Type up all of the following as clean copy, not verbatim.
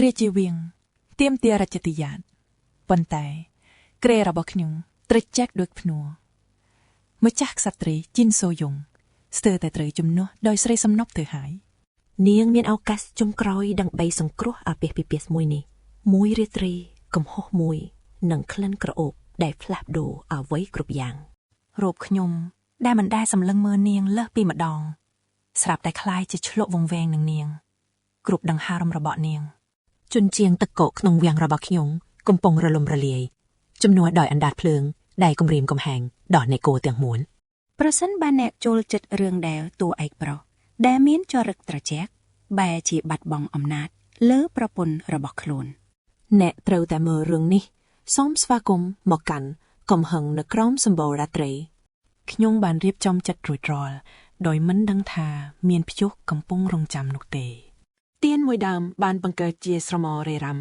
រាជាវាងទៀមទារចតិយានប៉ុន្តែក្រែរបស់ខ្ញុំត្រេចចាក់ដូចភ្នួរម្ចាស់ក្សត្រីជីនសូយុងស្ទើរតែត្រូវជំនួសដោយស្រីសំណប់ទៅហើយនាងមានឱកាសជុំក្រោយដើម្បីសង្គ្រោះអាពាហ៍ពិពាហ៍មួយនេះមួយរាត្រីកំហុសមួយនិងក្លិនក្រអូបដែលផ្លាស់ប្ដូរអ្វីគ្រប់យ៉ាងរោបខ្ញុំដែលមិនដែលសម្លឹងមើលនាងលើសពីម្ដងស្រាប់តែคล้ายជាឆ្លក់វង្វេងនឹងនាងគ្រប់ដង្ហើមរបស់នាងជញ្ជាំងទឹកកកក្នុងវាំងរបស់ខ្ញុំកំពុងរលំរលាយជំនួសដោយអណ្ដាតភ្លើងដែលគំរាមកំហែងដល់អ្នកគោទាំងមូលប្រសិនបើអ្នកចូលចិត្តរឿងដែលតួឯកប្រុសដែលមានចរិតត្រជាក់បែរជាបាត់បង់អំណាចលើប្រពន្ធរបស់ខ្លួនអ្នកត្រូវតែមើលរឿងនេះសូមស្វាគមន៍មកកាន់កំហឹងនៅក្រោមសម្បូររាត្រីខ្ញុំបានរៀបចំចិត្តរួចរាល់ដោយមិនដឹងថាមានព្យុះកំពុងរងចាំនោះទេទៀនមួយដើមបានបង្កើតជាស្រមោលរេរ៉ាំ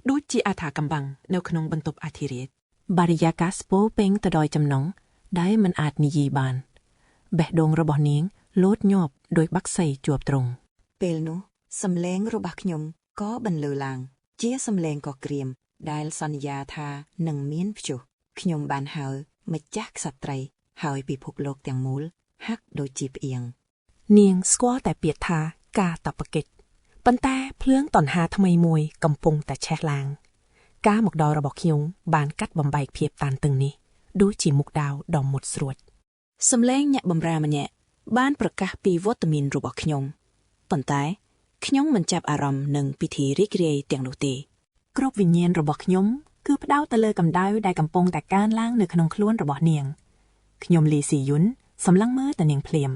ដូចជាអថាកំបាំងនៅក្នុងបន្ទប់អធិរាជបរិយាកាសពោពេញទៅដោយចំណងដែលមិនអាចនិយាយបានបេះដូងរបស់នាងលោតញាប់ដោយបាក់សីជាប់ទ្រង់ពេលនោះសំឡេងរបស់ខ្ញុំក៏បន្លឺឡើងជាសំឡេងកក្រៀមដែលសន្យាថានឹងមានព្យុះខ្ញុំបានហៅម្ចាស់ក្សត្រីហើយពិភពលោកទាំងមូលហាក់ដូចជាផ្អៀងនាងស្គាល់តែពាក្យថាការតបកិច្ចប៉ុន្តែភ្លើងតណ្ហាថ្មីមួយកំពុងតែឆេះឡើងការមកដល់របស់ខ្ញុំបានកាត់បំបែកភាពតានតឹងនេះដូចជាមុខដាវដ៏មុតស្រួចសំឡេងអ្នកបម្រើម្នាក់បានប្រកាសពីវត្តមានរបស់ខ្ញុំប៉ុន្តែខ្ញុំមិនចាប់អារម្មណ៍នឹងពិធីរីករាយទាំងនោះទេគ្រប់វិញ្ញាណរបស់ខ្ញុំគឺផ្ដោតទៅលើកម្ដៅដែលកំពុងតែកើនឡើងនៅក្នុងខ្លួនរបស់នាងខ្ញុំលីស៊ីយុនសម្លឹងមើលទៅនាងភ្លាម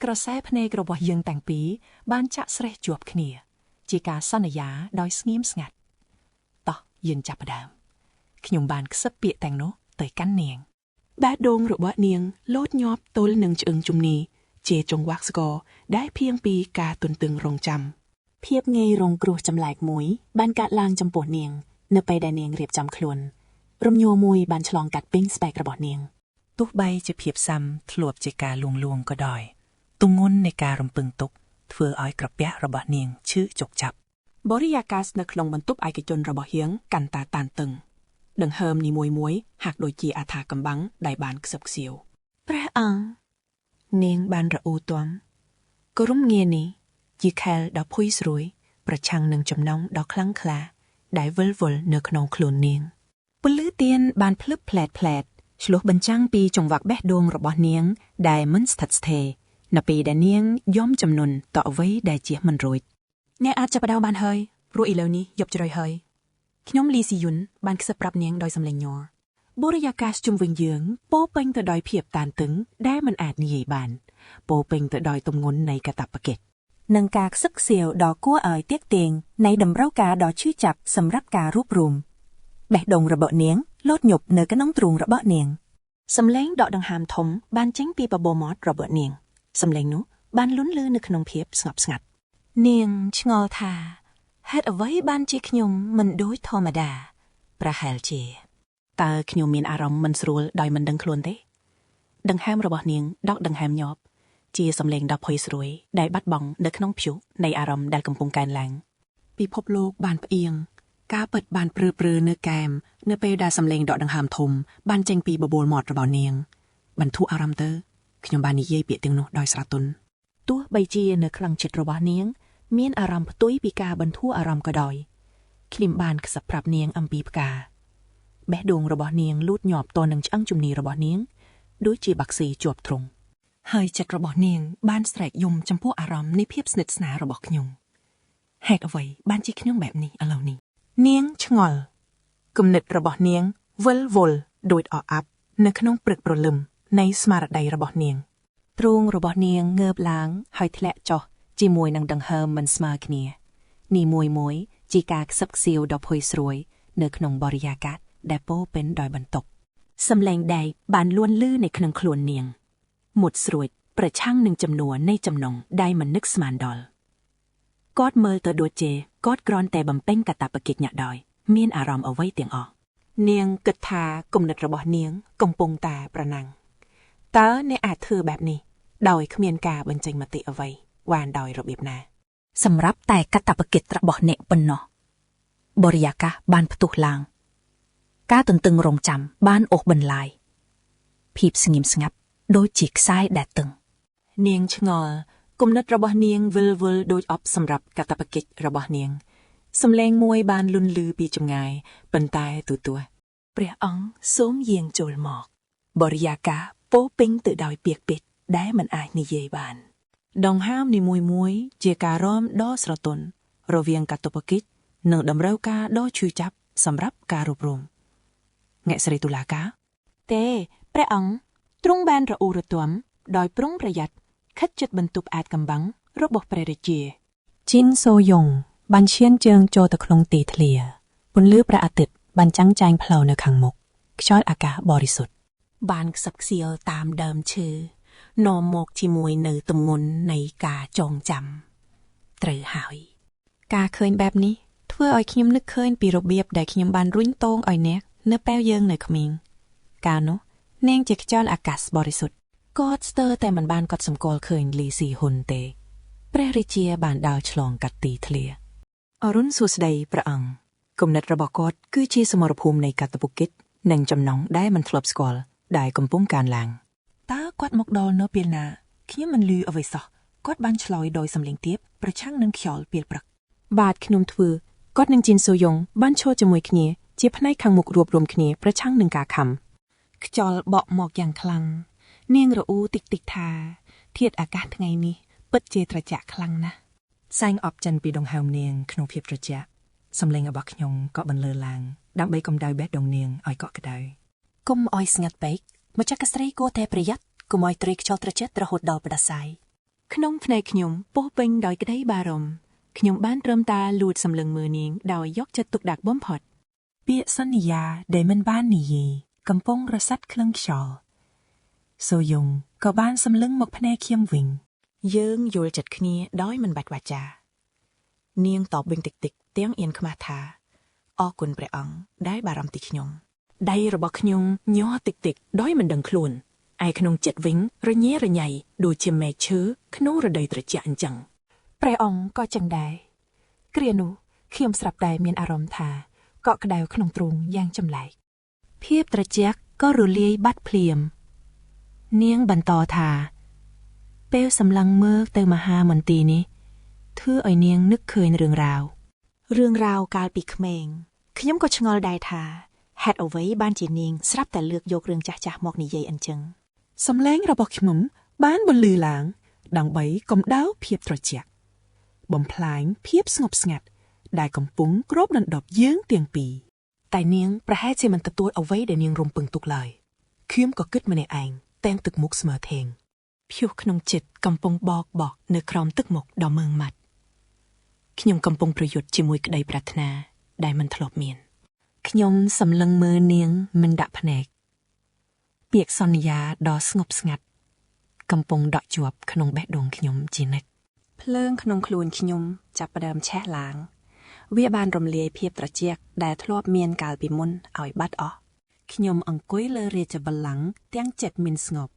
ក្រសែភ្នែករបស់យើងទាំងពីរបានចាក់ស្រេះជាប់គ្នាជាការសន្យាដោយស្ងៀមស្ងាត់តោះយើងចាប់ផ្ដើមខ្ញុំបានខ្សឹបពាក្យទាំងនោះទៅកាន់នាងបេះដូងរបស់នាងលោតញាប់ទល់នឹងឆ្អឹងជំនីជាចង្វាក់ស្គរដែលភៀងពីការទន្ទឹងរង់ចាំភាពងាយរងគ្រោះចម្លែកមួយបានកើតឡើងចំពោះនាងនៅពេលដែលនាងរៀបចំខ្លួនរំញ័រមួយបានឆ្លងកាត់ពេញស្បែករបស់នាងទោះបីជាភាពស៊ាំធ្លាប់ជាការលួងលោមក៏ដោយទម្ងន់នៃការរំពឹងទុកធ្វើឲ្យក្រពះរបស់នាងឈឺចុកចាប់បរិយាកាសនៅក្នុងបន្ទប់ឯកជនរបស់យើងកាន់តែតានតឹងដង្ហើមនីមួយៗហាក់ដូចជាអថាកំបាំងដែលបានខ្សឹបខ្សៀវព្រះអង្គនាងបានរអ៊ូទាំក៏រំងានេះជាខែលដ៏ភុយស្រួយប្រឆាំងនឹងចំណងដ៏ខ្លាំងក្លាដែលវិលវល់នៅក្នុងខ្លួននាងពន្លឺទៀនបានភ្លឹបផ្លែតឆ្លុះបញ្ចាំងពីចង្វាក់បេះដូងរបស់នាងដែលមិនស្ថិតស្ថេរនៅពេលដែលនាងយំចំនួនតអ្វីដែលជាមិនរួចអ្នកអាចចាប់ផ្ដើមបានហើយព្រោះឥឡូវនេះយប់ជ្រៅហើយខ្ញុំលីស៊ីយុនបានខ្សឹបប្រាប់នាងដោយសំឡេងញ័របរិយាកាសជុំវិញយើងពោពេញទៅដោយភាពតានតឹងដែលមិនអាចនិយាយបានពោពេញទៅដោយទម្ងន់នៃកាតព្វកិច្ចនិងការខ្សឹកខ្សៀវដ៏គួរឲ្យទាក់ទាញនៃតម្រូវការដ៏ឈឺចាប់សម្រាប់ការរួបរวมបេះដូងរបស់នាងលោតញប់នៅក្នុងទ្រូងរបស់នាងសំឡេងដកដង្ហើមធំបានចេញពីបបូរមាត់របស់នាងសំឡេងនោះបានលន់លឺនៅក្នុងភាពស្ងប់ស្ងាត់នាងឆ្ងល់ថាហេតុអ្វីបានជាខ្ញុំមិនដូចធម្មតាប្រហែលជាតើខ្ញុំមានអារម្មណ៍មិនស្រួលដោយមិនដឹងខ្លួនទេដង្ហើមរបស់នាងដកដង្ហើមញាប់ជាសំឡេងដ៏ភ័យស្រួយដែលបាត់បង់នៅក្នុងព្យុះនៃអារម្មណ៍ដែលកំពុងកើនឡើងពិភពលោកបានផ្អៀងការពិតបានព្រឺនៅកែមនៅពេលដែលសំឡេងដកដង្ហើមធំបានចេញពីបបូរមាត់របស់នាងបន្ធូរអារម្មណ៍ទៅខ្ញុំបាននិយាយពាក្យទាំងនោះដោយស្រទន់ទោះបីជានៅក្នុងចិត្តរបស់នាងមានអារម្មណ៍ផ្ទុយពីការបន្ធូរអារម្មណ៍ក៏ដោយខ្ញុំបានខ្សឹបប្រាប់នាងអំពីផ្កាបេះដូងរបស់នាងលូតញាប់តនឹងឆ្អឹងជំនីរបស់នាងដូចជាបាក់ស៊ីជាប់ទ្រង់ហើយចិត្តរបស់នាងបានស្រែកយំចំពោះអារម្មណ៍នៃភាពស្និទ្ធស្នាលរបស់ខ្ញុំហេតុអ្វីបានជាខ្ញុំបែបនេះឥឡូវនេះនាងឆ្ងល់គំនិតរបស់នាងវិលវល់ដូចអអាប់នៅក្នុងព្រឹកព្រលឹមនៃស្មារតីរបស់នាងទ្រូងរបស់នាងងើបឡើងហើយធ្លាក់ចុះជាមួយនឹងដង្ហើមមិនស្មើគ្នានេះមួយជាការខ្សឹបខ្សៀវដ៏ភ័យស្រួយនៅក្នុងបរិយាកាសដែលពោពេញដោយបន្ទុកសំឡេងដែកបានលួនលឺនៅក្នុងខ្លួននាងមុតស្រួចប្រឆាំងនឹងចំនួននៃចំណងដែលមិននឹកស្មានដល់គាត់មើលទៅដូចជាគាត់គ្រាន់តែបំពេញកាតព្វកិច្ចអ្នកដោយមានអារម្មណ៍អ្វីទាំងអស់នាងគិតថាគំនិតរបស់នាងកំពុងតែប្រណាំងតើអ្នកអាចធ្វើបែបនេះដោយគ្មានការបញ្ចេញមតិអ្វីវ៉ានដោយរបៀបណាសម្រាប់តែកាតព្វកិច្ចរបស់អ្នកប៉ុណ្ណោះ បរិយាកាសបានផ្ទុះឡើងការទន្ទឹងរង់ចាំបានអូសបន្លាយភាពស្ងៀមស្ងាត់ដូចជាខ្សែដែលតឹងនាងឆ្ងល់គំនិតរបស់នាងវិលវល់ដូចអប់សម្រាប់កាតព្វកិច្ចរបស់នាងសំឡេងមួយបានលុនលឺពីចម្ងាយប៉ុន្តែទូទួព្រះអង្គសូមយាងចូលមកបរិយាកាសពោពេញទៅដោយពាក្យពេចន៍ដែលមិនអាចនិយាយបានដង្ហើមនីមួយៗជាការរំដ៏ស្រទន់រវាងកាតព្វកិច្ចនិងតម្រូវការដ៏ឈឺចាប់សម្រាប់ការរួបរวมអ្នកស្រីតុលាការទេព្រះអង្គទ្រង់បានរអ៊ូរទាំដោយប្រុងប្រយ័ត្នខិតជិតបន្ទប់អាចកំបាំងរបស់ព្រះរាជាជីនសូយ៉ុងបានឈានជើងចូលទៅក្នុងទីធ្លាពន្លឺព្រះអាទិត្យបានចាំងចែងផ្លូវនៅខាងមុខខ្យល់អាកាសបរិសុទ្ធបានខ្សឹបខ្សៀលតាមដើមឈើនាំមកជាមួយនៅទម្ងន់នៃការចងចាំត្រូវហើយការឃើញបែបនេះធ្វើឲ្យខ្ញុំនឹកឃើញពីរបៀបដែលខ្ញុំបានរុញតោងឲ្យអ្នកនៅពេលយើងនៅក្មេងកាលនោះនាងជាខ្យល់អាកាសបរិសុទ្ធគាត់ស្ទើរតែមិនបានកត់សម្គាល់ឃើញលីស៊ីហ៊ុនទេព្រះរាជាបានដើរឆ្លងកាត់ទីធ្លាអរុនសួស្ដីព្រះអង្គគំនិតរបស់គាត់គឺជាសមរភូមិនៃកាតព្វកិច្ចនិងចំណងដែលមិនធ្លាប់ស្គាល់ដែលកំពុងកើនឡើងតើគាត់មកដល់នៅពេលណាខ្ញុំមិនឮអ្វីសោះគាត់បានឆ្លើយដោយសំឡេងទាបប្រឆាំងនឹងខ្យល់ពេលព្រឹកបាទខ្ញុំធ្វើគាត់និងជីនសូយ៉ុងបានឈរជាមួយគ្នាជាផ្នែកខាងមុខរួបរวมគ្នាប្រឆាំងនឹងការខំខ្យល់បក់មកយ៉ាងខ្លាំងនាងរអ៊ូតិចតិចថាធាតុអាកាសថ្ងៃនេះពិតជាត្រជាក់ខ្លាំងណាស់សែងអប់ចិនពីដង្ហើមនាងក្នុងភាពត្រជាក់សំឡេងរបស់ខ្ញុំក៏បន្លឺឡើងដើម្បីកម្ដៅបេះដូងនាងឲ្យកក់ក្ដៅកុំឲ្យស្ងាត់ពេកម្ចាស់កស្រីគួរតែប្រយ័ត្នកុំឲ្យត្រីខ្យល់ត្រជាក់រហូតដល់ផ្ដាសាយក្នុងភ្នែកខ្ញុំពោះពេញដោយក្តីបារម្ភខ្ញុំបានត្រឹមតែលួចសម្លឹងមើលនាងដោយយកចិត្តទុកដាក់បំផុតពាក្យសន្យាដែលមិនបាននិយាយកំពុងរសាត់ក្លិនខ្យល់សូយ៉ុងក៏បានសម្លឹងមកភ្នែកខ្ញុំវិញយើងយល់ចិត្តគ្នាដោយមិនបាច់វាចានាងតបវិញតិចតិចទាំងអៀនខ្មាស់ថាអរគុណព្រះអង្គដែលបារម្ភទីខ្ញុំដៃរបស់ខ្ញុំញ័រតិចតិចដោយមិនដឹងខ្លួនឯក្នុងចិត្តវិញរញ៉េរញ៉ៃដូចជាមែកឈើក្នុងរដូវត្រជាក់អញ្ចឹងព្រះអង្គក៏ចឹងដែរគ្រានោះខ្ញុំស្រាប់តែមានអារម្មណ៍ថាកក់ក្ដៅក្នុងទ្រូងយ៉ាងចម្លែកភាពត្រជាក់ក៏រលាយបាត់ភ្លាមនាងបន្តថាពេលសម្លឹងមើលទៅមហាមន្ទីរនេះធ្វើឲ្យនាងនឹកឃើញរឿងរ៉ាវកាលពីក្មេងខ្ញុំក៏ឆ្ងល់ដែរថាហេតុអ្វីបានជានាងស្រាប់តែលើកយករឿងចាស់ៗមកនិយាយអញ្ចឹងសំឡេងរបស់ខ្ញុំបានបន្លឺឡើងដើម្បីកម្ដៅភាពត្រជាក់បំផ្លាញភាពស្ងប់ស្ងាត់ដែលកំពុងគ្របដណ្ដប់យើងទាំងពីរតែនាងប្រហែលជាមិនទទួលអ្វីដែលនាងរំពឹងទុកឡើយខ្ញុំក៏គិតម្នាក់ឯងទាំងទឹកមុខស្មើធេងភៀវក្នុងចិត្តកំពុងបកនៅក្រោមទឹកមុខដ៏មើងម៉ាត់ខ្ញុំកំពុងប្រយុទ្ធជាមួយក្តីប្រាថ្នាដែលមិនធ្លាប់មានខ្ញុំសម្លឹងមើលនាងមិនដាក់ភ្នែកពាក្យសន្យាដ៏ស្ងប់ស្ងាត់កំពុងដក់ជាប់ក្នុងបេះដូងខ្ញុំជានិច្ចភ្លើងក្នុងខ្លួនខ្ញុំចាប់ផ្ដើមឆេះឡើងវាបានរំលាយភាពត្រជាក់ដែលធ្លាប់មានកាលពីមុនឲ្យបាត់អស់ខ្ញុំអង្គុយលើរាជបល្ល័ង្កទាំងចិត្តមិនស្ងប់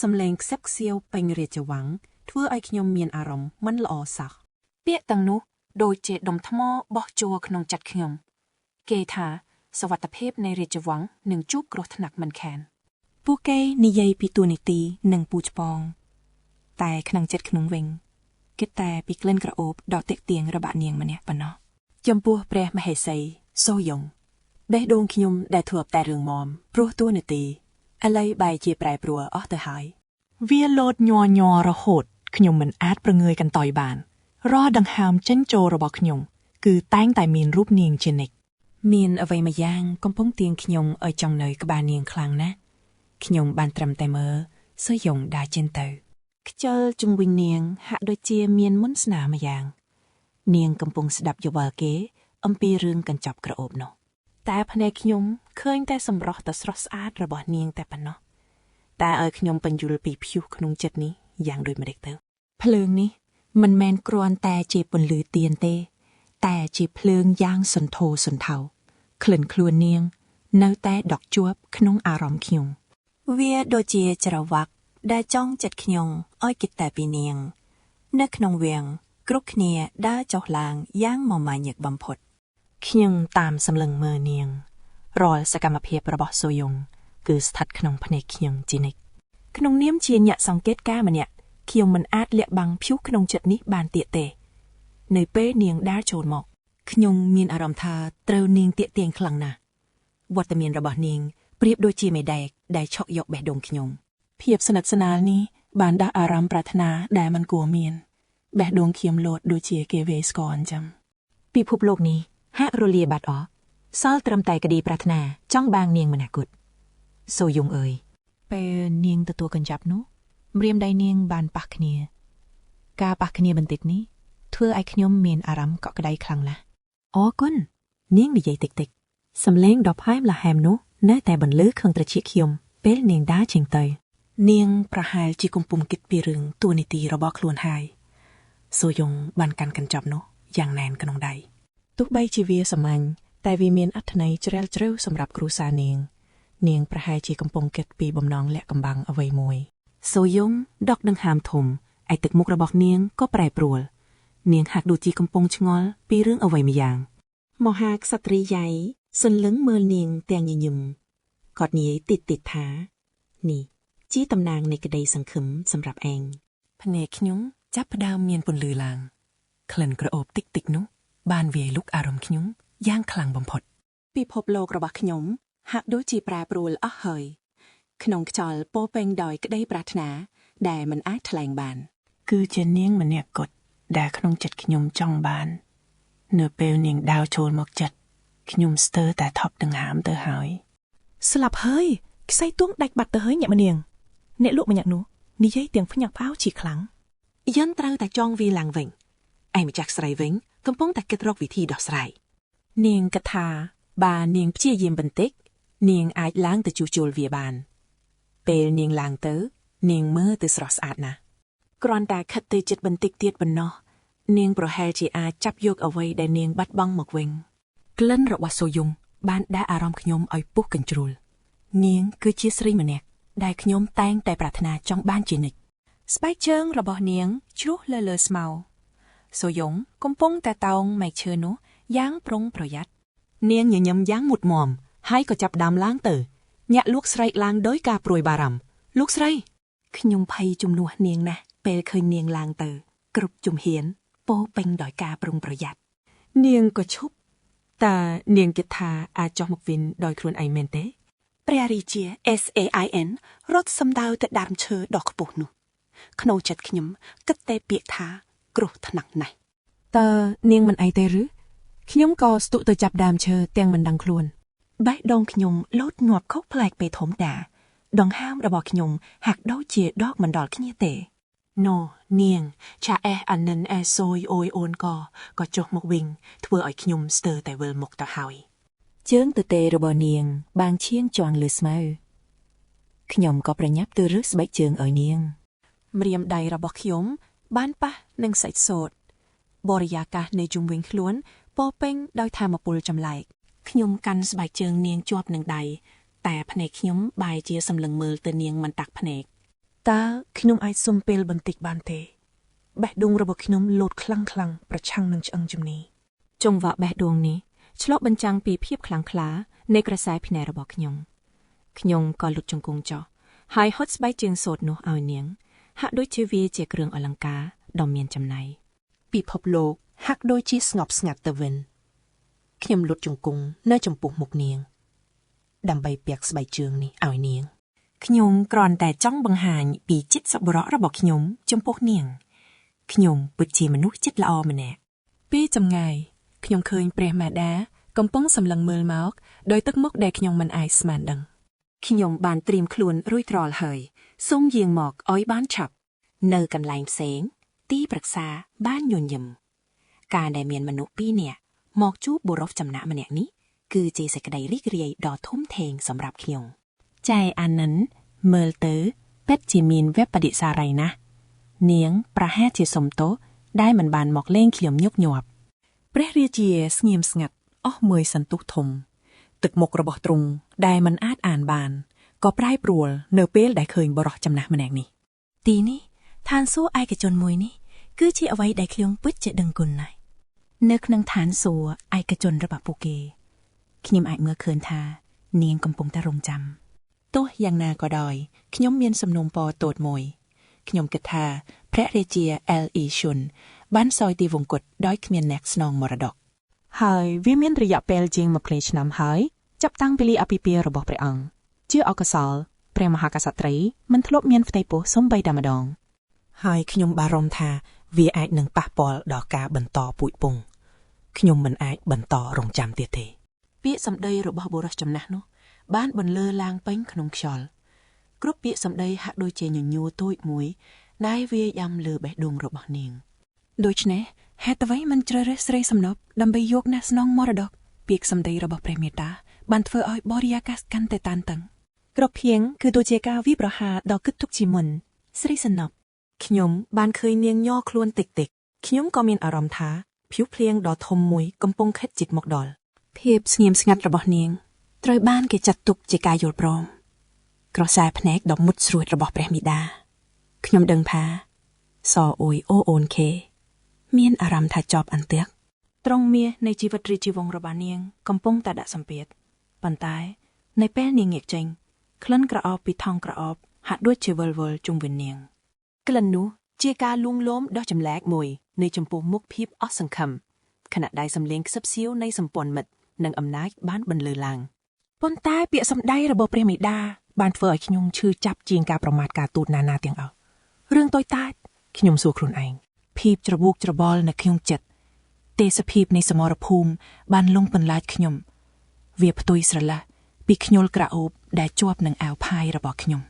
សំឡេងខ្សឹបខ្សៀវពេញរាជវាំងធ្វើឲ្យខ្ញុំមានអារម្មណ៍មិនល្អសោះពាក្យទាំងនោះដូចជាដុំថ្មបោះចូលក្នុងចិត្តខ្ញុំគេថាសុវត្ថិភាពនៃរាជវាំងនឹងជួបគ្រោះថ្នាក់មិនខានពួកគេនិយាយពីទូនីតិនិងពូជប៉ងតែក្នុងចិត្តខ្ញុំវិញគិតតែពីក្លិនក្រអូបដ៏ទាក់ទាញរបស់នាងម្នាក់ប៉ុណ្ណោះចំពោះព្រះមហេសីសូយ៉ុងបេះដូងខ្ញុំដែលធ្លាប់តែរឿងមមព្រោះទូនីតិឥឡូវបែរជាប្រែប្រួលអស់ទៅហើយវាលោតញ័ររហូតខ្ញុំមិនអាចប្រងើយកន្តើយបានរាល់ដង្ហើមចេញចូលរបស់ខ្ញុំគឺតែងតែមានរូបនាងជានិច្ចមានអ្វីមួយយ៉ាងកំពុងទាញខ្ញុំឲ្យចង់នៅក្បែរនាងខ្លាំងណាស់ខ្ញុំបានត្រឹមតែមើលសូយ៉ុងដើរចេញទៅខ្យល់ជុំវិញនាងហាក់ដូចជាមានមន្តស្នេហ៍មួយយ៉ាងនាងកំពុងស្ដាប់យោបល់គេអំពីរឿងកញ្ចប់ក្រអូបនោះតែភ្នែកខ្ញុំឃើញតែសម្រស់ដ៏ស្រស់ស្អាតរបស់នាងតែប៉ុណ្ណោះតែឲ្យខ្ញុំបញ្យល់ពីភៀវក្នុងចិត្តនេះយ៉ាងដូចម្ដេចទៅភ្លើងនេះមិនមែនគ្រាន់តែជាពន្លឺទៀនទេតែជាភ្លើងយ៉ាងសន្ធោសន្ធៅក្លិនខ្លួននាងនៅតែដក់ជាប់ក្នុងអារម្មណ៍ខ្ញុំវាដូចជាច្រវាក់ដែលចង់ចិត្តខ្ញុំឲ្យគិតតែពីនាងនៅក្នុងវាំងគ្រប់គ្នាដើរចុះឡើងយ៉ាងមមាញឹកបំផុត ខ្ញុំតាមសម្លឹងមើលនាងរាល់សកម្មភាពរបស់សូយ៉ុងគឺស្ថិតក្នុងភ្នែកខ្ញុំជានិច្ចក្នុងនាមជាអ្នកសង្កេតការណ៍ម្នាក់ខ្ញុំមិនអាចលាក់បាំងភួរក្នុងចិត្តនេះបានទៀតទេនៅពេលនាងដើរចូលមកខ្ញុំមានអារម្មណ៍ថាត្រូវនាងទាក់ទាញខ្លាំងណាស់វត្តមានរបស់នាងប្រៀបដូចជាមេដែកដែលឆក់យកបេះដូងខ្ញុំភាពស្និទ្ធស្នាលនេះបានដាក់អារម្មណ៍ប្រាថ្នាដែលមិនគួរមានបេះដូងខ្ញុំលោតដូចជាគេវេស្គរអញ្ចឹងពិភពលោកនេះហាក់រលាបាត់អស់សល់ត្រឹមតែក្តីប្រាថ្នាចង់បាងនាងម្នាក់គត់សូយ៉ុងអើយពេលនាងទទួលកញ្ចប់នោះម្រាមដៃនាងបានប៉ះគ្នាការប៉ះគ្នាបន្តិចនេះធ្វើឲ្យខ្ញុំមានអារម្មណ៍កក់ក្ដៅខ្លាំងណាស់អរគុណនាងនិយាយតិចសំឡេងដ៏ផ្អែមល្ហែមនោះនៅតែបន្លឺក្នុងត្រចៀកខ្ញុំពេលនាងដើរចេញទៅនាងប្រហែលជាកំពុងគិតពីរឿងតួនាទីរបស់ខ្លួនហើយសូយ៉ុងបានកាន់កញ្ចប់នោះយ៉ាងណែនក្នុងដៃទោះបីជាវាសាមញ្ញតែវាមានអត្ថន័យជ្រាលជ្រៅសម្រាប់គ្រួសារនាងប្រហែលជាកំពុងគិតពីបំណងលាក់កំបាំងអ្វីមួយសូយ៉ុងដកដង្ហើមធំឯទឹកមុខរបស់នាងក៏ប្រែប្រួលនាងហាក់ដូចជាកំពុងឆ្ងល់ពីរឿងអ្វីម្យ៉ាងមហាក្សត្រីយាយសន្លឹងមើលនាងទាំងញញឹមគាត់និយាយតិចថានេះជាតំណាងនៃក្តីសង្ឃឹមសម្រាប់ឯងភ្នែកខ្ញុំចាប់ផ្ដើមមានពន្លឺឡើងក្លិនក្រអូបតិចនោះបានវាយលុកអារម្មណ៍ខ្ញុំយ៉ាងខ្លាំងបំផុតពិភពលោករបស់ខ្ញុំហាក់ដូចជាប្រែប្រួលអស់ហើយក្នុងខ្យល់ពោពេញដោយក្តីប្រាថ្នាដែលមិនអាចថ្លែងបានគឺជានាងម្នាក់គត់ដែលក្នុងចិត្តខ្ញុំចង់បាននៅពេលនាងដើរចូលមកចិត្តខ្ញុំស្ទើរតែថប់ដង្ហើមទៅហើយស្លាប់ហើយខ្សែទួងដាច់បាត់ទៅហើយអ្នកម្នាងអ្នកលក់ម្នាក់នោះនិយាយទាំងភ្ញាក់ផ្អើលជាខ្លាំងយិនត្រូវតែចងវាឡើងវិញឯម្ចាស់ស្រីវិញកំពុងតែគិតរកវិធីដោះស្រាយនាងគិតថាបើនាងព្យាយាមបន្តិចនាងអាចឡើងទៅជួសជុលវាបានពេលនាងឡើងទៅនាងមើលទៅស្រស់ស្អាតណាស់គ្រាន់តែខិតទៅចិត្តបន្តិចទៀតប៉ុណ្ណោះនាងប្រហែលជាអាចចាប់យកអ្វីដែលនាងបាត់បង់មកវិញក្លិនរបស់សូយ៉ុងបានដាក់អារម្មណ៍ខ្ញុំឲ្យពុះកញ្ជ្រោលនាងគឺជាស្រីម្នាក់ដែលខ្ញុំតែងតែប្រាថ្នាចង់បានជានិច្ចស្បែកជើងរបស់នាងជ្រុះលើស្មៅសូយ៉ុងកំពុងតែតោងមែកឈើនោះយ៉ាងប្រុងប្រយ័ត្ននាងញញឹមយ៉ាងមុតមមហើយក៏ចាប់ដើមឡើងទៅញាក់លួកស្រែកឡើងដោយការព្រួយបារម្ភលោកស្រីខ្ញុំភ័យជំនួសនាងណាស់ពេលឃើញនាងឡើងទៅគ្រប់ជំហានពោពេញដោយការប្រុងប្រយ័ត្ននាងក៏ឈប់តើនាងគិតថាអាចចុះមកវិញដោយខ្លួនឯងមែនទេព្រះរាជា SAIN រត់សម្ដៅទៅដើមឈើដ៏ខ្ពស់នោះក្នុងចិត្តខ្ញុំគិតតែពាក្យថាគ្រោះថ្នាក់ណាស់តើនាងមិនអីទេឬខ្ញុំក៏ស្ទុះទៅចាប់ដើមឈើទាំងមិនដឹងខ្លួនបេះដូងខ្ញុំលោតញាប់ខុសប្លែកពេលធំតាដង្ហើមរបស់ខ្ញុំហាក់ដូចជាដកមិនដល់គ្នាទេណូនាងឆាអានិនសូយអូយអូនក៏ចុះមកវិញធ្វើឲ្យខ្ញុំស្ទើរតែវិលមុខទៅហើយជើងទទេរបស់នាងបាងឈៀងជាន់លើស្មៅខ្ញុំក៏ប្រញាប់ទៅរើសស្បែកជើងឲ្យនាងម្រាមដៃរបស់ខ្ញុំបានប៉ះនឹងសាច់សូត្របរិយាកាសនៃជុំវិញខ្លួនពោពេញដោយថាមពលចម្លែកខ្ញុំកាន់ស្បែកជើងនាងជាប់នឹងដៃតែភ្នែកខ្ញុំបែរជាសម្លឹងមើលទៅនាងមិនតាក់ភ្នែកតើខ្ញុំអាចសុំពេលបន្តិចបានទេបេះដូងរបស់ខ្ញុំលោតខ្លាំងប្រឆាំងនឹងឆ្អឹងជំនីចង្វាក់បេះដូងនេះឆ្លុះបញ្ចាំងពីភាពខ្លាំងក្លានៃក្រសែភ្នែករបស់ខ្ញុំក៏លុតជង្គង់ចុះហើយហុចស្បែកជើងសូត្រនោះឲ្យនាងហាក់ដូចជាវាជាគ្រឿងអលង្ការដ៏មានចំណៃពិភពលោកហាក់ដូចជាស្ងប់ស្ងាត់ទៅវិញខ្ញុំលុតជង្គង់នៅចំពោះមុខនាងដើម្បីពាក់ស្បែកជើងនេះឲ្យនាងខ្ញុំគ្រាន់តែចង់បង្ហាញពីចិត្តសប្បុរសរបស់ខ្ញុំចំពោះនាងខ្ញុំពិតជាមនុស្សចិត្តល្អម្នាក់ពីចម្ងាយខ្ញុំឃើញព្រះមាតាកំពុងសម្លឹងមើលមកដោយទឹកមុខដែលខ្ញុំមិនអាចស្មានដឹងខ្ញុំបានត្រៀមខ្លួនរួចរាល់ហើយសូមយាងមកឲ្យបានឆាប់នៅកន្លែងផ្សេងទីប្រឹក្សាបានញញឹមការដែលមានមនុស្សពីរនាក់មកជួបបុរសចំណាក់ម្នាក់នេះគឺជាសេចក្តីរីករាយដ៏ធំធេងសម្រាប់ខ្ញុំចៃអានិនមើលទៅពិតជាមានវេបដិសារីណាស់នាងប្រហែលជាសុំទោសដែលមិនបានមកលេងខ្ញុំញឹកញាប់ព្រះរាជាស្ងៀមស្ងាត់អស់មួយសន្ទុះធំទឹកមុខរបស់ទ្រង់ដែលមិនអាចអានបានក៏ប្រែប្រួលនៅពេលដែលឃើញបុរសចំណាស់ម្នាក់នេះទីនេះឋានសួគ៌ឯកជនមួយនេះគឺជាអ្វីដែលខ្ញុំពិតជាដឹងគុណណាស់ នៅក្នុងឋានសួគ៌ឯកជនរបស់ពួកគេខ្ញុំអាចមើលឃើញថានាងកំពុងតែរងចាំទោះយ៉ាងណាក៏ដោយខ្ញុំមានសំណូមពរតូចមួយខ្ញុំគិតថាព្រះរាជា L.E. Shun បានសោយទីវង្គតដោយគ្មានអ្នកស្នងមរតកហើយវាមានរយៈពេលជាង20ឆ្នាំហើយចាប់តាំងពីលីអាពាហ៍ពិពាហ៍របស់ព្រះអង្គជាអកុសលព្រះមហាក្សត្រីមិនធ្លាប់មានផ្ទៃពោះសូម្បីតែម្ដងហើយខ្ញុំបារម្ភថាវាអាចនឹងប៉ះពាល់ដល់ការបន្តពូជពង្សខ្ញុំមិនអាចបន្តរងចាំទៀតទេពាក្យសម្ដីរបស់បុរសចំណាស់នោះបានបន្លឺឡើងពេញក្នុងខ្យល់គ្រប់ពាក្យសម្ដីហាក់ដូចជាញញួរតូចមួយដែលវាយ៉ាំលើបេះដូងរបស់នាងដូច្នេះហេតុអ្វីមិនជ្រើសរើសស្រីសំណប់ដើម្បីយកអ្នកស្នងមរតកពាក្យសម្ដីរបស់ព្រះមេតាបានធ្វើឲ្យបរិយាកាសកាន់តែតានតឹងក្រភៀងគឺដូចជាការវិប្រហារដ៏គិតទុកជាមុនស្រីសំណប់ខ្ញុំបានឃើញនាងញ័រខ្លួនតិចៗខ្ញុំក៏មានអារម្មណ៍ថាភៀវភ្លៀងដ៏ធំមួយកំពុងខិតជិតមកដល់ភាពស្ងៀមស្ងាត់របស់នាងត្រូវបានគេចាត់ទុកជាការយល់ព្រមក្រសែភ្នែកដ៏មុតស្រួចរបស់ព្រះមេតាខ្ញុំដឹងថាសអ៊ុយអូអូនខេមានអារម្មណ៍ថាជាប់អន្ទាក់ត្រង់មាសនៃជីវិតរាជវង្សរបស់នាងកំពុងតែដាក់សម្ពាធប៉ុន្តែនៅពេលនាងងាកចេញក្លិនក្រអូបពីថង់ក្រអូបហាក់ដូចជាវិលវល់ជុំវិញនាងក្លិននោះជាការលួងលោមដ៏ចម្លែកមួយនៃចំពោះមុខភាពអស់សង្ឃឹមខណៈដែលសំឡេងខ្សឹបសៀវនៃសម្ព័ន្ធមិត្តនិងអំណាចបានបន្លឺឡើងប៉ុន្តែពាក្យសម្ដីរបស់ព្រះមេតាបានធ្វើឲ្យខ្ញុំឈឺចាប់ជាងការប្រមាថការទូតណាៗទាំងអស់រឿងតូចតាចខ្ញុំសួរខ្លួនឯងភាពច្របូកច្របល់នៅក្នុងចិត្តទេសភាពនៃសមរភូមិបានលងបន្លាចខ្ញុំវាផ្ទុយស្រឡះពីខ្ញុលក្រអូបដែលជាប់នឹងអាវផាយរបស់ខ្ញុំ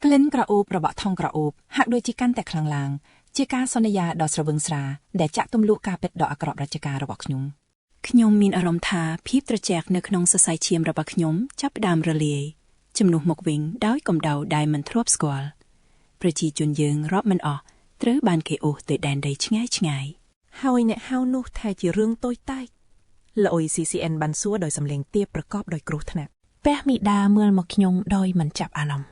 ក្លិនក្រអូបរបស់ថង់ក្រអូបហាក់ដូចជាកាន់តែខ្លាំងឡើងជាការសន្យាដ៏ស្រវឹងស្រាដែលចាក់ទម្លុះការពិតដ៏អាក្រក់រាជការរបស់ខ្ញុំមានអារម្មណ៍ថាភាពត្រជាក់នៅក្នុងសរសៃឈាមរបស់ខ្ញុំចាប់ផ្ដើមរលាយជំនួសមកវិញដោយកម្ដៅដែលមិនធ្លាប់ស្គាល់ប្រជាជនយើងរាប់មិនអស់ត្រូវបានគេអូសទៅដែនដីឆ្ងាយឆ្ងាយហើយអ្នកហៅនោះថាជារឿងតូចតាចលោកអ៊ុយ CCN បានសួរដោយសំឡេងទាបប្រកបដោយគ្រោះថ្នាក់ព្រះមីដាមើលមកខ្ញុំដោយមិនចាប់អារម្មណ៍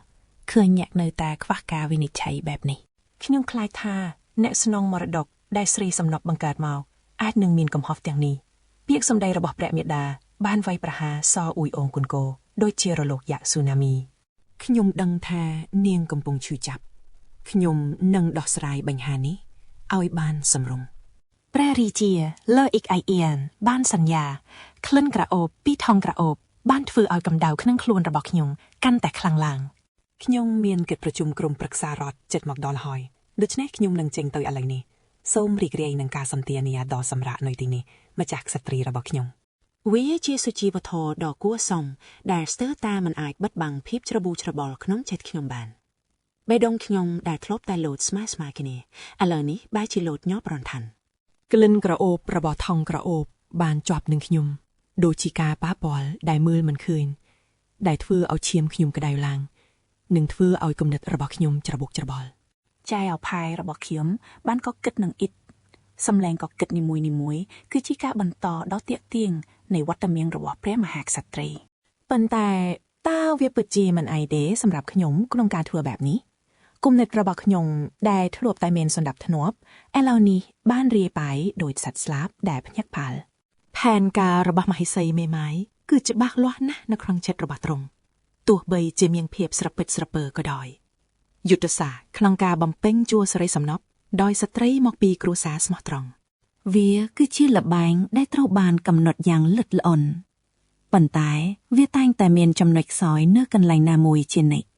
ឃើញអ្នកនៅតែខ្វះការវិនិច្ឆ័យបែបនេះខ្ញុំខ្លាចថាអ្នកស្នងមរតកដែលស្រីសំណប់បង្កើតមកអាចនឹងមានកំហុសទាំងនេះពាក្យសម្ដីរបស់ព្រះមេតាបានវាយប្រហារសអ៊ុយអងគុនគោដូចជារលកយក្សស៊ូណាមីខ្ញុំដឹងថានាងកំពុងឈឺចាប់ខ្ញុំនឹងដោះស្រាយបញ្ហានេះឲ្យបានសម្រម្យព្រះរាជាលើអ៊ីកអៃអៀនបានសន្យាក្លិនក្រអូបពីថង់ក្រអូបបានធ្វើឲ្យកម្ដៅក្នុងខ្លួនរបស់ខ្ញុំកាន់តែខ្លាំងឡើងខ្ញុំមានកិច្ចប្រជុំក្រុមប្រឹក្សារដ្ឋជិតមកដល់ហើយដូច្នេះខ្ញុំនឹងចេញទៅឥឡូវនេះសូមរីករាយនឹងការសន្ទនាដ៏សម្រាកនៅទីនេះម្ចាស់ក្សត្រីរបស់ខ្ញុំវាជាសុជីវធម៌ដ៏គួរសមដែលស្ទើរតែមិនអាចបិទបាំងភាពច្របូកច្របល់ក្នុងចិត្តខ្ញុំបានបេះដូងខ្ញុំដែលធ្លាប់តែលោតស្មើៗគ្នាឥឡូវនេះបែរជាលោតញាប់រន្ថាន់ក្លិនក្រអូបរបស់ថង់ក្រអូបបានជាប់នឹងខ្ញុំដូចជាការប៉ះពាល់ដែលមើលមិនឃើញដែលធ្វើឲ្យឈាមខ្ញុំក្តៅឡើងនិងធ្វើឲ្យគំនិតរបស់ខ្ញុំច្របូកច្របល់ចែអផាយរបស់ខ្ញុំបានក៏គិតនឹងអ៊ីតសម្លេងក៏គិតនីមួយៗគឺជាការបន្តដ៏ទាក់ទាញនៃវត្តមានរបស់ព្រះមហាក្សត្រីប៉ុន្តែតើវាពិតជាមិនអីទេសម្រាប់ខ្ញុំក្នុងការធ្វើបែបនេះគំនិតរបស់ខ្ញុំដែលធ្លាប់តែមានសន្តិភាពធ្នាប់ឥឡូវនេះបានរាយបាយដោយសត្វស្លាបដែលភ្ញាក់ផ្អើលផែនការរបស់មហេសីមេម៉ាយគឺច្បាស់លាស់ណាស់នៅក្នុងចិត្តរបស់ទ្រង់ទោះបីជាមានភាពស្រពិតស្រពើក៏ដោយយុទ្ធសាស្ត្រក្នុងការបំពេញជួរសេរីសំណប់ដោយស្ត្រីមកពីគ្រួសារស្មោះត្រង់វាគឺជាលបែងដែលត្រូវបានកំណត់យ៉ាងលិតល្អន់ប៉ុន្តែវាតែងតែមានចំណុចខ្សោយនៅកន្លែងណាមួយជានិច្ច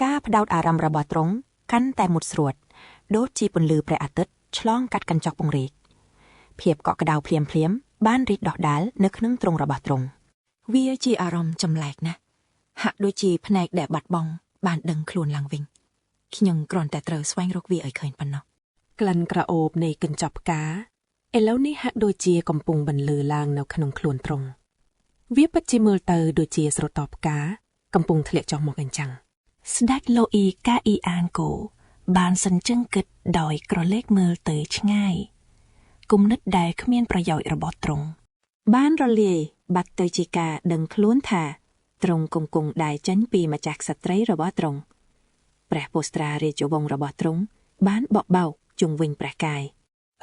ការផ្ដោតអារម្មណ៍របស់ទ្រង់កាន់តែមុតស្រួតដូចជាពន្លឺព្រះអាទិត្យឆ្លងកាត់កញ្ចក់ពង្រីកភាពកក់ក្ដៅភ្លាមបានរីកដុះដាលនៅក្នុងទ្រង់របស់ទ្រង់វាជាអារម្មណ៍ចម្លែកណាស់ហាក់ដូចជាភ្នែកដែលបាត់បង់បានដឹងខ្លួនឡើងវិញខ្ញុំគ្រាន់តែត្រូវស្វែងរកវាឲ្យឃើញប៉ុណ្ណោះក្លិនក្រអូបនៃកញ្ចប់ផ្កាឥឡូវនេះហាក់ដូចជាកំពុងបន្លឺឡើងនៅក្នុងខ្លួនទ្រង់វាពិតជាមើលទៅដូចជាស្រទាប់ផ្កាកំពុងធ្លាក់ចុះមកអញ្ចឹងស្ដេចឡូអ៊ីកាអ៊ីអានកូបានសញ្ជឹងគិតដោយក្រឡេកមើលទៅឆ្ងាយគំនិតដែលគ្មានប្រយោជន៍របស់ទ្រង់បានរលាយបាត់ទៅជាការដឹងខ្លួនថាទ្រង់គង់ដែលចេញពីម្ចាស់ក្សត្រីរបស់ទ្រង់ព្រះពុស្ត្រារាជវង្សរបស់ទ្រង់បានបក់បោកជុំវិញព្រះកាយ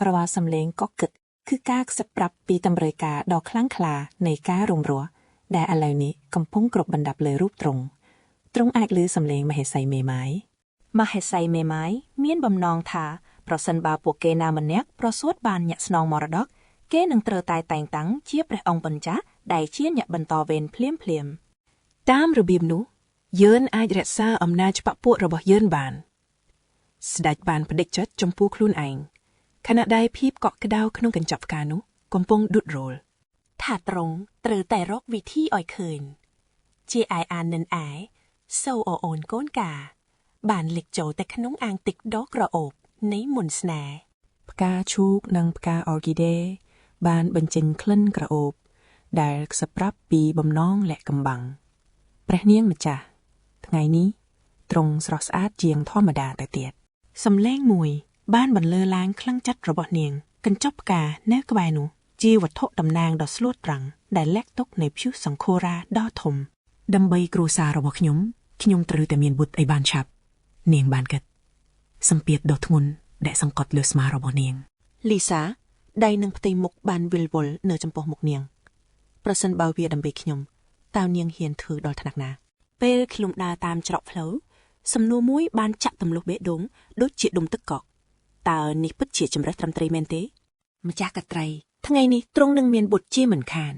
រាល់សំឡេងក៏គិត คือការខ្សឹបប្រាប់ពីតម្រូវការដ៏ខ្លាំងក្លានៃការរំរស់ដែលឥឡូវនេះកំពុងគ្របដណ្ដប់លើរូបទ្រង់អាចឮសំឡេងមហេសីមេម៉ាយមានបំណងថាប្រសិនបើពួកគេណាម្នាក់ប្រសូតបានញាក់ស្នងមរតកគេនឹងត្រូវតែតែងតាំងជាព្រះអង្គបញ្ចាដែលជាអ្នកបន្តវេនភ្លាមតាមរបៀបនោះយើងអាចរក្សាអំណាចបព្វពួករបស់យើងបានស្ដេចបានផ្ដិចចិត្តចំពោះខ្លួនឯងខណៈដែលភាពកក់ក្ដៅក្នុងកញ្ចប់ផ្កានោះកំពុងដុតរលថាត្រង់ត្រូវតែរកវិធីឲ្យឃើញជាអាយអាននិនឯសូអូនកូនកាបានលេចចូលតែក្នុងអាងទឹកដ៏ក្រអូបនៃមុនស្នេហ៍ផ្កាឈូកនិងផ្កាអ័រគីដេបានបញ្ចេញក្លិនក្រអូបដែលខ្សឹបប្រាប់ពីបំណងលាក់កំបាំងព្រះនាងម្ចាស់ថ្ងៃនេះទ្រង់ស្រស់ស្អាតជាងធម្មតាទៅទៀតសំឡេងមួយបានបន្លឺឡើងខ្លាំងចិត្តរបស់នាងកញ្ចប់ផ្កានៅក្បែរនោះជាវត្ថុតំណាងដ៏ស្លូតត្រង់ដែលលាក់ទុកនៃព្យុះសង្ឃោរាដ៏ធំដើម្បីគ្រួសាររបស់ខ្ញុំត្រូវតែមានបុត្រឲ្យបានឆាប់នាងបានគិតសម្ពាធដ៏ធ្ងន់ដែលសង្កត់លើស្មារបស់នាងលីសាដៃនឹងផ្ទៃមុខបានវិលវល់នៅចំពោះមុខនាងប្រសិនបើវាដើម្បីខ្ញុំតើនាងហ៊ានធ្វើដល់ថ្នាក់ណាពេលខ្ញុំដើរតាមច្រកផ្លូវសំណួរមួយបានចាក់ទម្លុះបេះដូងដូចជាដុំទឹកកកតើនេះពិតជាចម្រិតត្រឹមត្រូវមែនទេម្ចាស់កត្រីថ្ងៃនេះទ្រង់នឹងមានបុត្រជាមិនខាន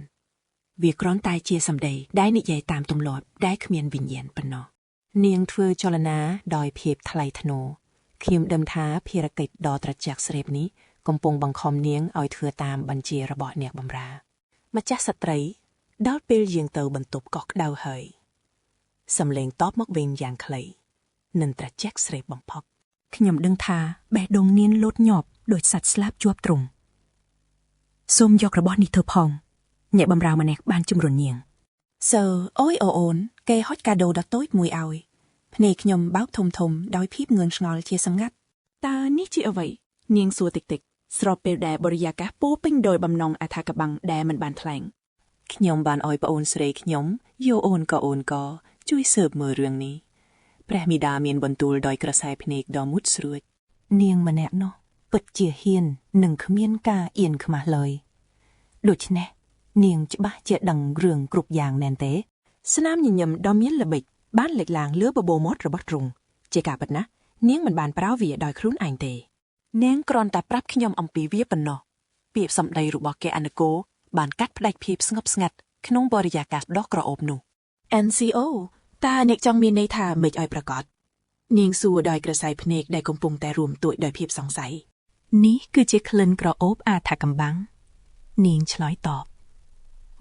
វាគ្រាន់តែជាសម្ដីដែលនិយាយតាមទម្លាប់ដែលគ្មានវិញ្ញាណប៉ុណ្ណោះនាងធ្វើចលនាដោយភាពថ្លៃថ្នូរខ្ញុំដឹងថាភារកិច្ចដ៏ត្រជាក់ស្រេបនេះកំពុងបង្ខំនាងឲ្យធ្វើតាមបញ្ជារបស់អ្នកបម្រើម្ចាស់ស្ត្រីដល់ពេលយាងទៅបន្ទប់កោះក្ដៅហើយសំឡេងតបមកវិញយ៉ាងខ្លីនិងត្រជាក់ស្រេបបំផុតខ្ញុំដឹងថាបេះដូងនាងលោតញាប់ដូចសត្វស្លាបជាប់ទ្រុងសូមយករបស់នេះធ្វើផងអ្នកបម្រើម្នាក់បានជំរុញនាងអូយអូនគេហុចកាដូដ៏តូចមួយឲ្យភ្នែកខ្ញុំបើកធំដោយភាពងឿងឆ្ងល់ជាសម្ងាត់តើនេះជាអ្វីនាងសួរតិចស្របពេលដែលបរិយាកាសពោពេញដោយបំណងអថាកបាំងដែលមិនបានថ្លែងខ្ញុំបានឲ្យប្អូនស្រីខ្ញុំយកអូនក៏ជួយស៊ើបមើលរឿងនេះព្រះមីដាមានបន្ទូលដោយក្រសែភ្នែកដ៏មុតស្រួចនាងម្នាក់នោះពិតជាហ៊ាននិងគ្មានការអៀនខ្មាស់ឡើយដូច្នេះនាងច្បាស់ជាដឹងរឿងគ្រប់យ៉ាងមែនទេស្នាមញញឹមដ៏មានល្បិចបានលេចឡើងលើបបោមាត់របស់ទ្រង់ជាការពិតណាស់នាងមិនបានប្រើវាដោយខ្លួនឯងទេនាងគ្រាន់តែប្រាប់ខ្ញុំអំពីវាប៉ុណ្ណោះពាក្យសម្ដីរបស់កេអនុគោបានកាត់ផ្ដាច់ភាពស្ងប់ស្ងាត់ក្នុងបរិយាកាសដ៏ក្រអូបនោះ NCO តើអ្នកចង់មានន័យថាមិនឲ្យប្រកាសនាងសួរដោយក្រសែភ្នែកដែលកំពុងតែរួមទួយដោយភាពសង្ស័យនេះគឺជាក្លិនក្រអូបអាថាកំបាំងនាងឆ្លើយតប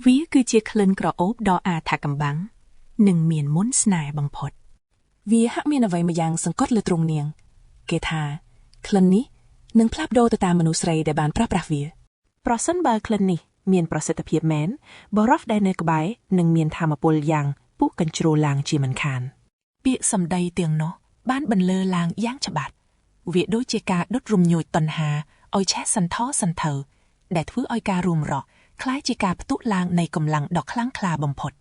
វាគឺជាក្លិនក្រអូបដ៏អាថាកំបាំងនិងមានមុនស្នេហ៍បំផុតវាហាក់មានអ្វីម្យ៉ាងសង្កត់លើទ្រង់នាងគេថាក្លិននេះនឹងផ្លាស់ប្ដូរទៅតាមមនុស្សស្រីដែលបានប្រើប្រាស់វាប្រសិនបើក្លិននេះមានប្រសិទ្ធភាពមែនបរិះដែលនៅក្បែរនឹងមានថាមពលយ៉ាងពុះកញ្ជ្រោលឡើងជាមិនខានពាក្យសម្ដីទាំងនោះបានបន្លឺឡើងយ៉ាងច្បាស់វាដូចជាការដុតរំញោចតណ្ហាឲ្យឆេះសន្ធោសន្ធៅដែលធ្វើឲ្យការរួមរកคล้ายជាការផ្ទុះឡើងនៃកម្លាំងដ៏ខ្លាំងក្លាបំផុត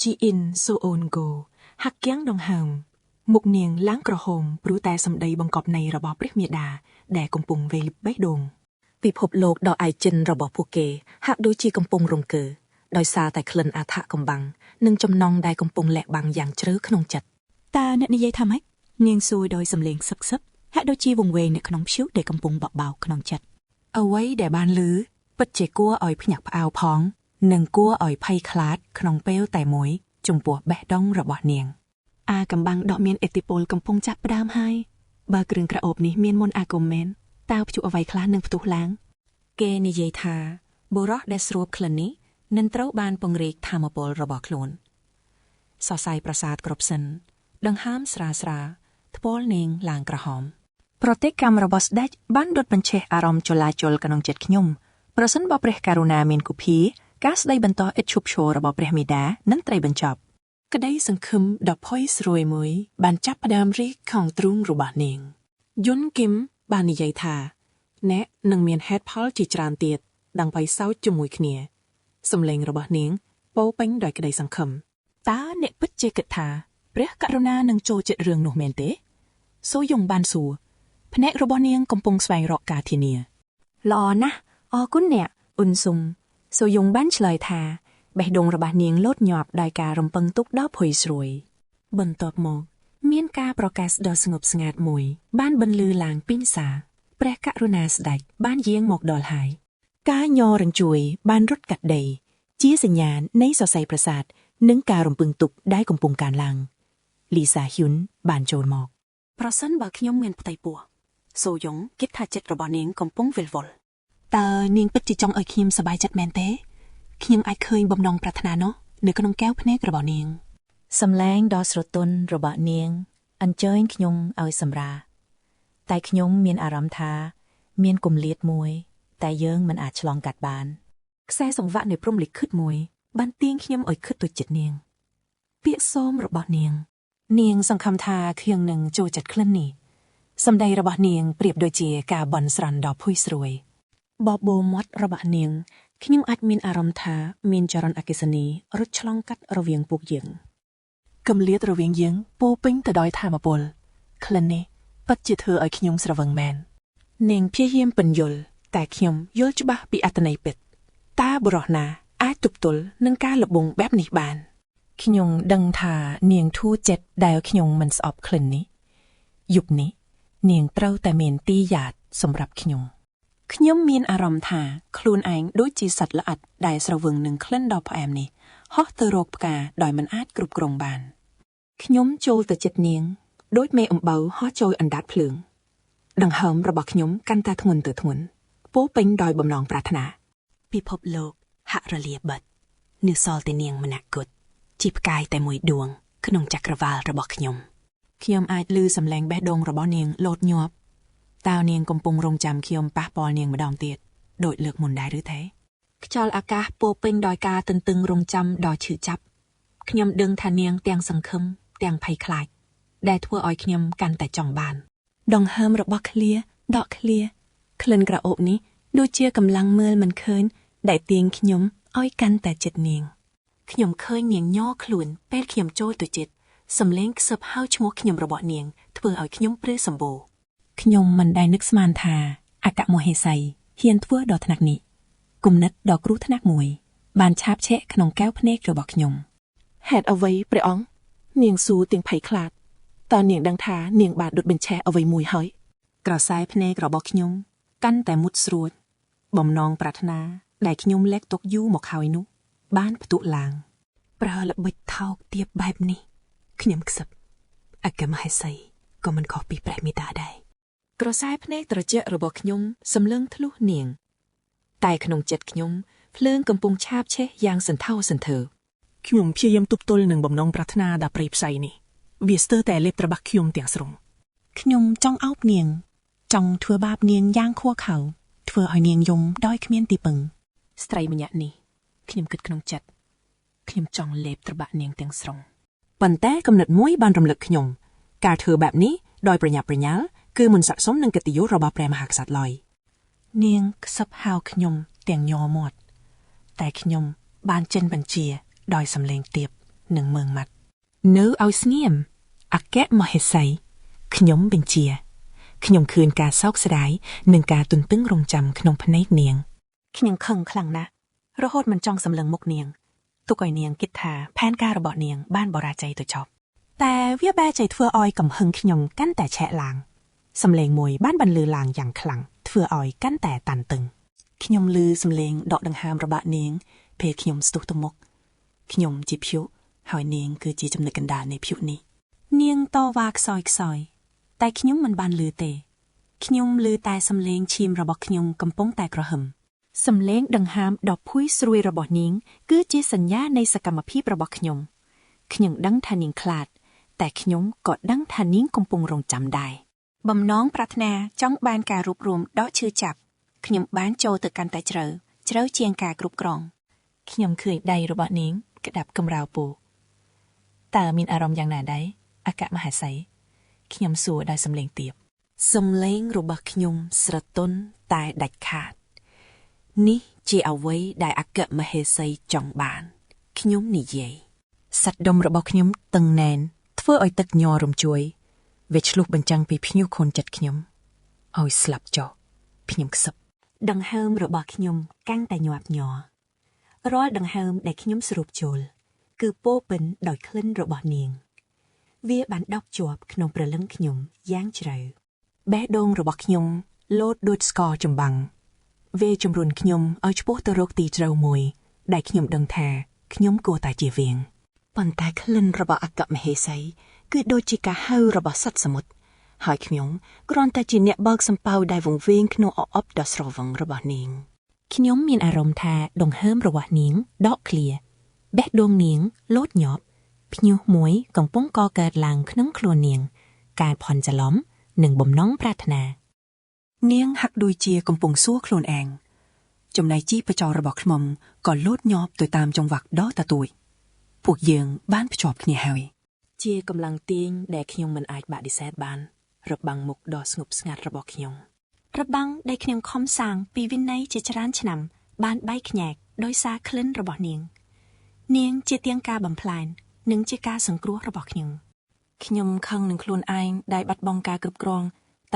ជីអ៊ីនសូអូនហ្គោហាក់គៀងដងហើមមុខនាងឡើងក្រហមព្រោះតែសម្ដីបង្កប់នៃរបស់ព្រះមាតាដែលកំពុងវេលបេះដូងពិភពលោកដ៏ឯកចិនរបស់ពួកគេហាក់ដូចជាកំពុងរង្គើដោយសារតែក្លិនអាថាកំបាំងនិងចំណងដែលកំពុងលាក់បាំងយ៉ាងជ្រៅក្នុងចិត្តតើអ្នកនិយាយថាម៉េចនាងសួរដោយសំឡេងសឹកហាក់ដូចជាវង្វេងនៅក្នុងព្យុះដែលកំពុងបក់បោកក្នុងចិត្តអ្វីដែលបានឮពិតជាគួរឲ្យភ្ញាក់ផ្អើលផងនិងគួរឲ្យភ័យខ្លាចក្នុងពេលតែមួយចំពោះបេះដូងរបស់នាងអាកំបាំងដ៏មានឥទ្ធិពលកំពុងចាប់ផ្ដើមហើយបើគ្រឿងក្រអូបនេះមានមុនអាគមមែនតើព្យុះអ្វីខ្លះនឹងផ្ទុះឡើងគេនិយាយថាបុរសដែលស្រួបក្លិននេះនឹងត្រូវបានពង្រីកធម៌ពលរបស់ខ្លួនសរសៃប្រសាទគ្រប់សិនដង្ហើមស្រាថ្ពាល់នាងឡើងក្រហមប្រតិកម្មរបស់ស្ដេចបានដុតបញ្ឆេះអារម្មណ៍ចលាចលក្នុងចិត្តខ្ញុំប្រសិនបើព្រះករុណាមានគុភីការស្ដីបន្តឥតឈប់ឈររបស់ព្រះមេដានឹងត្រូវបញ្ចប់ក្តីសង្ឃឹមដ៏ផុយស្រួយមួយបានចាប់ផ្ដើមរីកក្នុងទ្រូងរបស់នាងយុនគឹមបាននិយាយថាអ្នកនឹងមានហេតុផលជាច្រើនទៀតដើម្បីសោចជាមួយគ្នាសំឡេងរបស់នាងពោពេញដោយក្តីសង្ឃឹមតើអ្នកពិតជាគិតថាព្រះករុណានឹងចូលចិត្តរឿងនោះមែនទេសូយងបានសួរភ្នែករបស់នាងកំពុងស្វែងរកការធានាល្អណាស់អរគុណអ្នក អ៊ុនស៊ុងសូយ៉ុងបានឆ្លើយថាបេះដូងរបស់នាងលោតញាប់ដោយការរំពឹងទុកដ៏ភ័យស្រួយបន្ទាប់មកមានការប្រកាសដ៏ស្ងប់ស្ងាត់មួយបានបន្លឺឡើងពីសាព្រះករុណាស្ដេចបានយាងមកដល់ហើយការញ័ររញ្ជួយបានរត់កាត់ដីជាសញ្ញាណនៃសរសៃប្រសាទនិងការរំពឹងទុកដែលកំពុងកើនឡើងលីសាហ៊ុនបានចូលមកប្រសិនបើខ្ញុំមានផ្ទៃពោះសូយ៉ុងគិតថាចិត្តរបស់នាងកំពុងវិលវល់តើនាងពិតជាចង់ឲ្យខ្ញុំសប្បាយចិត្តមែនទេខ្ញុំអាចឃើញបំណងប្រាថ្នានោះនៅក្នុងកែវភ្នែករបស់នាងសំឡេងដ៏ស្រទន់របស់នាងអញ្ជើញខ្ញុំឲ្យសម្រាតែខ្ញុំមានអារម្មណ៍ថាមានគម្លាតមួយតែយើងមិនអាចឆ្លងកាត់បានខ្សែសង្វាក់នៃព្រំលិខិតមួយបានទាញខ្ញុំឲ្យខិតទៅចិត្តនាងពាក្យសូមរបស់នាងសង្ឃឹមថាខ្ញុំនឹងចូលចិត្តក្លិននេះសម្ដីរបស់នាងប្រៀបដូចជាការបន់ស្រន់ដ៏ភ័យស្រួយបបោមាត់របស់នាងខ្ញុំអាចមានអារម្មណ៍ថាមានចរន្តអគ្គិសនីរត់ឆ្លងកាត់រវាងពួកយើងគម្លាតរវាងយើងពោពេញទៅដោយថាមពលក្លិននេះពិតជាធ្វើឲ្យខ្ញុំស្រវឹងមែននាងព្យាយាមពន្យល់តែខ្ញុំយល់ច្បាស់ពីអត្ថន័យពិតតើបុរសណាអាចទប់ទល់នឹងការលបងបែបនេះបានខ្ញុំដឹងថានាងធូរចិត្តដែលខ្ញុំមិនស្អប់ក្លិននេះយប់នេះនាងត្រូវតែមានទីយ៉ាតសម្រាប់ខ្ញុំមានអារម្មណ៍ថាខ្លួនឯងដូចជាសត្វល្អិតដែលស្រវឹងនឹងក្លិនដ៏ផ្អែមនេះហោះទៅរកផ្កាដោយមិនអាចគ្រប់គ្រងបានខ្ញុំចូលទៅជិតនាងដូចមេអំបៅហោះចូលអណ្ដាតភ្លើងដង្ហើមរបស់ខ្ញុំកាន់តែធ្ងន់ទៅធ្ងន់ពោពេញដោយបំណងប្រាថ្នាពិភពលោកហាក់រលាបិទនៅសល់តែនាងម្នាក់គត់ជាផ្កាយតែមួយដួងក្នុងចក្រវាលរបស់ខ្ញុំអាចឮសំឡេងបេះដូងរបស់នាងលោតញាប់តើនាងកំពុងរងចាំខ្ញុំប៉ះពាល់នាងម្ដងទៀតដូចលើកមុនដែរឬទេខ្យល់អាកាសពោពេញដោយការទន្ទឹងរង់ចាំដ៏ឈឺចាប់ខ្ញុំដឹងថានាងទាំងសង្ឃឹមទាំងភ័យខ្លាចដែលធ្វើឲ្យខ្ញុំកាន់តែចង់បានដង្ហើមរបស់ឃ្លាដកឃ្លាក្លិនក្រអូបនេះដូចជាកម្លាំងមើលមិនឃើញដែលទាញខ្ញុំឲ្យកាន់តែជិតនាងខ្ញុំឃើញនាងញ័រខ្លួនពេលខ្ញុំចូលទៅជិតសំឡេងខ្សឹបហៅឈ្មោះខ្ញុំរបស់នាងធ្វើឲ្យខ្ញុំព្រឺសម្បូរខ្ញុំមិនដែលនឹកស្មានថាអគ្គមហេសីហ៊ានធ្វើដល់ថ្នាក់នេះគំនិតដ៏គ្រោះថ្នាក់មួយបានឆាបឆេះក្នុងកែវភ្នែករបស់ខ្ញុំហេតុអ្វីព្រះអង្គនាងសួរទាំងភ័យខ្លាចតើនាងដឹងថានាងបានដុតបញ្ឆេះអ្វីមួយហើយក្រសែភ្នែករបស់ខ្ញុំកាន់តែមុតស្រួចបំណងប្រាថ្នាដែលខ្ញុំលែកទុកយូរមកហើយនោះបានផ្ទុះឡើងប្រើល្បិចថោកទាបបែបនេះខ្ញុំខ្សឹបអគ្គមហេសីក៏មិនខុសពីព្រះមេតាដែរក្រសែភ្នែកត្រជាក់របស់ខ្ញុំសម្លឹងធ្លុះនាងតែក្នុងចិត្តខ្ញុំភ្លើងកំពុងឆាបឆេះយ៉ាងសន្ធោសន្ធើខ្ញុំព្យាយាមទប់ទល់នឹងបំណងប្រាថ្នាដ៏ព្រៃផ្សៃនេះវាស្ទើរតែលេបត្របាក់ខ្ញុំទាំងស្រុងខ្ញុំចង់អោបនាងចង់ធ្វើបាបនាងយ៉ាងខួខៅធ្វើឲ្យនាងយំដោយគ្មានទីពឹងស្ត្រីម្នាក់នេះខ្ញុំគិតក្នុងចិត្តខ្ញុំចង់លេបត្របាក់នាងទាំងស្រុងប៉ុន្តែគំនិតមួយបានរំលឹកខ្ញុំការធ្វើបែបនេះដោយប្រញាប់ប្រញាល់គឺមិនស័ក្តិសមនឹងកិត្តិយសរបស់ព្រះមហាក្សត្រឡើយនាងខ្សឹបហៅខ្ញុំទាំងញ័រមាត់តែខ្ញុំបានចិនបញ្ជាដោយសំឡេងទាបនិងមើងម៉ាត់នៅឲ្យស្ងៀមអគ្គមហេសីខ្ញុំបញ្ជាខ្ញុំឃើញការសោកស្ដាយនិងការទន្ទឹងរង់ចាំក្នុងភ្នែកនាងខ្ញុំខឹងខ្លាំងណាស់រហូតមិនចង់សម្លឹងមុខនាងទុកឲ្យនាងគិតថាផែនការរបស់នាងបានបរាជ័យទៅចប់តែវាបែរជាធ្វើឲ្យកំហឹងខ្ញុំកាន់តែឆេះឡើងសំឡេងមួយបានបន្លឺឡើងយ៉ាងខ្លាំងធ្វើឲ្យកាន់តែតានតឹងខ្ញុំឮសំឡេងដកដង្ហើមរបស់នាងពេលខ្ញុំស្ទុះទៅមុខខ្ញុំជាភុហើយនាងគឺជាចំណុចកណ្ដាលនៃភុនេះនាងតវ៉ាខ្សោយខ្សោយតែខ្ញុំមិនបានឮទេខ្ញុំឮតែសំឡេងឈាមរបស់ខ្ញុំកំពុងតែក្រហឹមសំឡេងដង្ហើមដ៏ភួយស្រួយរបស់នាងគឺជាសញ្ញានៃសកម្មភាពរបស់ខ្ញុំដឹងថានាងខ្លាចតែខ្ញុំក៏ដឹងថានាងកំពុងរង់ចាំដែរបំណងប្រាថ្នាចង់បានការរួបរวมដកឈឺចាប់ខ្ញុំបានចូលទៅកាន់តែជ្រៅជាងការគ្រប់គ្រងខ្ញុំឃើញដៃរបស់នាងក្តាប់កំរៅពូតើមានអារម្មណ៍យ៉ាងណាដែរអគ្គមហេសីខ្ញុំសួរដោយសំឡេងទាបសំឡេងរបស់ខ្ញុំស្រទន់តែដាច់ខាតនេះជាអ្វីដែលអគ្គមហេសីចង់បានខ្ញុំនិយាយសាច់ដុំរបស់ខ្ញុំតឹងណែនធ្វើឲ្យទឹកញ័ររំជួយវាឆ្លុះបញ្ចាំងពីភ្ញៀវខូនចិត្តខ្ញុំឲ្យស្លាប់ចុះខ្ញុំខ្សឹប ដង្ហើមរបស់ខ្ញុំកាន់តែញាប់ញ័ររាល់ដង្ហើមដែលខ្ញុំស្រូបចូលគឺពោពេញដោយក្លិនរបស់នាងវាបានដក់ជាប់ក្នុងព្រលឹងខ្ញុំយ៉ាងជ្រៅបេះដូងរបស់ខ្ញុំលោតដូចស្ករចម្បាំងវាជំរុញខ្ញុំឲ្យឆ្ពោះទៅរកទីជ្រៅមួយដែលខ្ញុំដឹងថាខ្ញុំគួរតែជៀសវាងប៉ុន្តែក្លិនរបស់អគ្គមហេសីគឺដូចជាការហៅរបស់សត្វសមុទ្រហើយខ្ញុំគ្រាន់តែជាអ្នកបើកសំពៅដែលវង្វេងក្នុងអអប់ដ៏ស្រវឹងរបស់នាងខ្ញុំមានអារម្មណ៍ថាដង្ហើមរបស់នាងដកឃ្លាបេះដូងនាងលោតញាប់ភ្ញុះមួយកំពុងកកើតឡើងក្នុងខ្លួននាងការផន់ច្រឡំនិងបំណងប្រាថ្នានាងហាក់ដូចជាកំពុងសួរខ្លួនឯងចំណែកជីបចររបស់ខ្ញុំក៏លោតញាប់ទៅតាមចង្វាក់ដ៏ទទួយពួកយើងបានភ្ជាប់គ្នាហើយជាកម្លាំងទាញដែលខ្ញុំមិនអាចបដិសេធបានរបាំងមុខដ៏ស្ងប់ស្ងាត់របស់ខ្ញុំរបាំងដែលខ្ញុំខំសាងពីវិន័យជាច្រើនឆ្នាំបានបែកខ្ញែកដោយសារក្លិនរបស់នាងជាទាំងការបំផ្លាញនិងជាការសង្គ្រោះរបស់ខ្ញុំខឹងនឹងខ្លួនឯងដែលបាត់បង់ការគ្រប់គ្រង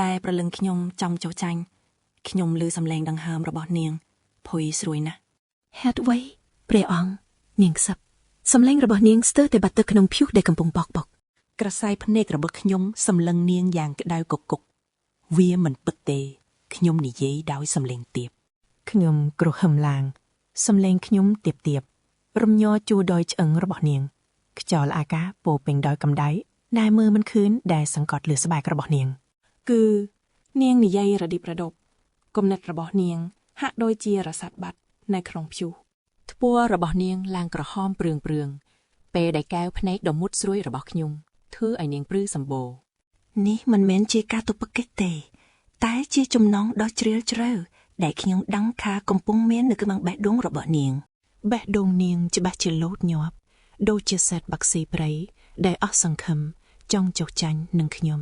តែប្រលឹងខ្ញុំចំចោចាញ់ខ្ញុំឮសំឡេងដង្ហើមរបស់នាងភុយស្រួយណាស់ហេតុអ្វីព្រះអង្គនាងខ្សឹបសំឡេងរបស់នាងស្ទើរតែបាត់ទៅក្នុងព្យុះដែលកំពុងបោកបក់ក្រសែភ្នែករបស់ខ្ញុំសម្លឹងនាងយ៉ាងក្តៅគគុកវាមិនពិតទេខ្ញុំនិយាយដោយសំឡេងទាបខ្ញុំគ្រោះហឹមឡើងសំឡេងខ្ញុំទាបរំញ័រជួរដោយឆ្អឹងរបស់នាងខ្យល់អាកាសពោពេញដោយកម្ដៅដែលមើលមិនឃើញដែលសង្កត់លើស្បែករបស់នាងគឺនាងនិយាយរឌីប្រដប់គំនិតរបស់នាងហាក់ដូចជារសាត់បាត់នៅក្នុងព្យុះថ្ពាល់របស់នាងឡើងក្រហមព្រឿងពេលដែលកែវភ្នែកដ៏មុតស្រួយរបស់ខ្ញុំធ្វើឲ្យនាងព្រឺសម្បូរនេះមិនមែនជាការទុបកិច្ចទេតែជាចំណងដ៏ជ្រាលជ្រៅដែលខ្ញុំដឹងថាកំពុងមាននៅក្នុងបេះដូងរបស់នាងបេះដូងនាងច្បាស់ជាលោតញាប់ដូចជាសេតបាក់ស៊ីព្រៃដែលអស់សង្ឃឹមចង់ចុះចាញ់នឹងខ្ញុំ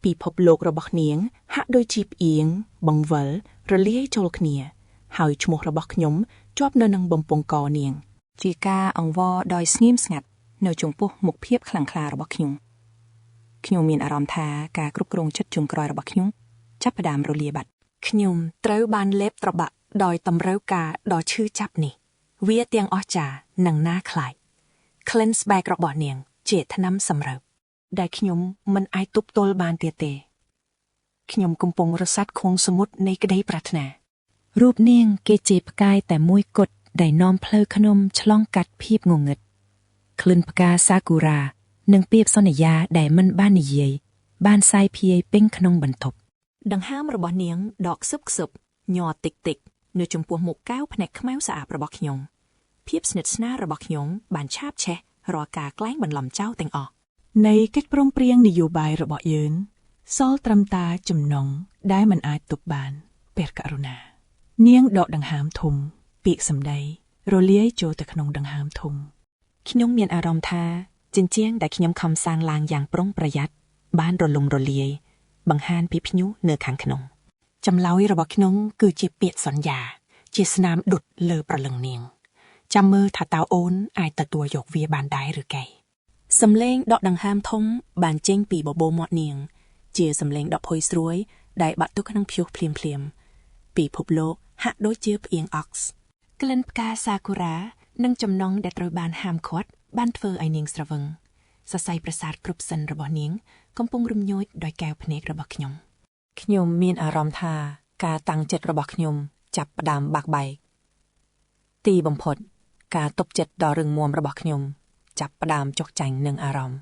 ពិភពលោករបស់នាងហាក់ដូចជាផ្អៀងបង្វិលរលាយចូលគ្នាហើយឈ្មោះរបស់ខ្ញុំជាប់នៅនឹងបំពង់កនាងជាការអង្វរដោយស្ងៀមស្ងាត់នៅចំពោះមុខភាពខ្លាំងក្លារបស់ខ្ញុំមានអារម្មណ៍ថាការគ្រប់គ្រងចិត្តចុងក្រោយរបស់ខ្ញុំចាប់ផ្ដើមរលាយបាត់ខ្ញុំត្រូវបានលេបត្របាក់ដោយតម្រូវការដ៏ឈឺចាប់នេះវាទាំងអស្ចារ្យនិងណាខ្លាចក្លិនស្បែករបស់នាងជាថ្នាំសម្រើបដែលខ្ញុំមិនអាចទប់ទល់បានទៀតទេខ្ញុំកំពុងរសាត់ខួងសមុទ្រនៃក្តីប្រាថ្នារូបនាងគេជាផ្កាយតែមួយគត់ដែលនាំផ្លូវខ្ញុំឆ្លងកាត់ភាពងងឹតក្លិនផ្កាសាគូរ៉ានិងពាក្យសន្យាដែលមិនបាននិយាយបានសាយភាយពេញក្នុងបន្ទប់ដង្ហើមរបស់នាងដកខ្សឹបញ័រតិចនៅចំពោះមុខកែវភ្នែកខ្មៅស្អាតរបស់ខ្ញុំភាពស្និទ្ធស្នាលរបស់ខ្ញុំបានឆាបឆេះរាល់ការក្លែងបន្លំចោលទាំងអស់នៃកិច្ចព្រមព្រៀងនយោបាយរបស់យើងសល់ត្រឹមតែចំណងដែលមិនអាចទប់បានព្រះករុណានាងដកដង្ហើមធំពាក្យសម្ដីរលាយចូលទៅក្នុងដង្ហើមធំខ្ញុំមានអារម្មណ៍ថាជញ្ជាំងដែលខ្ញុំខំសាងឡើងយ៉ាងប្រុងប្រយ័ត្នបានរលំរលាយបង្ហាញពីព្យុះនៅខាងក្នុងចម្លើយរបស់ខ្ញុំគឺជាពាក្យសន្យាជាស្នាមដុតលើប្រលឹងនាងចាំមើលថាតើអូនអាចទទួលយកវាបានដែរឬកែសំឡេងដកដង្ហើមធំបានចេញពីបបោមាត់នាងជាសំឡេងដ៏ផុយស្រួយដែលបាត់ទៅក្នុងព្យុះភ្លាមពិភពលោកហាក់ដូចជាផ្អៀងអុកសក្លិនផ្កាសាគូរ៉ានិងចំណងដែលត្រូវបានហាមឃាត់បានធ្វើឲ្យនាងស្រវឹងសរសៃប្រសាទគ្រប់សិនរបស់នាងកំពុងរំញោចដោយកែវភ្នែករបស់ខ្ញុំមានអារម្មណ៍ថាការតាំងចិត្តរបស់ខ្ញុំចាប់ផ្ដើមបាក់បែកទីបំផុតការទប់ចិត្តដ៏រឹងមាំរបស់ខ្ញុំចាប់ផ្ដើមចុះចាញ់នឹងអារម្មណ៍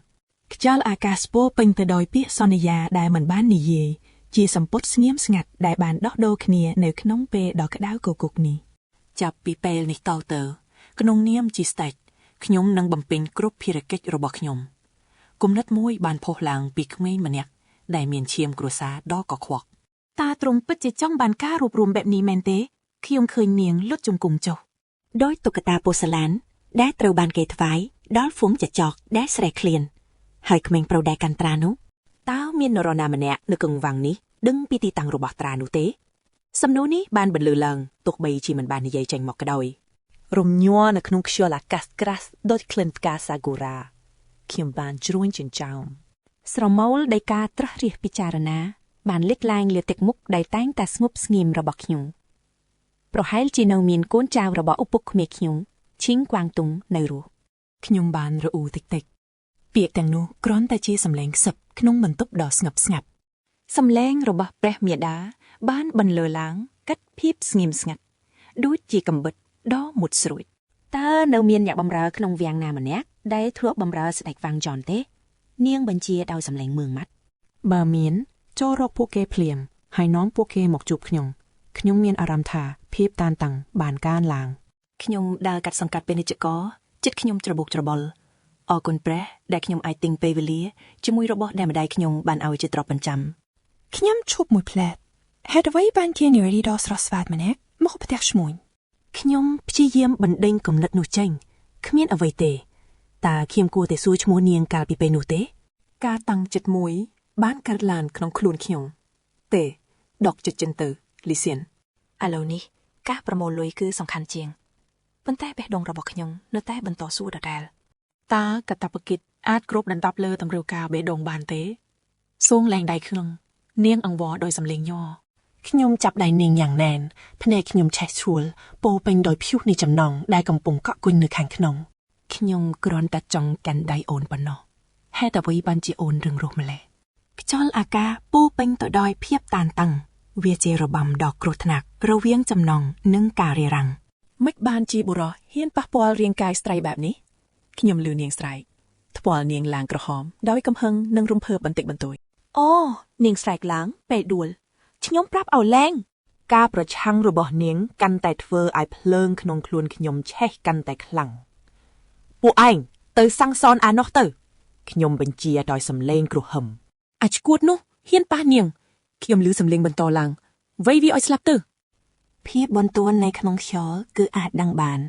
ខ្យល់អាកាសពោពេញទៅដោយពាក្យសន្យាដែលមិនបាននិយាយជាសម្ពុតស្ងៀមស្ងាត់ដែលបានដោះដូរគ្នានៅក្នុងពេលដ៏ក្តៅគគុកនេះចាប់ពីពេលនេះតទៅក្នុងនាមជាស្ដេចខ្ញុំនឹងបំពេញគ្រប់ភារកិច្ចរបស់ខ្ញុំគំនិតមួយបានផុសឡើងពីក្មេងម្នាក់ដែលមានឈាមគ្រួសារដ៏កខ្វក់តាទ្រង់ពិតជាចង់បានការរួបរวมបែបនេះមែនទេខ្ញុំឃើញនាងលុតជង្គង់ចុះដោយតុក្កតាពូស្លានដែលត្រូវបានគេថ្វាយដល់ហ្វុំចចកដែលស្រែកឃ្លានហើយក្មេងប្រុសដែលកាន់ត្រានោះតើមាននរណាម្នាក់នៅកង្វង់នេះដឹងពីទីតាំងរបស់ត្រានោះទេសំណួរនេះបានបន្លឺឡើងទោះបីជាមិនបាននិយាយចេញមកក៏ដោយរំញ័រនៅក្នុងខ្យល់អាកាសក្រាស់ដូចក្លិនផ្កាសាគូរ៉ាខ្ញុំបានជ្រួញចិញ្ចើមស្រមោលដោយការត្រាស់រិះពិចារណាបានលេចឡើងលើទឹកមុខដែលតែងតែស្ងប់ស្ងៀមរបស់ខ្ញុំ ប្រហែលជានៅមានកូនចៅរបស់ឪពុកក្មេកខ្ញុំឈីងក្វាងតុងនៅរស់ ខ្ញុំបានរអ៊ូតិចតិចពាក្យទាំងនោះគ្រាន់តែជាសម្លេងខ្សឹបក្នុងបន្ទប់ដ៏ស្ងប់ស្ងាត់ សំឡេងរបស់ព្រះមាតាបានបន្លឺឡើងកាត់ភាពស្ងៀមស្ងាត់ដូចជាកំបិតដ៏មុតស្រួយតើនៅមានអ្នកបម្រើក្នុងវាំងណាម្នាក់ដែលធ្លាប់បម្រើស្ដេចវ៉ាងចនទេនាងបញ្ជាដោយសំឡេងមឿងម៉ាត់ បើមានចូលរកពួកគេភ្លាមហើយនាំពួកគេមកជួបខ្ញុំមានអារម្មណ៍ថាភាពតានតឹងបានកើនឡើង ខ្ញុំដើរកាត់សង្កាត់ពាណិជ្ជករចិត្តខ្ញុំច្របូកច្របល់អរគុណព្រះដែលខ្ញុំអាចទិញពេលវេលាជាមួយរបស់ដែលម្ដាយខ្ញុំបានឲ្យជាទ្រព្យបញ្ចាំ ខ្ញុំឈប់មួយផ្លែតហេតុអ្វីបានជានារីដ៏ស្រស់ស្វាតម្នាក់មកផ្ទះឈ្មួញខ្ញុំព្យាយាមបណ្ដេញគំនិតនោះចេញគ្មានអ្វីទេតើខ្ញុំគួរតែសួរឈ្មោះនាងកាលពីពេលនោះទេការតាំងចិត្តមួយបានកើតឡើងក្នុងខ្លួនខ្ញុំទេដកចិត្តចិនទៅលីសៀន ឥឡូវនេះការប្រមូលលុយគឺសំខាន់ជាងប៉ុន្តែបេះដូងរបស់ខ្ញុំនៅតែបន្តសួរដដែល តើកាតព្វកិច្ចអាចគ្របដណ្ដប់លើតម្រូវការបេះដូងបានទេសួងលែងដៃក្នុងនាងអង្វរដោយសំឡេងញ័រខ្ញុំចាប់ដៃនាងយ៉ាងណែនភ្នែកខ្ញុំឆេះឆួលពោពេញដោយព្យុះនៃចំណងដែលកំពុងកក់គុញនៅខាងក្នុងខ្ញុំគ្រាន់តែចង់កាន់ដៃអូនប៉ុណ្ណោះហេតុអ្វីបានជាអូនរឹងរូសម្លេះខ្យល់អាកាសពោពេញទៅដោយភាពតានតឹងវាជារបាំដ៏គ្រោះថ្នាក់រវាងចំណងនិងការរារាំងមិនបានជាបុរសហ៊ានប៉ះពាល់រាងកាយស្ត្រីបែបនេះខ្ញុំលឺនាងស្រែកថ្ពាល់នាងឡើងក្រហមដោយកំហឹងនិងរំភើបបន្តិចបន្តួច អូនាងស្រែកឡើងពេលដួលខ្ញុំប្រាប់ឲ្យលែង ការប្រឆាំងរបស់នាងកាន់តែធ្វើឲ្យភ្លើងក្នុងខ្លួនខ្ញុំឆេះកាន់តែខ្លាំងពួកឯងទៅសាំងសនអានោះទៅខ្ញុំបញ្ជាដោយសំឡេងគ្រោះហឹមអាឈួតនោះហ៊ានប៉ះនាងខ្ញុំឮសំឡេងបន្តឡើងវៃវាឲ្យស្លាប់ទៅភាពបន្ទាន់នៃក្នុងខ្យល់គឺអាចដឹងបាន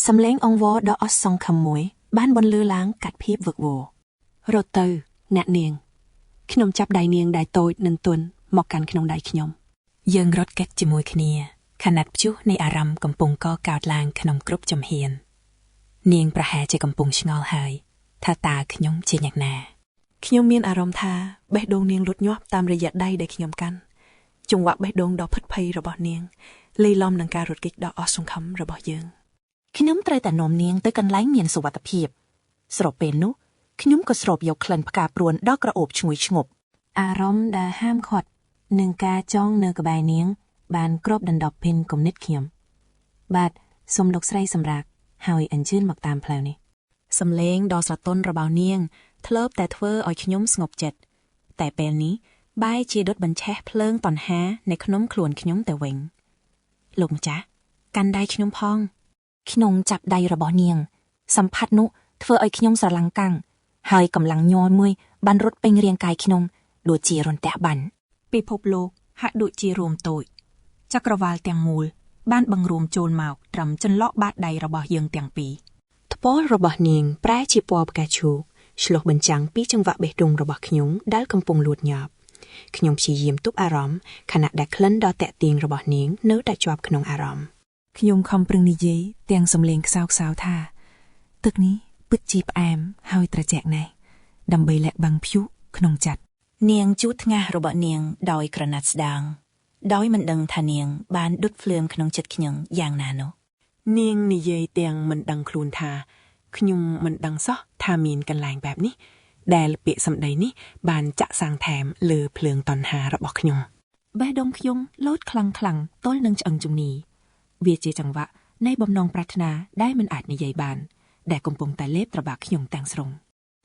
សំឡេងអង្វរដ៏អស់សង្ឃឹមមួយបានបន្លឺឡើងកាត់ភាពវឹកវររត់ទៅអ្នកនាងខ្ញុំចាប់ដៃនាងដែលតូចនិងទន់មកកាន់ក្នុងដៃខ្ញុំយើងរត់គេចជាមួយគ្នាខណៈព្យុះនៃអារម្មណ៍កំពុងកកើតឡើងក្នុងគ្រប់ចំហៀននាងប្រហែលជាកំពុងឆ្ងល់ហើយថាតើខ្ញុំជាយ៉ាងណាខ្ញុំមានអារម្មណ៍ថាបេះដូងនាងលូតញាប់តាមរយៈដៃដែលខ្ញុំកាន់ចង្វាក់បេះដូងដ៏ភិតភ័យរបស់នាងលាយឡំនឹងការរត់គេចដ៏អស់សង្ឃឹមរបស់យើងខ្ញុំត្រូវតែនាំនាងទៅកន្លែងមានសុវត្ថិភាពស្របពេលនោះខ្ញុំក៏ស្រូបយកក្លិនផ្កាព្រួនដ៏ក្រអូបឈ្ងុយឈ្ងប់អារម្មណ៍ដែលហាមឃាត់នឹងការចងនៅក្បែរនាងបានគ្របដណ្ដប់ភិនគំនិតខ្ញុំបាទសូមលោកស្រីសម្រាប់ហើយអញ្ជើញមកតាមផ្លូវនេះសំឡេងដ៏ស្រទន់របស់នាងធ្លាប់តែធ្វើឲ្យខ្ញុំស្ងប់ចិត្តតែពេលនេះបែរជាដុតបញ្ឆេះភ្លើងតណ្ហានៅក្នុងខ្លួនខ្ញុំទៅវិញលោកម្ចាស់កាន់ដៃខ្ញុំផងខ្ញុំចាប់ដៃរបស់នាងសម្ផាត់នោះធ្វើឲ្យខ្ញុំស្រឡាំងកាំងហើយកម្លាំងញ័រមួយបានរត់ពេញរាងកាយខ្ញុំដូចជារន្ទះបាញ់ពិភពលោកហាក់ដូចជារួមតូចចក្រវាឡទាំងមូលបានបង្រួមចូលមកត្រឹមចន្លោះបាតដៃរបស់យើងទាំងពីរថ្ពាល់របស់នាងប្រែជាពណ៌ផ្កាឈូកឆ្លុះបញ្ចាំងពីចង្វាក់បេះដូងរបស់ខ្ញុំដែលកំពុងលូតញាប់ខ្ញុំព្យាយាមទប់អារម្មណ៍ខណៈដែលក្លិនដ៏តាក់ទាញរបស់នាងនៅតែជាប់ក្នុងអារម្មណ៍ខ្ញុំខំប្រឹងនិយាយទាំងសំឡេងខ្សោៗថាទឹកនេះពិតជាផ្អែមហើយត្រជាក់ណាស់ដើម្បីលាក់បាំងព្យុះក្នុងចិត្តនាងជួតថ្ងាសរបស់នាងដោយក្រណាត់ស្ដាងដោយមិនដឹងថានាងបានដុតភ្លើងក្នុងចិត្តខ្ញុំយ៉ាងណានោះនាងនិយាយទាំងមិនដឹងខ្លួនថាខ្ញុំមិនដឹងសោះថាមានកន្លែងបែបនេះដែលពាក្យសម្ដីនេះបានចាក់សាំងថែមលើភ្លើងតណ្ហារបស់ខ្ញុំបេះដូងខ្ញុំលោតខ្លាំងទល់នឹងឆ្អឹងជំនីវាជាចង្វាក់នៃបំណងប្រាថ្នាដែលមិនអាចនិយាយបានដែលកំពុងតែលេបត្របាក់ខ្ញុំទាំងស្រុង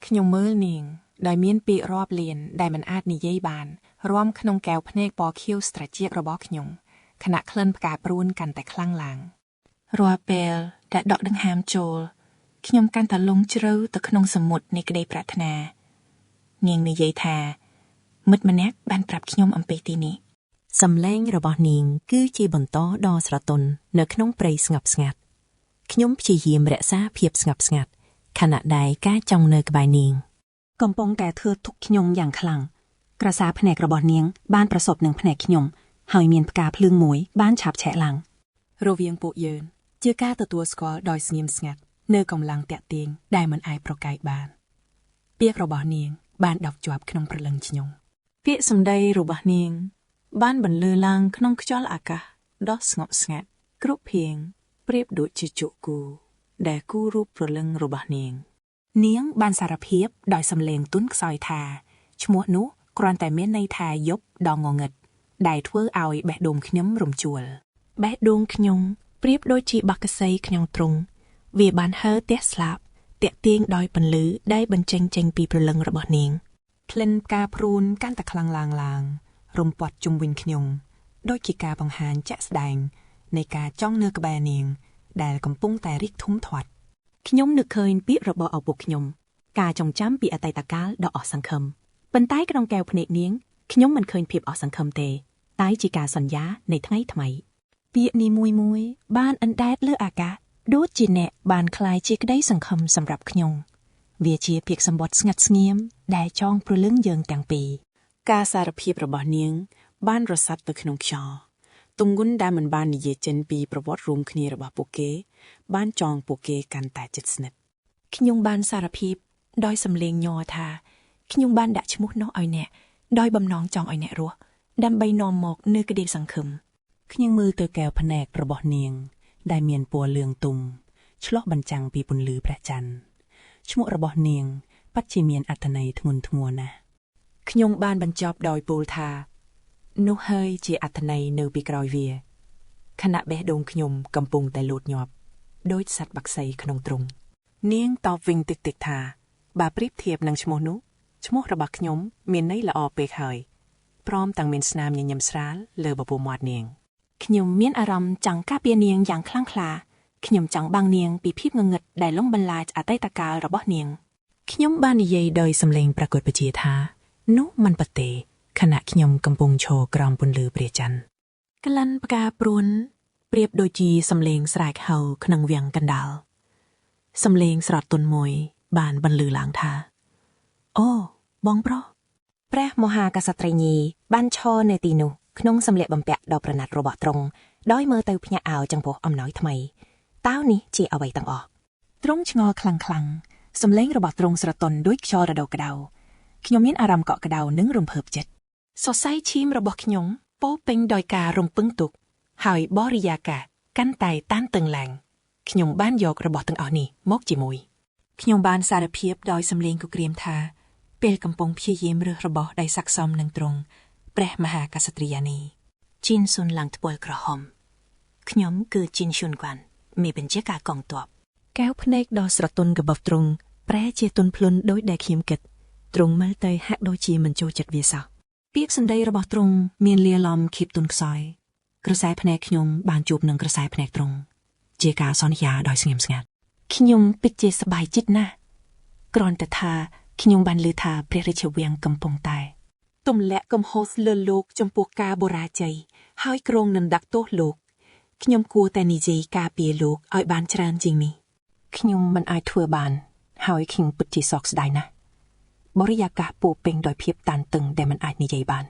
ខ្ញុំមើលនាងដែលមានពាក្យរាប់លានដែលមិនអាចនិយាយបានរួមក្នុងកែវភ្នែកពណ៌ខៀវស្រជាករបស់ខ្ញុំខណៈក្លិនផ្កាព្រួនកាន់តែខ្លាំងឡើងរាល់ពេលដែលដកដង្ហើមចូលខ្ញុំកាន់តែលង់ជ្រៅទៅក្នុងសមុទ្រនៃក្តីប្រាថ្នានាងនិយាយថាមិត្តម្នាក់បានប្រាប់ខ្ញុំអំពីទីនេះសំឡេងរបស់នាងគឺជាបន្តដ៏ស្រទន់នៅក្នុងព្រៃស្ងប់ស្ងាត់ខ្ញុំព្យាយាមរក្សាភាពស្ងប់ស្ងាត់ខណៈដែលការចង់នៅក្បែរនាងកំពុងតែធ្វើទុកខ្ញុំយ៉ាងខ្លាំងក្រសាភ្នែករបស់នាងបានប្រសពនឹងភ្នែកខ្ញុំហើយមានផ្កាភ្លើងមួយបានឆាបឆេះឡើងរវាងពួកយើងជាការទទួលស្គាល់ដោយស្ងៀមស្ងាត់នៅកម្លាំងតាក់ទាញដែលមិនអាចប្រកែកបានពាក្យរបស់នាងបានដប់ជាប់ក្នុងព្រលឹងខ្ញុំពាក្យសម្ដីរបស់នាងបានបន្លឺឡើងក្នុងខ្យល់អាកាសដ៏ស្ងប់ស្ងាត់ គ្រប់ភៀងប្រៀបដូចជាជក់គូដែលគូរូបព្រលឹងរបស់នាងនាងបានសារភាពដោយសំឡេងទន់ខ្សោយថាឈ្មោះនោះគ្រាន់តែមានន័យថាយប់ដ៏ងងឹតដែលធ្វើឲ្យបេះដូងខ្ញុំរំជួលបេះដូងខ្ញុំប្រៀបដូចជាបាក់កសីក្នុងទ្រុងវាបានហើរទះស្លាប់តាក់ទាញដោយពន្លឺដែលបញ្ចេញចេញពីព្រលឹងរបស់នាងក្លិនផ្កាព្រូនកាន់តែខ្លាំងឡើងរំពាត់ជុំវិញខ្ញុំដូចជាការបង្ហាញជាក់ស្ដែងនៃការចង់នៅក្បែរនាងដែលកំពុងតែរីកធំធាត់ខ្ញុំនឹកឃើញពាក្យរបស់ឪពុកខ្ញុំការចងចាំពីអតីតកាលដ៏អស់សង្ឃឹមប៉ុន្តែក្នុងកែវភ្នែកនាងខ្ញុំមិនឃើញភាពអស់សង្ឃឹមទេតែជាការសន្យានៃថ្ងៃថ្មីពាក្យនេះមួយបានអណ្ដែតលើអាកាសដូចជាអ្នកបានคล้ายជាក្តីសង្ឃឹមសម្រាប់ខ្ញុំវាជាពាក្យសម្បត្តិស្ងាត់ស្ងៀមដែលចងព្រលឹងយើងទាំងពីរការសារភាពរបស់នាងបានរសាត់ទៅក្នុងខ្យល់ទម្ងន់ដែលមិនបាននិយាយចេញពីប្រវត្តិរួមគ្នារបស់ពួកគេបានចងពួកគេកាន់តែជិតស្និទ្ធខ្ញុំបានសារភាពដោយសំឡេងញ័រថាខ្ញុំបានដាក់ឈ្មោះនោះឲ្យអ្នកដោយបំណងចង់ឲ្យអ្នករស់ដើម្បីនាំមកនូវក្តីសង្ឃឹមខ្ញុំមើលទៅកែវភ្នែករបស់នាងដែលមានពណ៌លឿងទុំឆ្លុះបញ្ចាំងពីពន្លឺព្រះច័ន្ទឈ្មោះរបស់នាងពិតជាមានអត្ថន័យធ្ងន់ធ្ងរណាស់ខ្ញុំបានបញ្ចប់ដោយពោលថានោះហើយជាអត្ថន័យនៅពីក្រោយវាខណៈបេះដូងខ្ញុំកំពុងតែលោតញាប់ដូចសត្វបក្សីក្នុងទ្រុងនាងតបវិញតិចៗថាបើប្រៀបធៀបនឹងឈ្មោះនោះឈ្មោះរបស់ខ្ញុំមានន័យល្អពេកហើយព្រមទាំងមានស្នាមញញឹមស្រាលលើបបូរមាត់នាងខ្ញុំមានអារម្មណ៍ចង់ការពារនាងយ៉ាងខ្លាំងក្លាខ្ញុំចង់បាំងនាងពីភាពងងឹតដែលលងបន្លាចអតីតកាលរបស់នាងខ្ញុំបាននិយាយដោយសំឡេងប្រកួតប្រជាថានោះមិនប៉ទេខណៈខ្ញុំកំពុងឈរក្រោមពន្លឺព្រះច័ន្ទក្លិនផ្កាព្រួនប្រៀបដូចជាសំឡេងស្រែកហៅក្នុងវាំងកណ្ដាលសំឡេងស្រត់ទន់មួយបានបន្លឺឡើងថាអូបងប្រុសព្រះមហាក្សត្រីញីបានឈរនៅទីនោះក្នុងសម្លៀកបំពាក់ដ៏ប្រណិតរបស់ទ្រង់ដោយមើលទៅភ្ញាក់អោចំពោះអំណោយថ្មីតើនេះជាអ្វីទាំងអស់ទ្រង់ឆ្ងល់ខ្លាំងសំឡេងរបស់ទ្រង់ស្រទន់ដូចខ្យល់រដូវក្តៅខ្ញុំមានអារម្មណ៍កក់ក្តៅនិងរំភើបចិត្តសរសៃឈាមរបស់ខ្ញុំពោពេញដោយការរំពឹងទុកហើយបរិយាកាសកាន់តែតានតឹងឡើងខ្ញុំបានយករបស់ទាំងអស់នេះមកជាមួយខ្ញុំបានសារភាពដោយសំឡេងគក្រៀមថាពេលកំពុងព្យាយាមរើសរបស់ដែលស័ក្តិសមនឹងទ្រង់ព្រះមហាក្សត្រីយានីជីនស៊ុនឡើងត្បុលក្រហមខ្ញុំគឺជីនស៊ុនគួនមេបញ្ជាការកងទ័ពកែវភ្នែកដ៏ស្រទន់របស់ទ្រង់ប្រែជាទន់ភ្លន់ដោយដែលខ្ញុំគិតទ្រង់មើលទៅហាក់ដូចជាមិនចូលចិត្តវាសោះពាក្យសម្ដីរបស់ទ្រង់មានលាលំខៀបទន់ខ្សោយក្រសែភ្នែកខ្ញុំបានជួបនឹងក្រសែភ្នែកទ្រង់ជាការសន្យាដោយស្ងៀមស្ងាត់ខ្ញុំពិតជាសប្បាយចិត្តណាស់គ្រាន់តែថាខ្ញុំបានឮថាព្រះរាជវាំងកំពុងតែទម្លាក់កំហុសលើលោកចំពោះការបូរាជ័យហើយគ្រងនឹងដាក់ទោសលោកខ្ញុំគួរតែនិយាយការពារលោកឲ្យបានច្រើនជាងនេះខ្ញុំមិនអាចធ្វើបានហើយខ្ញុំពិតជាសោកស្ដាយណាស់បរិយាកាសពោពេញដោយភាពតានតឹងដែលមិនអាចនិយាយបាន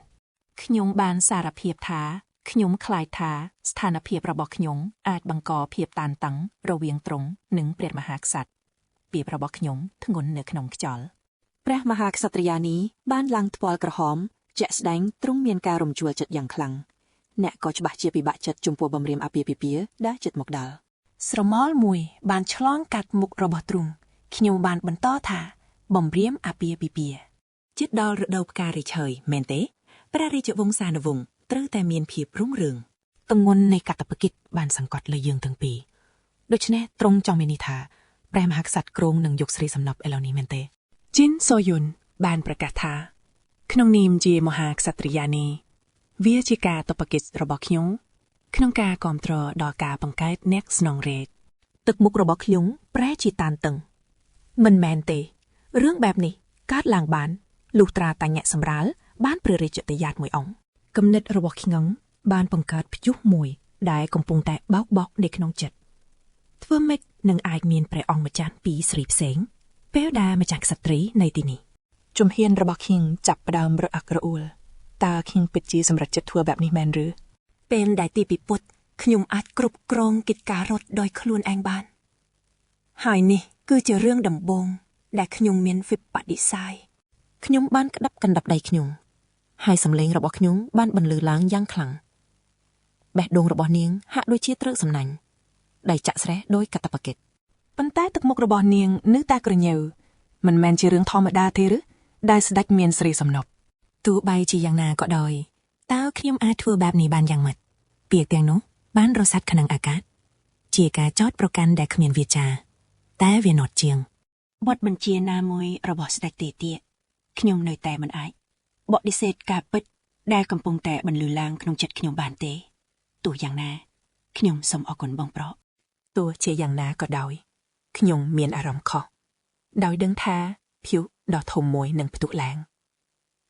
ខ្ញុំបានសារភាពថាខ្ញុំខ្លាចថាស្ថានភាពរបស់ខ្ញុំអាចបង្កភាពតានតឹងរវាងទ្រង់និងព្រះមហាក្សត្រពាក្យរបស់ខ្ញុំធ្ងន់នៅក្នុងខ្យល់ព្រះមហាក្សត្រយានីបានឡើងថ្ពាល់ក្រហមជាក់ស្ដែងទ្រង់មានការរំជួលចិត្តយ៉ាងខ្លាំងអ្នកក៏ច្បាស់ជាពិបាកចិត្តចំពោះបំរាមអាពាហ៍ពិពាហ៍ដែលចិត្តមកដល់ស្រមោលមួយបានឆ្លងកាត់មុខរបស់ទ្រង់ខ្ញុំបានបន្តថាបំរាមអាពាហ៍ពិពាហ៍ជិតដល់រដូវផ្ការីកហើយមែនទេព្រះរាជវង្សានុវង្សត្រូវតែមានភាពរុងរឿងទម្ងន់នៃកាតព្វកិច្ចបានសង្កត់លើយើងទាំងពីរដូច្នេះទ្រង់ចង់មានន័យថាព្រះមហាក្សត្រគ្រងនឹងយកស្រីសំណប់ឥឡូវនេះមែនទេជីនសូយុនបានប្រកាសថាក្នុងនាមជាមហាក្សត្រីយានីវាជាការតបកិច្ចរបស់ខ្ញុំក្នុងការគាំទ្រដល់ការបង្កើតអ្នកស្នងរាជទឹកមុខរបស់ខ្ញុំប្រែជាតានតឹងមិនមែនទេរឿងបែបនេះកើតឡើងបានលុះត្រាតែញាក់សម្រាលបានព្រះរាជទយាតមួយអង្គគំនិតរបស់ខ្ញុំបានបង្កើតព្យុះមួយដែលកំពុងតែបោកបក់នៅក្នុងចិត្តធ្វើម៉េចនឹងអាចមានព្រះអង្គម្ចាស់ពីរស្រីផ្សេងពេលដែលម្ចាស់ក្សត្រីនៅទីនេះជំហានរបស់ខ្ញុំចាប់ផ្ដើមរអាក់រអួលតើខ្ញុំពិតជាសម្រេចចិត្តធ្វើបែបនេះមែនឬពេលដែលទីពិពុទ្ធខ្ញុំអាចគ្រប់គ្រងកិច្ចការរដ្ឋដោយខ្លួនឯងបានហើយនេះគឺជារឿងដំបូងដែលខ្ញុំមានវិបដិសាយខ្ញុំបានក្តាប់កណ្ដាប់ដៃខ្ញុំហើយសំឡេងរបស់ខ្ញុំបានបន្លឺឡើងយ៉ាងខ្លាំង បេះដូងរបស់នាងហាក់ដូចជាត្រូវសំណាញ់ដៃចាក់ស្រេះដោយកាតព្វកិច្ចប៉ុន្តែទឹកមុខរបស់នាងនៅតែក្រញើមិនមែនជារឿងធម្មតាទេឬដែលស្ដេចមានស្រីសំណប់ទោះបីជាយ៉ាងណាក៏ដោយតើខ្ញុំអាចធ្វើបែបនេះបានយ៉ាងម៉េចពាក្យទាំងនោះបានរសាត់ក្នុងអាកាសជាការចោទប្រកាន់ដែលគ្មានវាចាតែវាណត់ជាងបទបញ្ជាណាមួយរបស់ស្ដេចទេទៀខ្ញុំនៅតែមិនអាចបដិសេធការពិតដែលកំពុងតែបន្លឺឡើងក្នុងចិត្តខ្ញុំបានទេទោះយ៉ាងណាខ្ញុំសូមអរគុណបងប្រុសទោះជាយ៉ាងណាក៏ដោយខ្ញុំមានអារម្មណ៍ខុសដោយដឹងថាភុដ៏ធំមួយនឹងផ្ទុះឡើង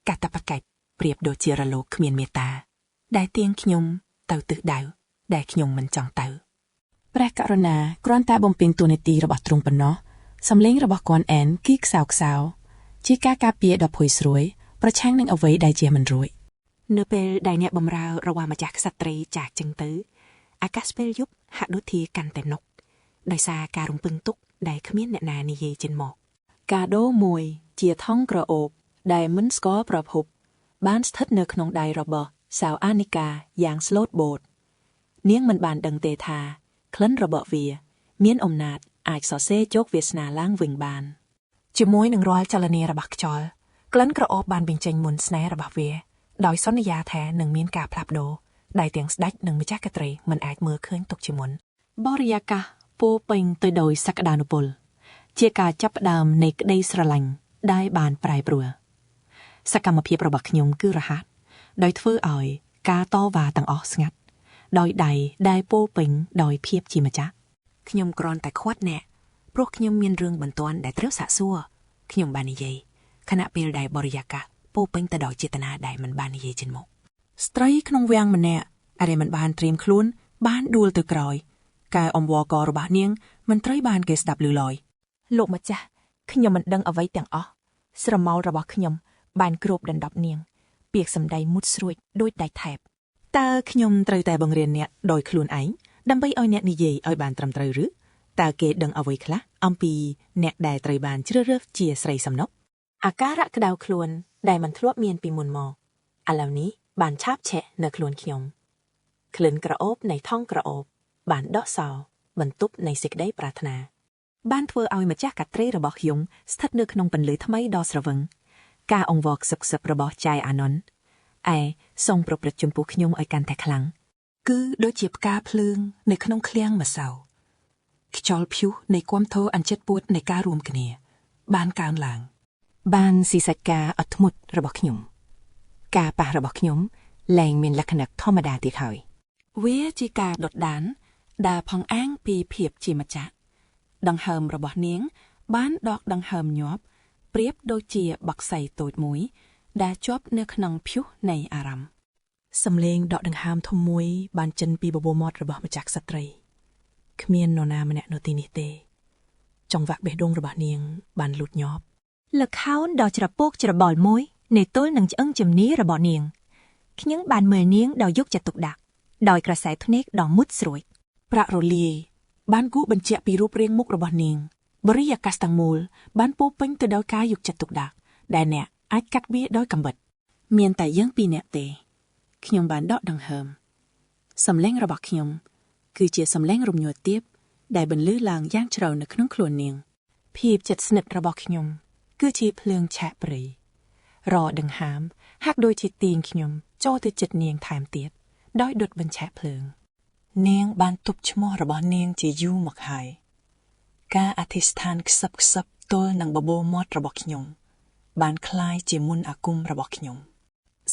កាតព្វកិច្ចប្រៀបដូចជារលកគ្មានមេត្តាដែលទាញខ្ញុំទៅទិសដៅដែលខ្ញុំមិនចង់ទៅព្រះករុណាគ្រាន់តែបំពេញតួនាទីរបស់ទ្រង់ប៉ុណ្ណោះសំឡេងរបស់គាត់អែនគីខ្សោខ្សោជាការការពារដ៏ភ័យស្រួយប្រឆាំងនឹងអ្វីដែលជាមិនរួចនៅពេលដែលអ្នកបម្រើរវាងម្ចាស់ក្សត្រីចាកចឹងទៅអាកាសពេលយប់ហាក់ដូចជាកាន់តែនុកដោយសារការរំពឹងទុកដែលគ្មានអ្នកណានិយាយចេញមកកាដូមួយជាថង់ក្រអូបដែលមិនស្គាល់ប្រភពបានស្ថិតនៅក្នុងដៃរបស់សាវអានីកាយ៉ាងស្លូតបូតនាងមិនបានដឹងទេថាក្លិនរបស់វាមានអំណាចអាចសរសេរជោគវាសនាឡើងវិញបានជាមួយនឹងរាល់ចលនារបស់ខ្យល់ក្លិនក្រអូបបានបញ្ចេញមុនស្នេហ៍របស់វាដោយសន្យាថានឹងមានការផ្លាស់ប្ដូរដែលទាំងស្ដេចនិងម្ចាស់ក្ត្រីមិនអាចមើលឃើញទុកជាមុនបរិយាកាសពោពេញទៅដោយសក្តានុពលជាការចាប់ផ្ដើមនៃក្តីស្រឡាញ់ដែលបានប្រែប្រួលសកម្មភាពរបស់ខ្ញុំគឺរហ័សដោយធ្វើឲ្យការតវ៉ាទាំងអស់ស្ងាត់ដោយដៃដែលពោពេញដោយភាពជាម្ចាស់ខ្ញុំគ្រាន់តែខាត់អ្នកព្រោះខ្ញុំមានរឿងបន្ទាន់ដែលត្រូវសាកសួរខ្ញុំបាននិយាយខណៈពេលដែលបរិយាកាសពោពេញទៅដោយចេតនាដែលមិនបាននិយាយចេញមកស្ត្រីក្នុងវាំងម្នាក់ដែលមិនបានត្រៀមខ្លួនបានដួលទៅក្រោយការអង្វរករបស់នាងមិនត្រូវបានគេស្ដាប់ឮឡើយលោកម្ចាស់ខ្ញុំមិនដឹងអ្វីទាំងអស់ស្រមោលរបស់ខ្ញុំបានគ្របដណ្ដប់នាងពាក្យសម្ដីមុតស្រួចដូចដាច់ថែបតើខ្ញុំត្រូវតែបង្រៀនអ្នកដោយខ្លួនឯងដើម្បីឲ្យអ្នកនិយាយឲ្យបានត្រឹមត្រូវឬតើគេដឹងអ្វីខ្លះអំពីអ្នកដែលត្រូវបានជ្រើសរើសជាស្រីសំណុកអាការៈក្តៅខ្លួនដែលមិនធ្លាប់មានពីមុនមកឥឡូវនេះបានឆាបឆេះនៅខ្លួនខ្ញុំក្លិនក្រអូបនៃថង់ក្រអូបបានដកសោបន្ទប់នៃសេចក្តីប្រាថ្នាបានធ្វើឲ្យម្ចាស់កាត្រីរបស់ខ្ញុំស្ថិតនៅក្នុងពន្លឺថ្មីដ៏ស្រវឹងការអង្វរខ្សឹបខ្សឹបរបស់ចៃអាណុនឯសូមប្រព្រឹត្តចំពោះខ្ញុំឲ្យកាន់តែខ្លាំងគឺដូចជាផ្កាភ្លើងនៅក្នុងឃ្លាំងម្សៅខ្យល់ព្យុះនៃគំធោអញ្ចិតពួតនៃការរួមគ្នាបានកើនឡើងបានស៊ីសាច់ការអត់ធ្មត់របស់ខ្ញុំការប៉ះរបស់ខ្ញុំលែងមានលក្ខណៈធម្មតាទៀតហើយវាជាការដុតដានដែលផងអាងពីភាពជាម្ចាស់ដង្ហើមរបស់នាងបានដកដង្ហើមញាប់ប្រៀបដូចជាបក្សីតូចមួយដែលជាប់នៅក្នុងព្យុះនៃអារម្មណ៍សំឡេងដកដង្ហើមធំមួយបានចេញពីបបូរមាត់របស់ម្ចាស់ក្សត្រីគ្មាននរណាម្នាក់នៅទីនេះទេចង្វាក់បេះដូងរបស់នាងបានលូតញាប់លខោនដ៏ច្រពកច្របល់មួយនៃទល់នឹងឆ្អឹងជំនីរបស់នាងខ្ញុំបានមើលនាងដោយយកចិត្តទុកដាក់ដោយក្រសែភ្នែកដ៏មុតស្រួយប្រាក់រលាយបានគូបញ្ជាក់ពីរូបរាងមុខរបស់នាងបរិយាកាសទាំងមូលបានពោពេញទៅដោយការយកចិត្តទុកដាក់ដែលអ្នកអាចកាត់វាដោយកាំបិតមានតែយើងពីរនាក់ទេខ្ញុំបានដកដង្ហើមសំឡេងរបស់ខ្ញុំគឺជាសំឡេងរំញ័រទាបដែលបន្លឺឡើងយ៉ាងជ្រៅនៅក្នុងខ្លួននាងភាពជិតស្និទ្ធរបស់ខ្ញុំគឺជាភ្លើងឆេះព្រៃរដង្ហើមហាក់ដូចជាទាញខ្ញុំចូលទៅជិតនាងថែមទៀតដោយដុតបញ្ឆេះភ្លើងនាងបានទប់ឈ្មោះរបស់នាងជាយូរមកហើយការអធិស្ឋានខ្សឹបខ្សឹបទល់នឹងបបូរមាត់របស់ខ្ញុំបានคล้ายជាមុនអាគមរបស់ខ្ញុំ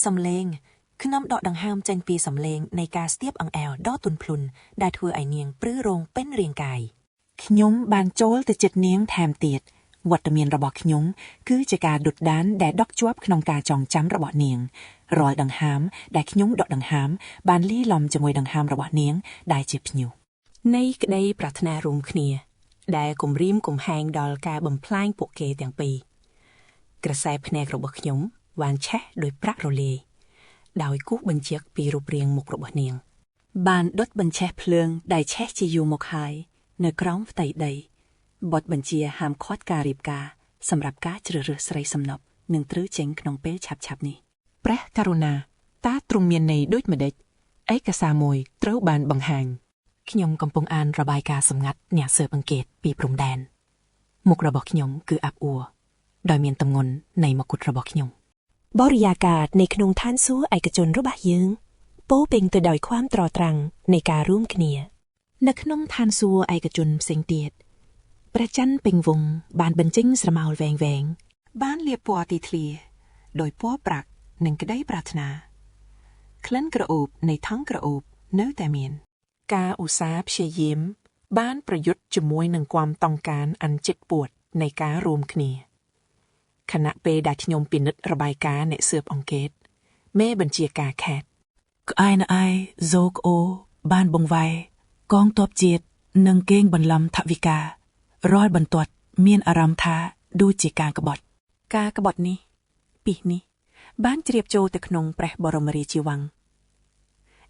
សំឡេងខ្ញុំដកដង្ហើមចេញពីសំឡេងនៃការស្ទាបអង្អែលដ៏ទន់ភ្លន់ដែលធ្វើឲ្យនាងព្រឺរងពេញរាងកាយខ្ញុំបានចូលទៅជិតនាងថែមទៀតវត្តមានរបស់ខ្ញុំគឺជាការដុតដានដែលដកជាប់ក្នុងការចងចាំរបស់នាងរាល់ដង្ហើមដែលខ្ញុំដកដង្ហើមបានលាយឡំជាមួយដង្ហើមរបស់នាងដែលជាភ្ញៀវនៃក្តីប្រាថ្នារួមគ្នាដែលគំរាមកំហែងដល់ការបំផ្លាញពួកគេទាំងពីរក្រសែភ្នែករបស់ខ្ញុំបានឆេះដោយប្រាក់រលាយដោយគូសបញ្ជាក់ពីរូបរាងមុខរបស់នាងបានដុតបញ្ឆេះភ្លើងដែលឆេះជាយូរមកហើយនៅក្រោមផ្ទៃដីបទបញ្ជាហាមឃាត់ការរៀបការសម្រាប់ការជ្រើសរើសស្រីសំណប់នឹងត្រូវចេញក្នុងពេលឆាប់ៗនេះព្រះករុណាតើទ្រង់មានន័យដូចម្ដេច ឯកសារមួយត្រូវបានបង្ហាញខ្ញុំកំពុងអានរបាយការណ៍សម្ងាត់អ្នកស៊ើបអង្កេតពីព្រំដែនមុខរបស់ខ្ញុំគឺអាប់អួរដោយមានទម្ងន់នៃមកុដរបស់ខ្ញុំបរិយាកាសនៅក្នុងឋានសួគ៌ឯកជនរបស់យើងពោពេញទៅដោយความត្រត្រាំងនៃការរួមគ្នានៅក្នុងឋានសួគ៌ឯកជនផ្សេងទៀតព្រះច័ន្ទពេញវងបានបញ្ចេញស្រមោលវែងៗបានលាបពណ៌ទីធ្លាដោយពណ៌ប្រាក់និងក្តីប្រាថ្នាក្លិនក្រអូបនៃថង់ក្រអូបនៅតែមានការឧស្សាហ៍ព្យាយាមបានប្រយុទ្ធជាមួយនឹងความต้องការอันជិតពួតនៃការរួមគ្នាខណៈពេលដែលខ្ញុំពិនិត្យរបាយការណ៍អ្នកស៊ើបអង្កេតមេបញ្ជាការខេត្តក្អែណឯហ្សូកអូបានបង្វែរកងទ័ពជាតិនិងកេងបន្លំថវិការាល់បន្ទាត់មានអារម្មណ៍ថាដូចជាការក្បត់នេះពីនេះបានជ្រាបចូលទៅក្នុងព្រះបរមរាជាវាំង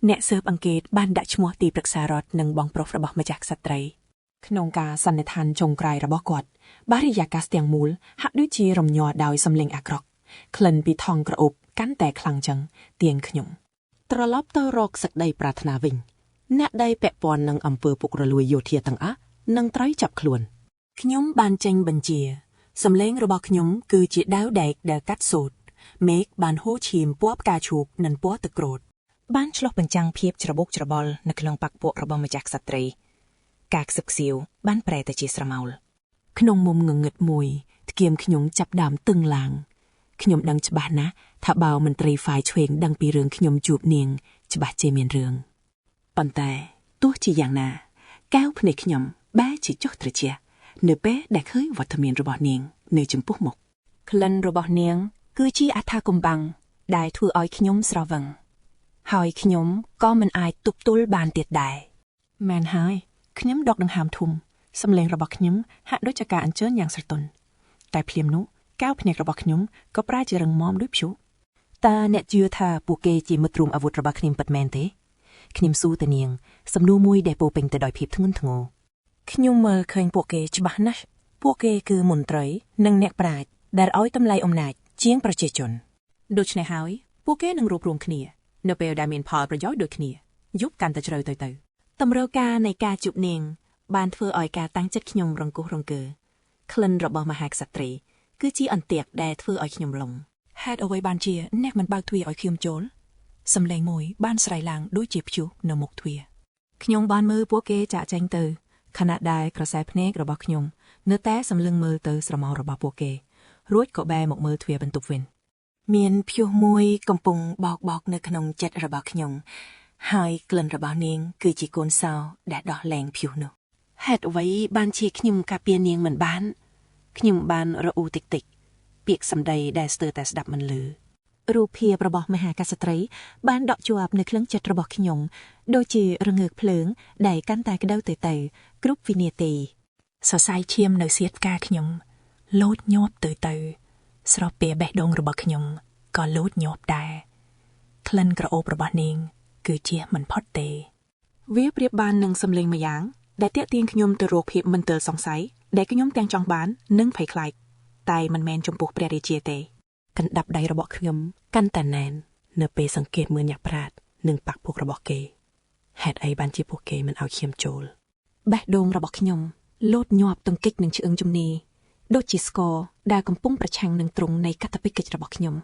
អ្នកស៊ើបអង្កេតបានដាក់ឈ្មោះទីប្រឹក្សារដ្ឋនិងបងប្រុសរបស់ម្ចាស់ក្សត្រីក្នុងការសន្និដ្ឋានចុងក្រោយរបស់គាត់បរិយាកាសទាំងមូលហាក់ដូចជារំញ័រដោយសំឡេងអាក្រក់ក្លិនពីថង់ក្រអូបកាន់តែខ្លាំងចឹងទៀងខ្ញុំត្រឡប់ទៅរកសេចក្តីប្រាថ្នាវិញអ្នកដែលពាក់ព័ន្ធនឹងអំពើពុករលួយយោធាទាំងអស់នឹងត្រូវចាប់ខ្លួនខ្ញុំបានចេញបញ្ជាសំឡេងរបស់ខ្ញុំគឺជាដាវដែកដែលកាត់សូត្រមេឃបានហូរឈាមពណ៌ផ្កាឈូកនិងពណ៌ទឹកក្រូចបានឆ្លុះបញ្ចាំងភាពច្របូកច្របល់នៅក្នុងបក្សពួករបស់ម្ចាស់ក្សត្រីការខ្សឹបខ្សៀវបានប្រែទៅជាស្រមោលក្នុងមុំងងឹតមួយធ្គាមខ្ញុំចាប់ដើមតឹងឡើងខ្ញុំដឹងច្បាស់ណាស់ថាបើមន្ត្រីฝ่ายឆ្វេងដឹងពីរឿងខ្ញុំជួបនាងច្បាស់ជាមានរឿងប៉ុន្តែទោះជាយ៉ាងណាកែវភ្នែកខ្ញុំបែរជាចុះត្រជាក់នៅពេលដែលឃើញវត្តមានរបស់នាងនៅចំពោះមុខក្លិនរបស់នាងគឺជាអថាគំបាំងដែលធ្វើឲ្យខ្ញុំស្រវឹងហើយខ្ញុំក៏មិនអាចទប់ទល់បានទៀតដែរមែនហើយខ្ញុំដកដង្ហើមធំសំឡេងរបស់ខ្ញុំហាក់ដូចជាការអញ្ជើញយ៉ាងស្រទន់តែភ្លាមនោះកែវភ្នែករបស់ខ្ញុំក៏ប្រែជារឹងមាំដូចព្យុះតើអ្នកជឿថាពួកគេជាមិត្តរួមអាវុធរបស់ខ្ញុំពិតមែនទេខ្ញុំសួរទៅនាងសំណួរមួយដែលពោពេញទៅដោយភាពធ្ងន់ធ្ងរខ្ញុំមើលឃើញពួកគេច្បាស់ណាស់ពួកគេគឺមន្ត្រីនិងអ្នកប្រាជ្ញដែលឲ្យតម្លៃអំណាចជាងប្រជាជនដូច្នេះហើយពួកគេនឹងរួបរวมគ្នានៅពេលដែលមានផលប្រយោជន៍ដូចគ្នាយប់កាន់តែជ្រៅទៅតម្រូវការនៃការជួបនាងបានធ្វើឲ្យការតាំងចិត្តខ្ញុំរង្គោះរង្គើក្លិនរបស់មហាក្សត្រីគឺជាអន្ទាក់ដែលធ្វើឲ្យខ្ញុំលំហេតុអ្វីបានជាអ្នកមិនបើកទ្វារឲ្យខ្ញុំចូលសំឡេងមួយបានស្រែកឡើងដូចជាព្យុះនៅមុខទ្វារខ្ញុំបានមើលពួកគេចាក់ចែងទៅខណៈដែលក្រសែភ្នែករបស់ខ្ញុំនៅតែសម្លឹងមើលទៅស្រមោលរបស់ពួកគេរួចក៏បែរមកមើលទ្វារបន្ទប់វិញមានព្យុះមួយកំពុងបោកនៅក្នុងចិត្តរបស់ខ្ញុំហើយក្លិនរបស់នាងគឺជាកូនសោដែលដោះលែងព្យុះនោះហេតុអ្វីបានជាខ្ញុំការពារនាងមិនបានខ្ញុំបានរអ៊ូតិចពាក្យសម្ដីដែលស្ទើរតែស្ដាប់មិនឮរូបភាពរបស់មហាក្សត្រីបានដក់ជាប់នៅក្នុងចិត្តរបស់ខ្ញុំដូចជារងើកភ្លើងដែលកាន់តែក្តៅទៅគ្រប់វិនាទីសរសៃឈាមនៅសៀតផ្កាខ្ញុំលោតញាប់ទៅស្របពេលបេះដូងរបស់ខ្ញុំក៏លោតញាប់ដែរក្លិនក្រអូបរបស់នាងគឺជាមិនផុតទេវាប្រៀបបាននឹងសំឡេងម្យ៉ាងដែលទាក់ទាញខ្ញុំទៅរកភាពមិនទល់សង្ស័យដែលខ្ញុំទាំងចង់បាននិងភ័យខ្លាចតែមិនមែនចំពោះព្រះរាជាទេកណ្ដាប់ដៃរបស់ខ្ញុំកាន់តែណែននៅពេលសង្កេតមើលអ្នកប្រាជ្ញនិងបក្សពួករបស់គេហេតុអីបានជាពួកគេមិនឲ្យខ្ញុំចូលបេះដូងរបស់ខ្ញុំលោតញាប់ទង្គិចនឹងឆ្អឹងជំនីដូចជាស្គរដែលកំពុងប្រឆាំងនឹងទ្រង់នៃកាតព្វកិច្ចរបស់ខ្ញុំ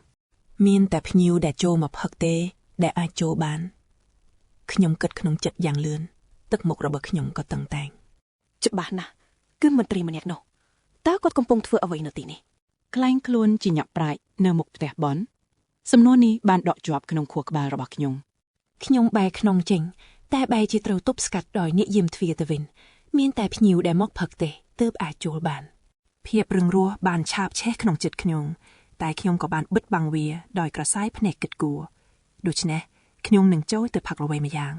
មានតែភ្ញៀវដែលចូលមកផឹកទេដែលអាចចូលបានខ្ញុំគិតក្នុងចិត្តយ៉ាងលឿនទឹកមុខរបស់ខ្ញុំក៏តឹងតែងច្បាស់ណាស់គឺមន្ត្រីម្នាក់នោះតើគាត់កំពុងធ្វើអ្វីនៅទីនេះក្លែងខ្លួនជាញាក់ប្រាជ្ញនៅមុខផ្ទះបនសំណួរនេះបានដកជាប់ក្នុងខួរក្បាលរបស់ខ្ញុំបែរក្នុងចេញតែបែរជាត្រូវទប់ស្កាត់ដោយអ្នកយាមទ្វារទៅវិញមានតែភ្ញៀវដែលមកផឹកទេទើបអាចចូលបានភាពរឹងរូសបានឆាបឆេះក្នុងចិត្តខ្ញុំតែខ្ញុំក៏បានបិទបាំងវាដោយក្រសែភ្នែកគិតគួរដូច្នេះខ្ញុំនឹងចូលទៅផឹកល្វែងម្យ៉ាង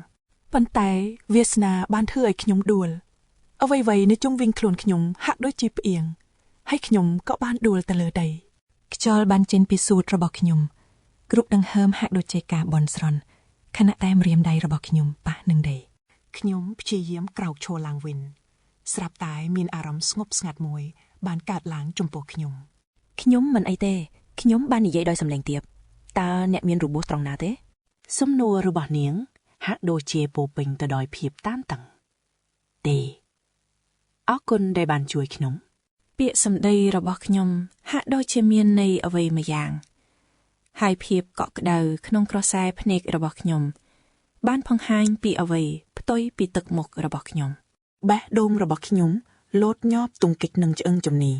ប៉ុន្តែវាសនាបានធ្វើឲ្យខ្ញុំដួលអ្វីៗនៅជុំវិញខ្លួនខ្ញុំហាក់ដូចជាផ្អៀងហើយខ្ញុំក៏បានដួលទៅលើដីខ្យល់បានចេញពីសួតរបស់ខ្ញុំគ្រប់ដង្ហើមហាក់ដូចជាការបន់ស្រន់ខណៈតែម្រាមដៃរបស់ខ្ញុំប៉ះនឹងដីខ្ញុំព្យាយាមក្រោកឈរឡើងវិញស្រាប់តែមានអារម្មណ៍ស្ងប់ស្ងាត់មួយបានកើតឡើងចំពោះខ្ញុំមិនអីទេខ្ញុំបាននិយាយដោយសំឡេងទាបតើអ្នកមានរបួសត្រង់ណាទេសំណួររបស់នាង ហាក់ដូចជាពោពេញទៅដោយភាពតានតឹងទេអរគុណដែលបានជួយខ្ញុំ ពាក្យសម្ដីរបស់ខ្ញុំហាក់ដូចជាមានន័យអ្វីមួយយ៉ាងហើយភាពកក់ក្ដៅក្នុងក្រសែភ្នែករបស់ខ្ញុំបានបង្ហាញពីអ្វីផ្ទុយពីទឹកមុខរបស់ខ្ញុំ បេះដូងរបស់ខ្ញុំលោតញាប់ទង្គិចនឹងឆ្អឹងជំនី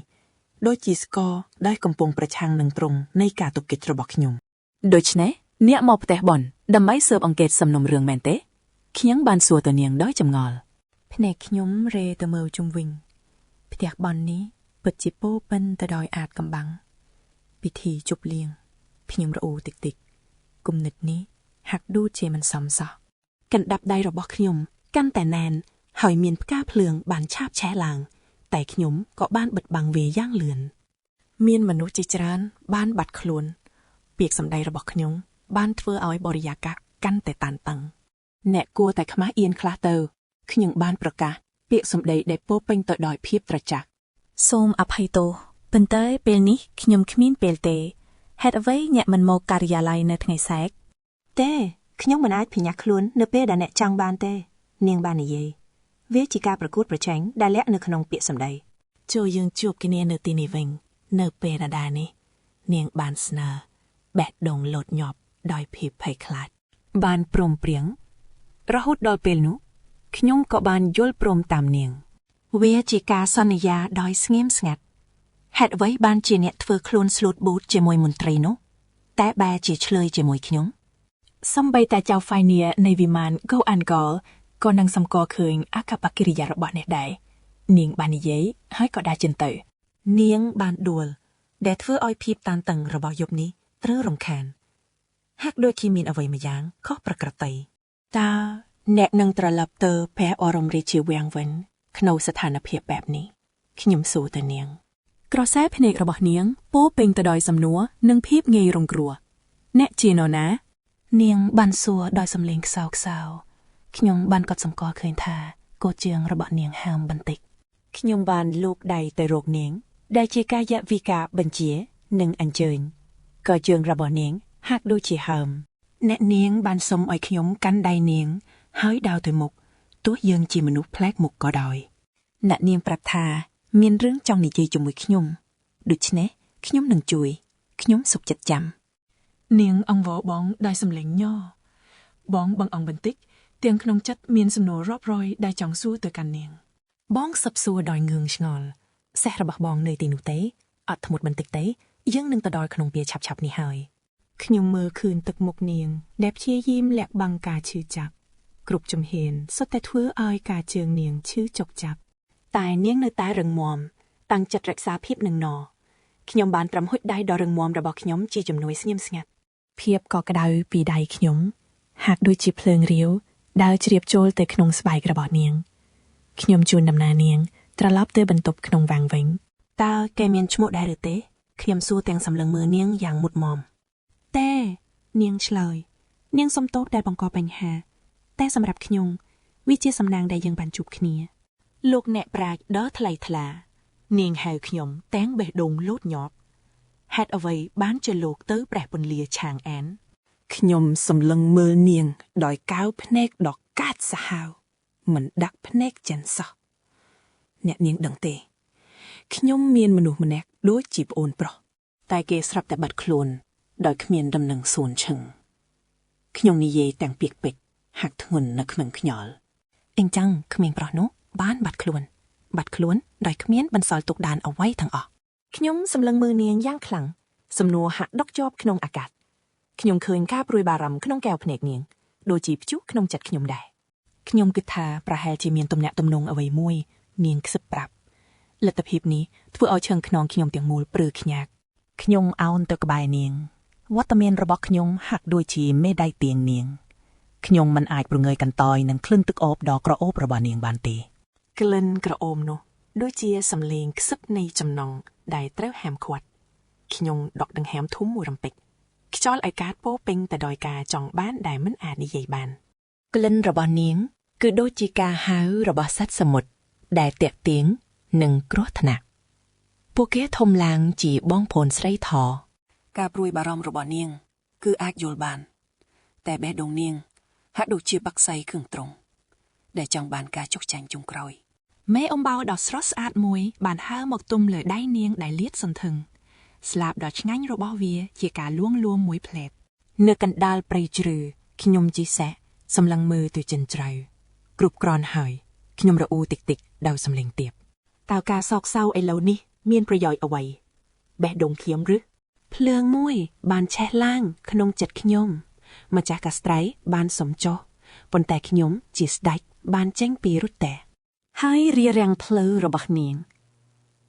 ដូចជាស្គរដែលកំពុងប្រឆាំងនឹងទ្រង់នៃការទង្គិចរបស់ខ្ញុំ ដូច្នេះអ្នកមកផ្ទះបនដើម្បីស៊ើបអង្កេតសំណុំរឿងមែនទេខ្ញុំបានសួរទៅនាងដោយចម្ងល់ភ្នែកខ្ញុំរេទៅមើលជុំវិញផ្ទះបននេះពិតជាពោពេញទៅដោយអាតកំបាំងពិធីជប់លៀងខ្ញុំរអ៊ូតិចគំនិតនេះហាក់ដូចជាមិនសមសោះ កណ្ដាប់ដៃរបស់ខ្ញុំកាន់តែណែនហើយមានផ្កាភ្លើងបានឆាបឆេះឡើងតែខ្ញុំក៏បានបិទបាំងវាយ៉ាងលឿនមានមនុស្សជាច្រើនបានបាត់ខ្លួនពាក្យសម្ដីរបស់ខ្ញុំបានធ្វើឲ្យបរិយាកាសកាន់តែតានតឹងអ្នកគួរតែខ្មាស់អៀនខ្លះទៅខ្ញុំបានប្រកាសពាក្យសម្ដីដែលពោពេញទៅដោយភាពត្រចះ សូមអភ័យទោសប៉ុន្តែពេលនេះខ្ញុំគ្មានពេលទេហេតុអ្វីអ្នកមិនមកការិយាល័យនៅថ្ងៃសែកទេខ្ញុំមិនអាចភញាក់ខ្លួននៅពេលដែលអ្នកចង់បានទេនាងបាននិយាយវាជាការប្រកួតប្រជែងដែលលាក់នៅក្នុងពាក្យសម្ដី ចូលយើងជួបគ្នានៅទីនេះវិញនៅពេលដដែលនេះនាងបានស្នើបេះដូងលោតញាប់ដោយភាពភ័យខ្លាចបានព្រមព្រៀងរហូតដល់ពេលនោះខ្ញុំក៏បានយល់ព្រមតាមនាងវាជាការសន្យាដោយស្ងៀមស្ងាត់ហេតុអ្វីបានជាអ្នកធ្វើខ្លួនស្លូតប៊ូតជាមួយមន្ត្រីនោះតែបែរជាឆ្លើយជាមួយខ្ញុំសម្បីតែចៅហ្វាយនីនៃវិមាន Go and Goal ក៏នឹងសម្គាល់ឃើញអកប្បកិរិយារបស់អ្នកដែរនាងបាននិយាយហើយក៏ដើរជិនទៅនាងបានដួលដែលធ្វើឲ្យភាពតានតឹងរបស់យប់នេះត្រូវរំខានហាក់ដូចជាមានអ្វីមួយយ៉ាងខុសប្រក្រតីតើអ្នកនឹងត្រឡប់ទៅព្រះអរមរាជាវាំងវិញក្នុងស្ថានភាពបែបនេះខ្ញុំសួរទៅនាង ក្រសែភ្នែករបស់នាងពោពេញទៅដោយសំណួរនិងភាពងាយរងគ្រោះអ្នកជានរណា នាងបានសួរដោយសំឡេងខ្សោៗខ្ញុំបានកត់សម្គាល់ឃើញថាកូនជើងរបស់នាងហើមបន្តិចខ្ញុំបានលូកដៃទៅរកនាងដែលជាកាយវិការបញ្ជានិងអញ្ជើញក៏ជើងរបស់នាងហាក់ដូចជាហើមអ្នកនាងបានសុំឲ្យខ្ញុំកាន់ដៃនាងហើយដើរទៅមុខទោះយើងជាមនុស្សប្លែកមុខក៏ដោយអ្នកនាងប្រាប់ថាមានរឿងចង់និយាយជាមួយខ្ញុំដូច្នេះខ្ញុំនឹងជួយខ្ញុំសុខចិត្តចាំនាងអង្វរបងដោយសំឡេងញ័របងបង្អង់បន្តិចទាំងក្នុងចិត្តមានសំណួររាប់រយដែលចង់សួរទៅកាន់នាងបងសឹបសួរដោយងឿងឆ្ងល់សេះរបស់បងនៅទីនោះទេអត់ធ្មត់បន្តិចទេយើងនឹងទៅដល់ក្នុងពេលឆាប់ៗនេះហើយខ្ញុំមើលឃើញទឹកមុខនាងដែលព្យាយាមលាក់បាំងការឈឺចាប់គ្រប់ជំហានសុទ្ធតែធ្វើឲ្យការជើងនាងឈឺចុកចាប់តែនាងនៅតែរឹងមាំតាំងចិត្តរក្សាភាពនឹងណខ្ញុំបានត្រាំហុចដៃដ៏រឹងមាំរបស់ខ្ញុំជាជំនួយស្ងៀមស្ងាត់ភាពកក់ក្ដៅពីដៃខ្ញុំហាក់ដូចជាភ្លើងរាវដើរជ្រាបចូលទៅក្នុងស្បែករបស់នាងខ្ញុំជូនដំណើរនាងត្រឡប់ទៅបន្ទប់ក្នុងវាំងវិញតើគេមានឈ្មោះដែរឬទេខ្ញុំសួរទាំងសម្លឹងមើលនាងយ៉ាងមុតមមតែនាងឆ្លើយនាងសុំទោសដែលបង្កបញ្ហាតែសម្រាប់ខ្ញុំវាជាសំណាងដែលយើងបានជួបគ្នាលោកអ្នកប្រាជ្ញដ៏ថ្លៃថ្លានាងហៅខ្ញុំទាំងបេះដូងលោតញាប់ហេតុអ្វីបានជាលោកទៅព្រះពន្លាឆាងអានខ្ញុំសម្លឹងមើលនាងដោយកៅភ្នែកដ៏កាចសាហាវមិនដាក់ភ្នែកចិនសោះអ្នកនាងដឹងទេខ្ញុំមានមនុស្សម្នាក់ដូចជាប្អូនប្រុសតែគេស្រាប់តែបាត់ខ្លួនដោយគ្មានដំណឹងសួនឈឹងខ្ញុំនិយាយទាំងពាក្យពេចន៍ហាក់ធ្ងន់នៅក្នុងខ្យល់អញ្ចឹងក្មេងប្រុសនោះបានបាត់ខ្លួនដោយគ្មានបន្សល់ទុកដានអ្វីទាំងអស់ខ្ញុំសម្លឹងមើលនាងយ៉ាងខ្លាំងសំណួរហាក់ដុកជាប់ក្នុងអាកាសខ្ញុំឃើញការព្រួយបារម្ភក្នុងកែវភ្នែកនាងដូចជាព្យុះក្នុងចិត្តខ្ញុំដែរខ្ញុំគិតថាប្រហែលជាមានទំនាក់ទំនងអ្វីមួយនាងខ្សឹបប្រាប់លទ្ធភាពនេះធ្វើឲ្យឈឹងខ្នងខ្ញុំទាំងមូលព្រឺខ្ញាក់ខ្ញុំអោនទៅក្បែរនាងវត្តមានរបស់ខ្ញុំហាក់ដូចជាមេដៃទៀងនាងខ្ញុំមិនអាចប្រងើយកន្តើយនឹងក្លិនទឹកអូបដ៏ក្រអូបរបស់នាងបានទេក្លិនក្រអូបនោះដូចជាសំឡេងខ្សឹបនៃចំណងដែលត្រូវហាមឃាត់ខ្ញុំដកដង្ហើមធំមួយរំពេចខ្យល់អាកាសពោពេញទៅដោយការចង់បានដែលមិនអាចនិយាយបានក្លិនរបស់នាងគឺដូចជាការហៅរបស់សត្វសមុទ្រដែលទាក់ទាញនិងគ្រោះថ្នាក់ពួកគេធំឡើងជាបងប្អូនស្រីថការព្រួយបារម្ភរបស់នាងគឺអាចយល់បានតែបេះដូងនាង ហាក់ដូចជាបាក់សៃគ្រឿងត្រង់ដែលចង់បានការចុះចាញ់ចុងក្រោយ មេអំបោដ៏ស្រស់ស្អាតមួយបានហើរមកទុំលើដៃនាងដែលលាតសន្ធឹងស្លាបដ៏ឆ្ងាញ់របស់វាជាការលួងលោមមួយផ្លែតនៅកណ្ដាលព្រៃជ្រៅខ្ញុំជីសេះសម្លឹងមើលទៅចិនជ្រៅគ្រប់គ្រាន់ហើយខ្ញុំរអ៊ូតិចតិចដោយសំឡេងទាបតើការសោកសៅឥឡូវនេះមានប្រយោជន៍អ្វីបេះដូងខ្ញុំឬភ្លើងមួយបានឆេះឡើងក្នុងចិត្តខ្ញុំម្ចាស់កាស្ត្រៃបានសំចុះប៉ុន្តែខ្ញុំជាស្ដេចបានចេញពីរត់តែហើយរារាំងផ្លូវរបស់នាង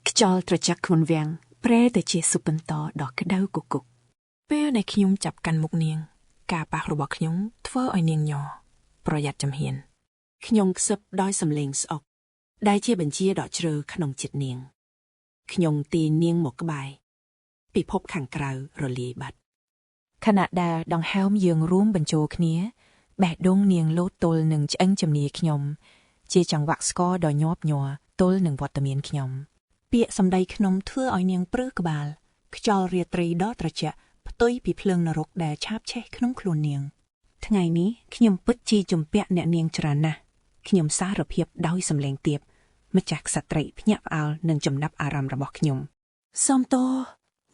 ខ្យល់ត្រជាក់ខ្លួនវាំងប្រែទៅជាសុបបន្តដ៏ក្តៅគគុកពេលដែលខ្ញុំចាប់កាន់មុខនាងការប៉ះរបស់ខ្ញុំធ្វើឲ្យនាងញ័រប្រយ័ត្នចំហៀនខ្ញុំខ្សឹបដោយសំឡេងស្អុកដែលជាបញ្ជាដ៏ជ្រៅក្នុងចិត្តនាងខ្ញុំទាញនាងមកក្បែរពិភពខាងក្រៅរលាយបាត់ខណៈដែលដង្ហើមយើងរួមបញ្ចូលគ្នាបេះដូងនាងលោតទល់នឹងឆ្អឹងជំនាខ្ញុំជាចង្វាក់ស្គរដ៏ញាប់ញ័រទល់នឹងវត្តមានខ្ញុំពាក្យសម្ដីខ្ញុំធ្វើឲ្យនាងព្រឺក្បាលខ្យល់រាត្រីដ៏ត្រជាក់ផ្ទុយពីភ្លើងនរកដែលឆាបឆេះក្នុងខ្លួននាងថ្ងៃនេះខ្ញុំពិតជាជំពាក់អ្នកនាងច្រើនណាស់ខ្ញុំសារភាពដោយសំឡេងទាបម្ចាស់ក្សត្រីភ្ញាក់ផ្អើលនឹងចំណាប់អារម្មណ៍របស់ខ្ញុំសូមទោស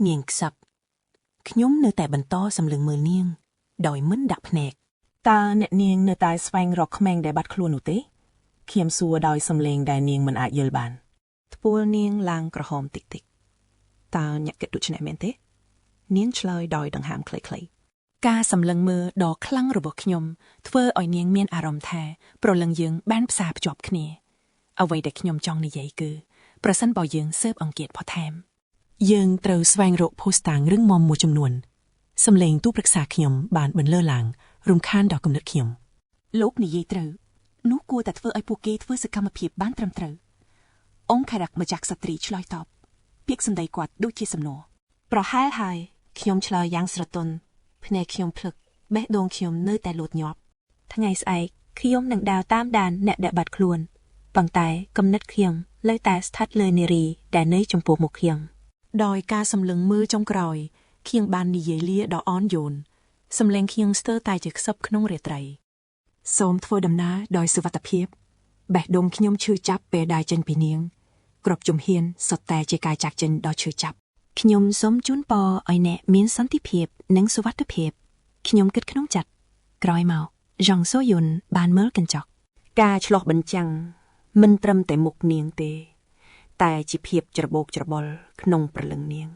នាងខ្សឹបខ្ញុំនៅតែបន្តសម្លឹងមើលនាងដោយមិនដាក់ភ្នែកតើអ្នកនាងនៅតែស្វែងរកក្មេងដែលបាត់ខ្លួននោះទេខ្ញុំសួរដោយសំឡេងដែលនាងមិនអាចយល់បានថ្ពួលនាងឡើងក្រហមតិចតិចតើអ្នកគិតដូច្នេះមែនទេនាងឆ្លើយដោយដង្ហើមខ្លីៗការសម្លឹងមើលដ៏ខ្លាំងរបស់ខ្ញុំធ្វើឲ្យនាងមានអារម្មណ៍ថាប្រលឹងយើងបានផ្សារភ្ជាប់គ្នាអ្វីដែលខ្ញុំចង់និយាយគឺប្រសិនបើយើងស៊ើបអង្កេតបន្ថែមយើងត្រូវស្វែងរកភស្តុតាងរឹងមាំមួយចំនួនសំឡេងទូប្រឹក្សាខ្ញុំបានបន្លឺឡើងរំខានដល់គំនិតខ្ញុំលោកនិយាយត្រូវនោះគួរតែធ្វើឲ្យពួកគេធ្វើសកម្មភាពបានត្រឹមត្រូវអង្គខេរៈម្ចាស់ក្សត្រីឆ្លើយតបពាក្យសម្ដីគាត់ដូចជាសំណួរប្រហែលហើយខ្ញុំឆ្លើយយ៉ាងស្រទន់ភ្នែកខ្ញុំភ្លឹកបេះដូងខ្ញុំនៅតែលោតញាប់ថ្ងៃស្អែកខ្ញុំនឹងដើរតាមដានអ្នកដែលបាត់ខ្លួនប៉ុន្តែគំនិតខ្ញុំលើតែស្ថិតលើនារីដែលនៅចំពោះមុខខ្ញុំដោយការសម្លឹងមើលចុងក្រោយខ្ញុំបាននិយាយលាដ៏អន់យោនសំឡេងខ្ញុំស្ទើរតែជាខ្សឹបក្នុងរាត្រីសូមធ្វើដំណើរដោយសុវត្ថិភាពបេះដូងខ្ញុំឈឺចាប់ពេលដើរចេញពីនាងគ្រប់ជំហានសុទ្ធតែជាការចាក់ចេញដ៏ឈឺចាប់ខ្ញុំសូមជូនពរឲ្យអ្នកមានសន្តិភាពនិងសុវត្ថិភាពខ្ញុំគិតក្នុងចិត្តក្រោយមកចង់សូយុនបានមើលកញ្ចក់ការឆ្លោះបញ្ចាំងមិនត្រឹមតែមុខនាងទេតែជាភាពច្របូកច្របល់ក្នុងព្រលឹងនាង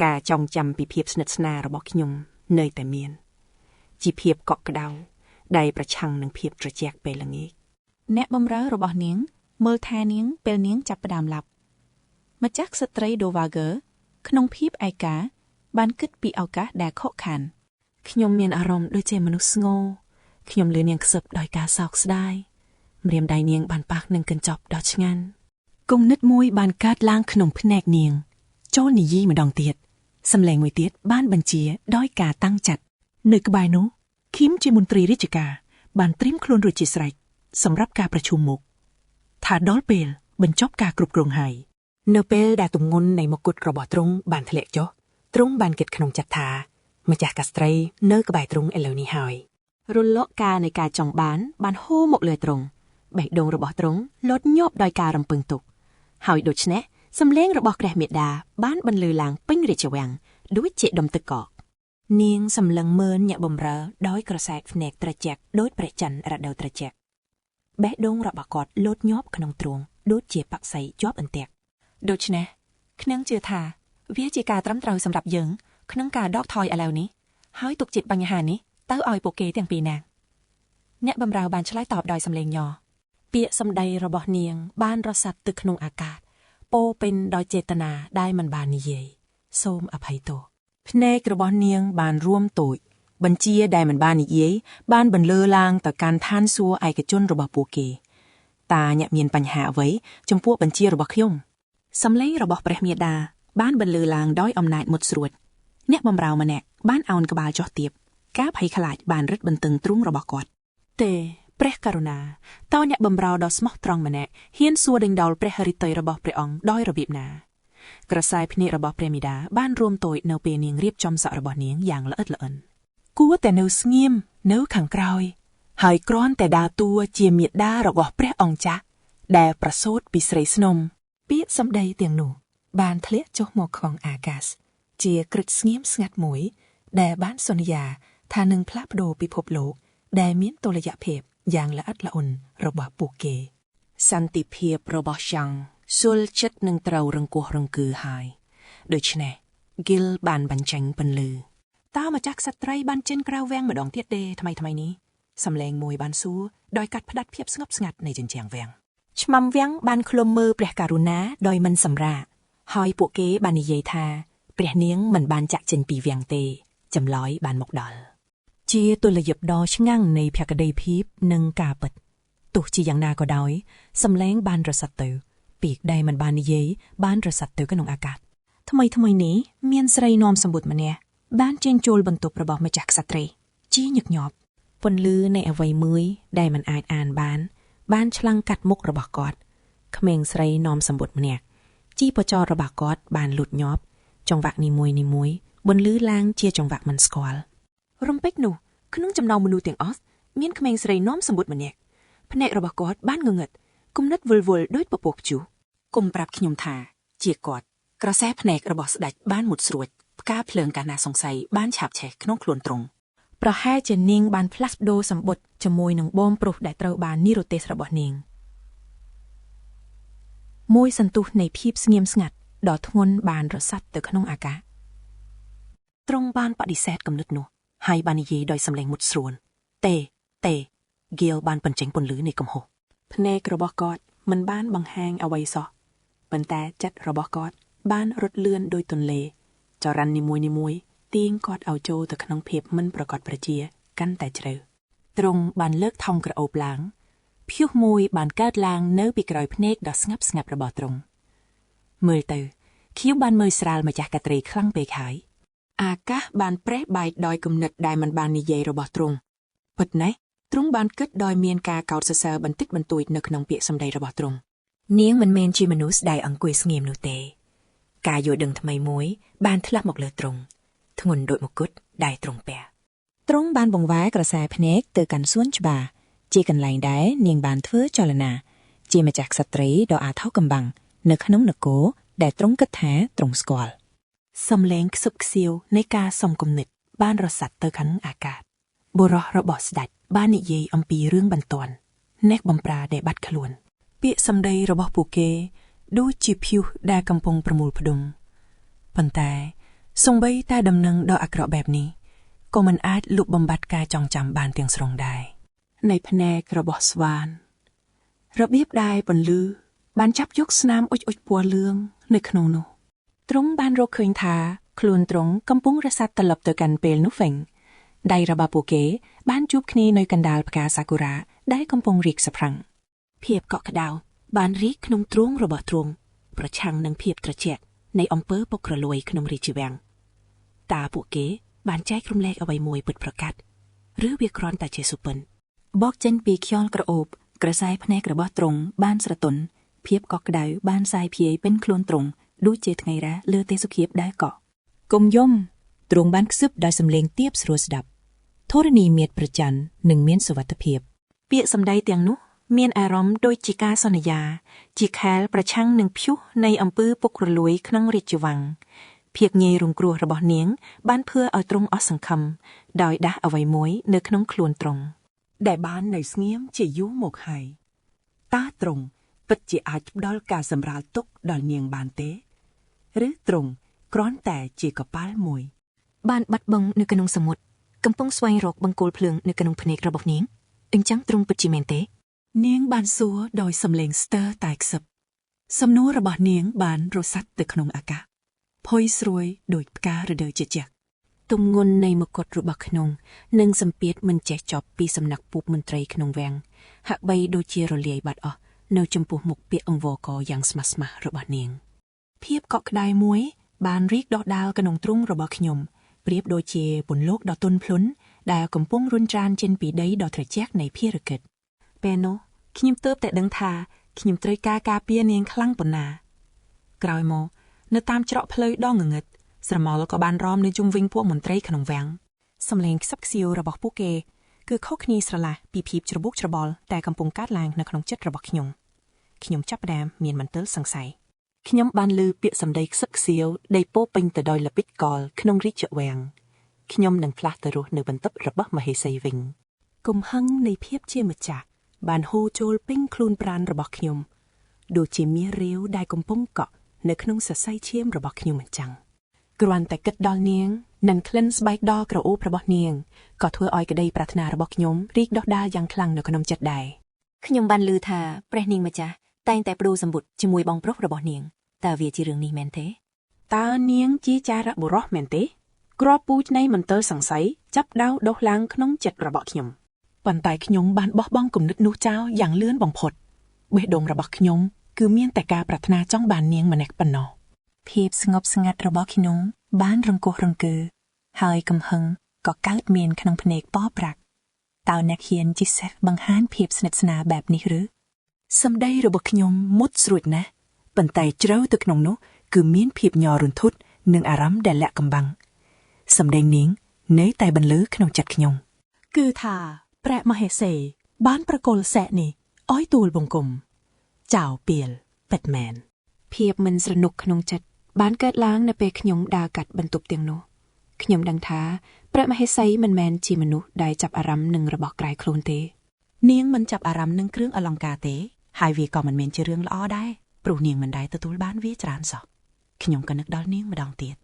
ការចងចាំពីភាពស្និទ្ធស្នាលរបស់ខ្ញុំនៅតែមានជាភាពកក់ក្ដៅដែលប្រឆាំងនឹងភាពត្រជាក់ពេលល្ងាចអ្នកបម្រើរបស់នាងមើលថែនាងពេលនាងចាប់ផ្ដើមឡាប់ម្ចាស់ក្សត្រីដូវ៉ាហ្គើក្នុងភាពឯកាបានគិតពីឱកាសដែលខកខានខ្ញុំមានអារម្មណ៍ដូចជាមនុស្សស្ងោខ្ញុំលឺនាងខ្សឹបដោយការសោកស្ដាយម្រាមដៃនាងបានប៉ះនឹងកញ្ចប់ដ៏ឆ្ងាញ់គំនិតមួយបានកើតឡើងក្នុងភ្នែកនាងចូលនិយាយម្ដងទៀតសំឡេងមួយទៀតបានបញ្ជាដោយការតាំងចិត្តនៅក្បែរនោះឃីមជាមន្ត្រីរាជការបានត្រៀមខ្លួនរួចជាស្រេចសម្រាប់ការប្រជុំមុខថាដល់ពេលបញ្ចប់ការគ្រប់គ្រងហើយនៅពេលដែលទម្ងន់នៃមកុដរបស់ទ្រង់បានធ្លាក់ចុះទ្រង់បានគិតក្នុងចិត្តថាម្ចាស់កាស្ត្រីនៅក្បែរទ្រង់ឥឡូវនេះហើយរលកការនៃការចង់បានហូរមកលើទ្រង់បេះដូងរបស់ទ្រង់លោតញាប់ដោយការរំពឹងទុកហើយដូច្នេះសំឡេងរបស់ព្រះមេដាបានបន្លឺឡើងពេញរាជវាំងដូចជាដុំទឹកកកនាងសម្លឹងមើលអ្នកបម្រើដោយក្រសែកភ្នែកត្រជាក់ដូចព្រះច័ន្ទរដូវត្រជាក់បេះដូងរបស់គាត់លោតញាប់ក្នុងទ្រូងដូចជាបក្សីជាប់អន្ទាក់ដូច្នេះខ្ញុំជឿថាវាជាការត្រឹមត្រូវសម្រាប់យើងក្នុងការដកថយឥឡូវនេះហើយទុកចិត្តបញ្ហានេះទៅឲ្យពួកគេទាំងពីរនាក់អ្នកបម្រើបានឆ្លើយតបដោយសំឡេងញ័រពាក្យសម្ដីរបស់នាងបានរសាត់ទឹកក្នុងអាកាសពោពេញដោយចេតនាដែលមិនបាននិយាយសូមអភ័យទោសភ្នែករបស់នាងបានរួមតូចបញ្ជាដែលមិនបាននិយាយបានបន្លឺឡើងទៅកាន់ឋានសួគ៌ឯកជនរបស់ពួកគេតើអ្នកមានបញ្ហាអ្វីចំពោះបញ្ជារបស់ខ្ញុំសំឡេងរបស់ព្រះមេដាបានបន្លឺឡើងដោយអំណាចមុតស្រួចអ្នកបម្រើម្នាក់បានអោនក្បាលចុះទាបការភ័យខ្លាចបានរឹតបន្តឹងទ្រូងរបស់គាត់ទេព្រះករុណាតើអ្នកបម្រើដ៏ស្មោះត្រង់ម្នាក់ហ៊ានសួរដេញដោលព្រះហឫទ័យរបស់ព្រះអង្គដោយរបៀបណាក្រសែភ្នែករបស់ព្រះមេដាបានរួមតូចនៅពេលនាងរៀបចំសក់របស់នាងយ៉ាងល្អិតល្អន់ គួរតែនៅស្ងៀមនៅខាងក្រោយហើយគ្រាន់តែដើរតួជាមេដារបស់ព្រះអង្គចាស់ដែលប្រសូតពីស្រីស្នំពាក្យសម្ដីទាំងនោះបានធ្លាក់ចុះមកក្នុងអាកាសជាគ្រឹះស្ងៀមស្ងាត់មួយដែលបានសន្យាថានឹងផ្លាស់ប្ដូរពិភពលោកដែលមានតុល្យភាពយ៉ាងល្អិតល្អន់របស់ពួកគេសន្តិភាពរបស់ចង់ស៊ុលចិត្តនឹងត្រូវរង្គោះរង្គើហើយដូច្នេះ Gil បានបញ្ចេញពន្លឺតើម្ចាស់ក្សត្រីបានចេញក្រៅវាំងម្ដងទៀតទេថ្មីនេះសំឡេងមួយបានសួរដោយកាត់ផ្តាច់ភាពស្ងប់ស្ងាត់នៃជញ្ជាំងវាំងឆ្មាំវាំងបានឃ្លុំមើលព្រះករុណាដោយមិនសម្រាកហើយពួកគេបាននិយាយថាព្រះនាងមិនបានចាក់ចេញពីវាំងទេចម្លើយបានមកដល់ជាទុលយប់ដ៏ឆ្ងាំងនៃភក្តីភាពនិងការពិតទោះជាយ៉ាងណាក៏ដោយសំឡេងបានរសាត់ទៅពាក្យដែលមិនបាននិយាយបានរសាត់ទៅក្នុងអាកាសថ្មីនេះមានស្រីនាំសម្បត្តិម្នាក់បានចេញចូលបន្ទប់របស់ម្ចាស់ក្សត្រីជាញឹកញាប់ពន្លឺនៃអ្វីមួយដែលមិនអាចអានបានឆ្លងកាត់មុខរបស់គាត់ក្មេងស្រីនាំសម្បត្តិម្នាក់ជីពចររបស់គាត់បានលូតញាប់ចង្វាក់នីមួយបន្លឺឡើងជាចង្វាក់មិនស្គាល់រំពេចនោះក្នុងចំណោមមនុស្សទាំងអស់មានក្មេងស្រីនាំសម្បត្តិម្នាក់ភ្នែករបស់គាត់បានងងឹតគំនិតវល់វល់ដូចពពកព្យុះគុំប្រាប់ខ្ញុំថាជាគាត់ក្រសែភ្នែករបស់ស្ដេចបានមុតស្រួចផ្កាភ្លើងកាលណាសង្ស័យបានឆាបឆេះក្នុងខ្លួនទ្រង់ប្រហែលជានាងបានផ្លាស់ប្ដូរសម្បត្តិជាមួយនឹងបងប្រុសដែលត្រូវបាននិរទេសរបស់នាងមួយសន្ទុះនៃភាពស្ងៀមស្ងាត់ដ៏ធ្ងន់បានរសាត់ទៅក្នុងអាកាសទ្រង់បានបដិសេធគំនិតនោះហើយបាននិយាយដោយសំឡេងមុតស្រួនទេ Gil បានបញ្ចេញពន្លឺនៃកំហុសភ្នែករបស់គាត់មិនបានបង្ហាញអ្វីសោះប៉ុន្តែចិត្តរបស់គាត់បានរត់លឿនដោយទន្លេចរន្តនីមួយទាញគាត់ឲ្យចូលទៅក្នុងភាពមិនប្រកបប្រជាកាន់តែជ្រៅទ្រង់បានលើកថង់ក្រអូបឡើងព្យុះមួយបានកើតឡើងនៅពីក្រោយភ្នែកដ៏ស្ងាត់ស្ងាត់របស់ទ្រង់មើលទៅខៀវបានមើលស្រាលម្ចាស់កាត្រីខ្លាំងពេកហើយអាកាសបានប្រេះបែកដោយគំនិតដែលមិនបាននិយាយរបស់ទ្រង់ពិតណាស់ទ្រង់បានគិតដោយមានការកោតសរសើរបន្តិចបន្តួចនៅក្នុងពាក្យសម្ដីរបស់ទ្រង់នាងមិនមែនជាមនុស្សដែលអង្គុយស្ងៀមនោះទេការយល់ដឹងថ្មីមួយបានធ្លាក់មកលើទ្រង់ធ្ងន់ដូចមកុដដែលទ្រង់ពាក់ទ្រង់បានបង្វែរក្រសែភ្នែកទៅកាន់សួនច្បារជាកន្លែងដែលនាងបានធ្វើចលនាជាម្ចាស់ក្សត្រីដ៏អាថោកកំបាំងនៅក្នុងនគរដែលទ្រង់គិតថាទ្រង់ស្គាល់សំឡេងខ្សឹបខ្សៀវនៃការសំគំនិតបានរសាត់ទៅខាងអាកាសបុរសរបស់ស្ដេចបាននិយាយអំពីរឿងបន្ទាន់អ្នកបំប្រាដែលបាត់ខ្លួនពាក្យសម្ដីរបស់ពួកគេដូចជាព្យុះដែលកំពុងប្រមូលផ្ដុំប៉ុន្តែសូម្បីតែដំណឹងដ៏អាក្រក់បែបនេះក៏មិនអាចលុបបំបាត់ការចងចាំបានទាំងស្រុងដែរในភ្នែករបស់ស្វានរបៀបដែលពន្លឺបានចាប់យកស្នាមអុចពណ៌លឿងនៅក្នុងនោះទ្រង់បានរកឃើញថាខ្លួនទ្រង់កំពុងរសាត់ត្រឡប់ទៅកាន់ពេលនោះវិញដៃរបស់ពួកគេបានជួបគ្នានៅកណ្ដាលផ្កាសាគូរ៉ាដែលកំពុងរីកសាផាំងភាពកក់ក្ដៅបានរីកក្នុងទ្រូងរបស់ទ្រង់ប្រឆាំងនឹងភាពត្រជាក់នៃអំពើពុករលួយក្នុងរាជវាំងតើពួកគេបានចែករំលែកអ្វីមួយពិតប្រាកដឬវាគ្រាន់តែជាសុបិនបកចេញពីខ្យល់ក្រអូបក្រសែភ្នែករបស់ទ្រង់បានស្រទន់ភាពកក់ក្ដៅបានសាយភាយពេញខ្លួនទ្រង់ដូចជាថ្ងៃរ៉ាលើទេសភាពដែលកក់គុំយំទ្រង់បានខ្សឹបដោយសំឡេងទាបស្រួលស្ដាប់ធរណីមាត្រប្រច័ណ្ឌនិងមានសុវត្ថិភាពពាក្យសម្ដីទាំងនោះមានអារម្មណ៍ដូចជាការសន្យាជាខែលប្រឆាំងនឹងព្យុះនៃអំពើពុករលួយក្នុងរាជវាំងភាពងាយរងគ្រោះរបស់នាងបានធ្វើឲ្យទ្រង់អស់សង្ឃឹមដោយដាស់អ្វីមួយនៅក្នុងខ្លួនទ្រង់ដែលបាននៅស្ងៀមជាយូរមកហើយតើទ្រង់ពិតជាអាចផ្ដល់ការសម្រាលទុកដល់នាងបានទេឬទ្រង់គ្រាន់តែជាកប៉ាល់មួយបានបាត់បង់នៅក្នុងសមុទ្រកំពុងស្វែងរកបង្គោលភ្លើងនៅក្នុងភ្នែករបស់នាងអញ្ចឹងទ្រង់ពិតជាមែនទេនាងបានសួរដោយសំឡេងស្ទើរតែខ្សឹបសំណួររបស់នាងបានរសាត់ទៅក្នុងអាកាសផុយស្រួយដូចផ្ការដូវជាជាក់ទម្ងន់នៃមកុដរបស់ក្នុងនិងសម្ពាធមិនចេះចប់ពីសំណាក់ពូបមន្ត្រីក្នុងវាំងហាក់បីដូចជារលាយបាត់អស់នៅចំពោះមុខពាក្យអង្វរកយ៉ាងស្មោះស្ម័គ្ររបស់នាងភាពកក់ក្ដៅមួយបានរីកដុះដាលក្នុងទ្រូងរបស់ខ្ញុំប្រៀបដូចជាពន្លកដ៏ទន់ភ្លន់ដែលកំពុងរុញច្រានចេញពីដីដ៏ត្រជាក់នៃភារកិច្ចពេលនោះខ្ញុំទើបតែដឹងថាខ្ញុំត្រូវការពារនាងខ្លាំងប៉ុណ្ណាក្រោយមកនៅតាមច្រកផ្លូវដ៏ងងឹតស្រមោលក៏បានរំនៅជុំវិញពួកមន្ត្រីក្នុងវាំង សំឡេងខ្សឹបខ្សៀវរបស់ពួកគេគឺខុសគ្នាស្រឡះពីភាពច្របូកច្របល់ដែលកំពុងកើតឡើងនៅក្នុងចិត្តរបស់ខ្ញុំចាប់ផ្ដើមមានមន្ទិលសង្ស័យខ្ញុំបានឮពាក្យសម្ដីខ្សឹកខ្សៀវដែលពោពេញទៅដោយល្បិចកលក្នុងរាជវាំងខ្ញុំនឹងផ្លាស់ទៅរស់នៅបន្ទប់របស់មហេសីវិញគំហឹងនៃភាពជាម្ចាស់បានហូរចូលពេញខ្លួនប្រាណរបស់ខ្ញុំដូចជាមាសរាវដែលកំពុងកក់នៅក្នុងសរសៃឈាមរបស់ខ្ញុំអញ្ចឹងគ្រាន់តែគិតដល់នាងនិងក្លិនស្បែកដ៏ក្រអូបរបស់នាងក៏ធ្វើឲ្យក្តីប្រាថ្នារបស់ខ្ញុំរីកដុះដាលយ៉ាងខ្លាំងនៅក្នុងចិត្តដែរខ្ញុំបានឮថាព្រះនាងម្ចាស់តែងតែប្រូសម្ពុតជាមួយបងប្រុសរបស់នាងតើវាជារឿងនេះមែនទេតើនាងជាចារបុរសមែនទេគ្រាប់ពូជនៃមន្ទិលសង្ស័យចាប់ដៅដុះឡើងក្នុងចិត្តរបស់ខ្ញុំប៉ុន្តែខ្ញុំបានបោះបង់គំនិតនោះចោលយ៉ាងលឿនបំផុតបេះដូងរបស់ខ្ញុំគឺមានតែការប្រាថ្នាចង់បាននាងម្នាក់ប៉ុណ្ណោះភាពស្ងប់ស្ងាត់របស់ខ្ញុំបានរង្គោះរង្គើហើយកំហឹងក៏កើតមានក្នុងភ្នែកប៉ប្រាក់តើអ្នកហ៊ានជាសេះបង្ហាញភាពស្និទ្ធស្នាលបែបនេះឬសម្ដីរបស់ខ្ញុំមុតស្រួចណាស់ប៉ុន្តែជ្រៅទៅក្នុងនោះគឺមានភាពញ័ររន្ធត់និងអារម្មណ៍ដែលលាក់កំបាំងសម្ដីនាងនៅតែបន្លឺក្នុងចិត្តខ្ញុំគឺថាព្រះមហេសីបានប្រគល់សេះនេះឲ្យទូលបង្គំចៅពីលពិតមែនភាពមិនស្រណុកក្នុងចិត្តបានកើតឡើងនៅពេលខ្ញុំដើរកាត់បន្ទប់ទាំងនោះខ្ញុំដឹងថាព្រះមហេសីមិនមែនជាមនុស្សដែលចាប់អារម្មណ៍នឹងរបស់ក្រៃខ្លួនទេនាងមិនចាប់អារម្មណ៍នឹងគ្រឿងអលង្ការទេហើយវាក៏មិនមែនជារឿងល្អដែរព្រោះនាងមិនដែលទទួលបានវាច្រើនសោះខ្ញុំក៏នឹកដល់នាងម្ដងទៀត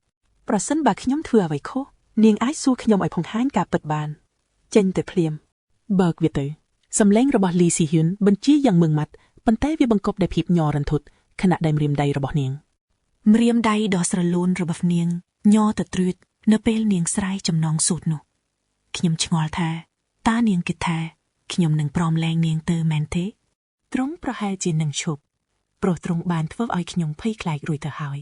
ប្រសិនបើខ្ញុំធ្វើអ្វីខុសនាងអាចសួរខ្ញុំឲ្យបង្ហាញការពិតបានចេញទៅភ្លាមបើកវាទៅសំឡេងរបស់លីស៊ីហ៊ុនបញ្ជាយ៉ាងម៉ឺងម៉ាត់ប៉ុន្តែវាបង្កប់ដោយភាពញ័ររន្ធត់ខណៈដែលម្រាមដៃរបស់នាងម្រាមដៃដ៏ស្រលូនរបស់នាងញ័រទៅត្រួតនៅពេលនាងស្រែកចំណងសូត្រនោះខ្ញុំឆ្ងល់ថាតើនាងគិតថាខ្ញុំនឹងព្រមលែងនាងទៅមែនទេទ្រង់ប្រហែលជានឹងឈប់ព្រោះទ្រង់បានធ្វើឲ្យខ្ញុំភ័យខ្លាចរួចទៅហើយ